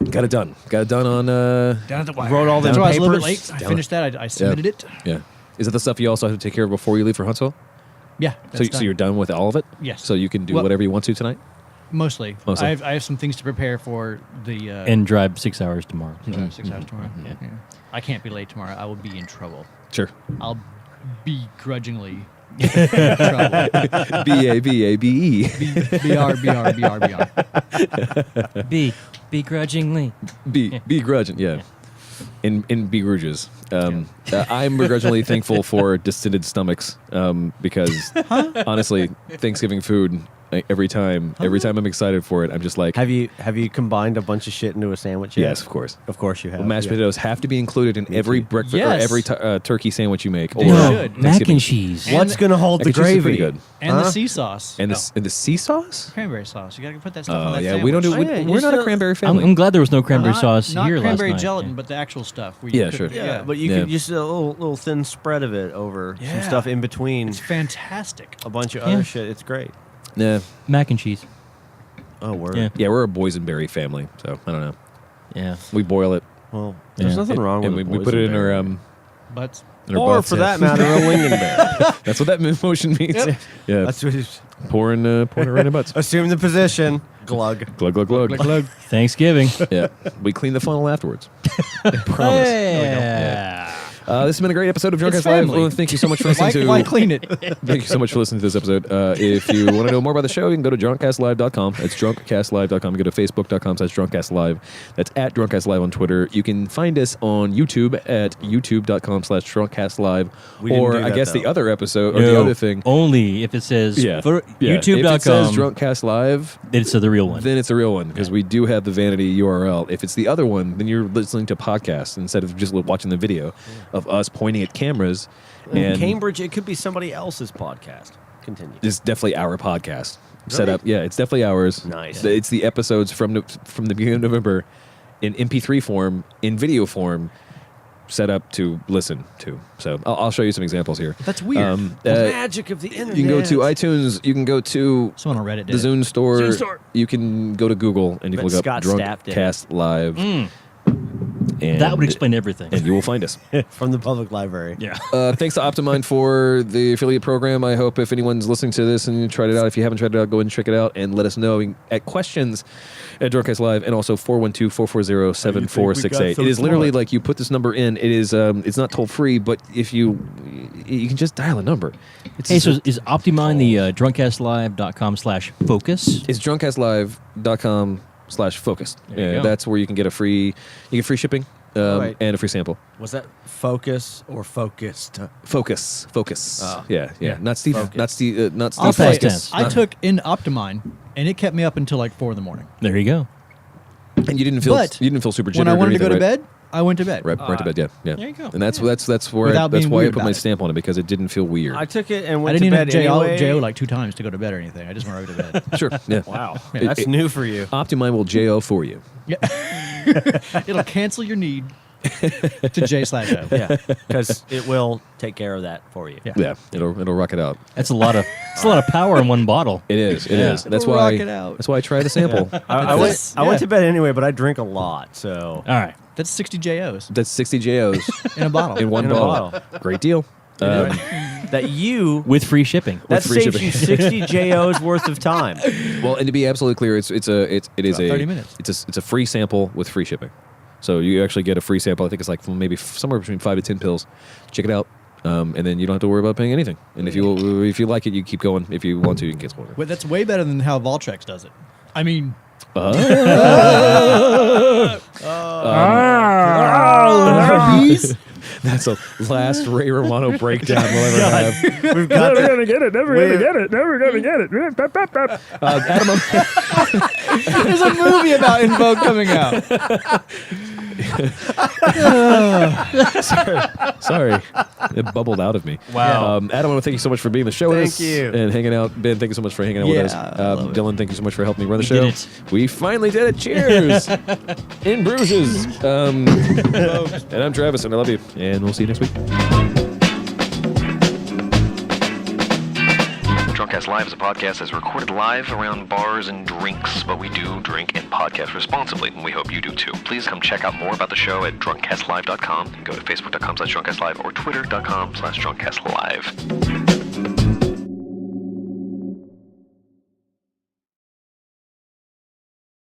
[SPEAKER 3] Got it done. Got it done on.
[SPEAKER 2] Down at the wire.
[SPEAKER 1] Wrote all
[SPEAKER 2] That's
[SPEAKER 1] them
[SPEAKER 2] why I was a little bit
[SPEAKER 1] papers.
[SPEAKER 2] late. I finished that. I submitted it.
[SPEAKER 3] Yeah. Is it the stuff you also have to take care of before you leave for Huntsville?
[SPEAKER 2] Yeah.
[SPEAKER 3] So you're done with all of it?
[SPEAKER 2] Yes.
[SPEAKER 3] So you can do
[SPEAKER 2] Well-
[SPEAKER 3] whatever you want to tonight?
[SPEAKER 2] Mostly.
[SPEAKER 3] Mostly.
[SPEAKER 2] I have some things to prepare for the
[SPEAKER 4] And drive 6 hours tomorrow.
[SPEAKER 2] 6 hours tomorrow.
[SPEAKER 4] Yeah.
[SPEAKER 2] Yeah. I can't be late tomorrow. I will be in trouble.
[SPEAKER 3] Sure.
[SPEAKER 2] I'll begrudgingly in trouble.
[SPEAKER 3] B-A-B-A-B-E.
[SPEAKER 2] BR.
[SPEAKER 4] Begrudgingly.
[SPEAKER 3] Begrudging, yeah. In begrudges. I'm begrudgingly thankful for distended stomachs because honestly, Thanksgiving food, like, every time I'm excited for it, I'm just like,
[SPEAKER 1] Have you combined a bunch of shit into a sandwich yet?
[SPEAKER 3] yes, of course.
[SPEAKER 1] Of course you have.
[SPEAKER 3] Well, mashed
[SPEAKER 1] yeah.
[SPEAKER 3] potatoes have to be included in every breakfast or
[SPEAKER 2] Yes.
[SPEAKER 3] every turkey sandwich you make.
[SPEAKER 2] They
[SPEAKER 3] or
[SPEAKER 2] should.
[SPEAKER 4] Mac
[SPEAKER 3] Thanksgiving.
[SPEAKER 4] and cheese.
[SPEAKER 1] What's gonna hold
[SPEAKER 3] Mac
[SPEAKER 1] the
[SPEAKER 3] and cheese is
[SPEAKER 1] gravy?
[SPEAKER 3] pretty good.
[SPEAKER 2] And
[SPEAKER 1] Huh?
[SPEAKER 2] the sea sauce.
[SPEAKER 3] And the sea sauce?
[SPEAKER 2] Cranberry sauce. You got to put that stuff on
[SPEAKER 3] Oh
[SPEAKER 2] that
[SPEAKER 3] yeah,
[SPEAKER 2] sandwich.
[SPEAKER 3] we don't do.
[SPEAKER 1] Oh, yeah, you
[SPEAKER 3] We're not a
[SPEAKER 1] still-
[SPEAKER 3] cranberry
[SPEAKER 4] I'm,
[SPEAKER 3] family.
[SPEAKER 4] I'm glad there was no cranberry
[SPEAKER 2] Not-
[SPEAKER 4] sauce
[SPEAKER 2] not
[SPEAKER 4] here
[SPEAKER 2] cranberry
[SPEAKER 4] last night.
[SPEAKER 2] gelatin, but the actual stuff. Where you
[SPEAKER 3] Yeah,
[SPEAKER 2] could-
[SPEAKER 3] sure.
[SPEAKER 1] Yeah, but you
[SPEAKER 3] Yeah.
[SPEAKER 1] could just a little thin spread of it over some
[SPEAKER 2] Yeah.
[SPEAKER 1] stuff in between
[SPEAKER 2] It's fantastic.
[SPEAKER 1] a bunch of
[SPEAKER 4] Yeah.
[SPEAKER 1] other shit. It's great.
[SPEAKER 3] Nah.
[SPEAKER 4] Mac and cheese.
[SPEAKER 1] Oh, word.
[SPEAKER 4] Yeah.
[SPEAKER 3] Yeah, we're a boysenberry family, so I don't know.
[SPEAKER 4] Yeah.
[SPEAKER 3] We boil it.
[SPEAKER 1] Well, there's
[SPEAKER 4] Yeah.
[SPEAKER 1] nothing wrong
[SPEAKER 3] and
[SPEAKER 1] with
[SPEAKER 3] we put it in our
[SPEAKER 2] But
[SPEAKER 3] in our
[SPEAKER 1] or
[SPEAKER 3] butts,
[SPEAKER 1] for
[SPEAKER 3] yeah.
[SPEAKER 1] that matter, a lingonberry.
[SPEAKER 3] That's what that motion means.
[SPEAKER 2] Yep.
[SPEAKER 3] Yeah,
[SPEAKER 1] That's what it's,
[SPEAKER 3] pouring it right in butts.
[SPEAKER 1] assume the position. Glug.
[SPEAKER 3] Glug glug glug.
[SPEAKER 4] Thanksgiving.
[SPEAKER 3] Yeah, we clean the funnel afterwards. Promise.
[SPEAKER 4] Yeah.
[SPEAKER 3] This has been a great episode of DrunkCast
[SPEAKER 2] It's
[SPEAKER 3] Live.
[SPEAKER 2] family.
[SPEAKER 3] Well, thank you so much for listening
[SPEAKER 2] why
[SPEAKER 3] to.
[SPEAKER 2] clean it?
[SPEAKER 3] Thank you so much for listening to this episode. If you want to know more about the show, you can go to drunkcastlive.com. That's drunkcastlive.com. You go to facebook.com/drunkcastlive. That's at drunkcastlive on Twitter. You can find us on YouTube at youtube.com/drunkcastlive.
[SPEAKER 1] We didn't
[SPEAKER 3] Or
[SPEAKER 1] do
[SPEAKER 3] I
[SPEAKER 1] that,
[SPEAKER 3] guess the
[SPEAKER 1] though.
[SPEAKER 3] other episode or the other thing.
[SPEAKER 4] Only if it says
[SPEAKER 3] Yeah.
[SPEAKER 4] for
[SPEAKER 3] Yeah.
[SPEAKER 4] YouTube.com.
[SPEAKER 3] If it says Drunkcast Live,
[SPEAKER 4] it's the real one.
[SPEAKER 3] then it's a real one because we do have the vanity URL. If it's the other one, then you're listening to podcasts instead of just watching the video of us pointing at cameras.
[SPEAKER 1] In
[SPEAKER 3] And
[SPEAKER 1] Cambridge, it could be somebody else's podcast. Continue.
[SPEAKER 3] it's definitely our podcast set up. Yeah, it's definitely ours.
[SPEAKER 1] Nice.
[SPEAKER 3] It's the episodes from the beginning of November in MP3 form, in video form, set up to listen to. So I'll show you some examples here.
[SPEAKER 2] That's weird.
[SPEAKER 1] The magic of the internet.
[SPEAKER 3] You can go to iTunes. You can go to
[SPEAKER 2] Someone on Reddit did
[SPEAKER 3] the
[SPEAKER 2] it.
[SPEAKER 3] Zune store.
[SPEAKER 5] Zune store.
[SPEAKER 3] You can go to Google and you can
[SPEAKER 1] But
[SPEAKER 3] look up
[SPEAKER 1] Scott Stapp did it.
[SPEAKER 3] DrunkCast Live. And
[SPEAKER 4] That would explain everything.
[SPEAKER 3] And you will find us.
[SPEAKER 1] from the public library.
[SPEAKER 4] Yeah.
[SPEAKER 3] Thanks to Optimind for the affiliate program. I hope if anyone's listening to this and you tried it out, if you haven't tried it out, go ahead and check it out and let us know at questions at DrunkCast Live and also 412-440-7468. It is literally like you put this number in. It is it's not toll free, but if you can just dial a number.
[SPEAKER 4] Hey, so is Optimind the drunkcastlive.com/focus?
[SPEAKER 3] It's drunkcastlive.com/focus.
[SPEAKER 4] There you go.
[SPEAKER 3] That's where you can get free shipping
[SPEAKER 1] Right.
[SPEAKER 3] and a free sample.
[SPEAKER 1] Was that focus or focused?
[SPEAKER 3] Focus.
[SPEAKER 1] Oh.
[SPEAKER 3] Yeah.
[SPEAKER 4] Yeah.
[SPEAKER 3] Not Steve.
[SPEAKER 1] Focus.
[SPEAKER 3] Not Steve. Not Steve.
[SPEAKER 2] I'll say,
[SPEAKER 3] Focus.
[SPEAKER 2] I took in Optimine, and it kept me up until like 4 in the morning.
[SPEAKER 4] There you go.
[SPEAKER 3] And you didn't feel
[SPEAKER 2] But
[SPEAKER 3] super jittered
[SPEAKER 2] When I wanted
[SPEAKER 3] or
[SPEAKER 2] to go to
[SPEAKER 3] anything, right?
[SPEAKER 2] bed, I went to bed.
[SPEAKER 3] Right to bed. Yeah.
[SPEAKER 4] There you go.
[SPEAKER 3] And that's where that's
[SPEAKER 2] Without being
[SPEAKER 3] why I
[SPEAKER 2] weird
[SPEAKER 3] put
[SPEAKER 2] about
[SPEAKER 3] my
[SPEAKER 2] it.
[SPEAKER 3] stamp on it because it didn't feel weird.
[SPEAKER 1] I took it and
[SPEAKER 2] I
[SPEAKER 1] went
[SPEAKER 2] didn't
[SPEAKER 1] to
[SPEAKER 2] even
[SPEAKER 1] bed
[SPEAKER 2] JO
[SPEAKER 1] anyway.
[SPEAKER 2] like 2 times to go to bed or anything. I just went right to bed.
[SPEAKER 3] Sure. Yeah.
[SPEAKER 1] Wow,
[SPEAKER 3] It-
[SPEAKER 1] that's
[SPEAKER 3] it-
[SPEAKER 1] new for you.
[SPEAKER 3] Optimind will JO for you.
[SPEAKER 2] It'll cancel your need to J/O.
[SPEAKER 1] Yeah, because it will take care of that for you.
[SPEAKER 2] Yeah.
[SPEAKER 3] Yeah. It'll rock it out.
[SPEAKER 4] That's a lot of power in one bottle.
[SPEAKER 3] It is. It
[SPEAKER 4] Yeah.
[SPEAKER 3] is. That's
[SPEAKER 2] It'll
[SPEAKER 3] why.
[SPEAKER 2] rock it out.
[SPEAKER 3] That's why I tried a sample.
[SPEAKER 1] I went to bed anyway, but I drink a lot, so
[SPEAKER 4] All right.
[SPEAKER 2] That's 60 JOs
[SPEAKER 3] That's 60 JOs
[SPEAKER 2] in a bottle.
[SPEAKER 3] in one
[SPEAKER 1] In a
[SPEAKER 3] bottle.
[SPEAKER 1] bottle.
[SPEAKER 3] Great deal.
[SPEAKER 1] that you
[SPEAKER 4] With free shipping.
[SPEAKER 1] that
[SPEAKER 3] free
[SPEAKER 1] saves
[SPEAKER 3] shipping.
[SPEAKER 1] you 60 JOs worth of time.
[SPEAKER 3] Well, and to be absolutely clear, it is
[SPEAKER 2] about
[SPEAKER 3] a
[SPEAKER 2] 30 minutes.
[SPEAKER 3] It's a free sample with free shipping. So you actually get a free sample. I think it's like maybe somewhere between 5 to 10 pills. Check it out, and then you don't have to worry about paying anything. And if you like it, you keep going. If you want to, you can get order.
[SPEAKER 2] Wait, that's way better than how Voltrex does it. I mean,
[SPEAKER 3] That's the last Ray Romano breakdown we'll ever have.
[SPEAKER 1] We've got
[SPEAKER 5] Never
[SPEAKER 1] the,
[SPEAKER 5] gonna get it. Never gonna get it. Never gonna get it.
[SPEAKER 3] Adam,
[SPEAKER 2] there's a movie about Invoke coming out.
[SPEAKER 3] sorry, it bubbled out of me.
[SPEAKER 4] Wow.
[SPEAKER 3] Adam, I want to thank you so much for being on the show with us.
[SPEAKER 1] Thank you.
[SPEAKER 3] And hanging out. Ben, thank you so much for hanging out with us.
[SPEAKER 2] Yeah, I love it.
[SPEAKER 3] Dylan, thank you so much for helping me run the
[SPEAKER 4] We
[SPEAKER 3] show.
[SPEAKER 4] did it.
[SPEAKER 3] We finally did it. Cheers. In Bruges. And I'm Travis, and I love you. And we'll see you next week.
[SPEAKER 6] DrunkCast Live is a podcast that's recorded live around bars and drinks, but we do drink and podcast responsibly, and we hope you do too. Please come check out more about the show at drunkcastlive.com and go to facebook.com/drunkcastlive or twitter.com/drunkcastlive.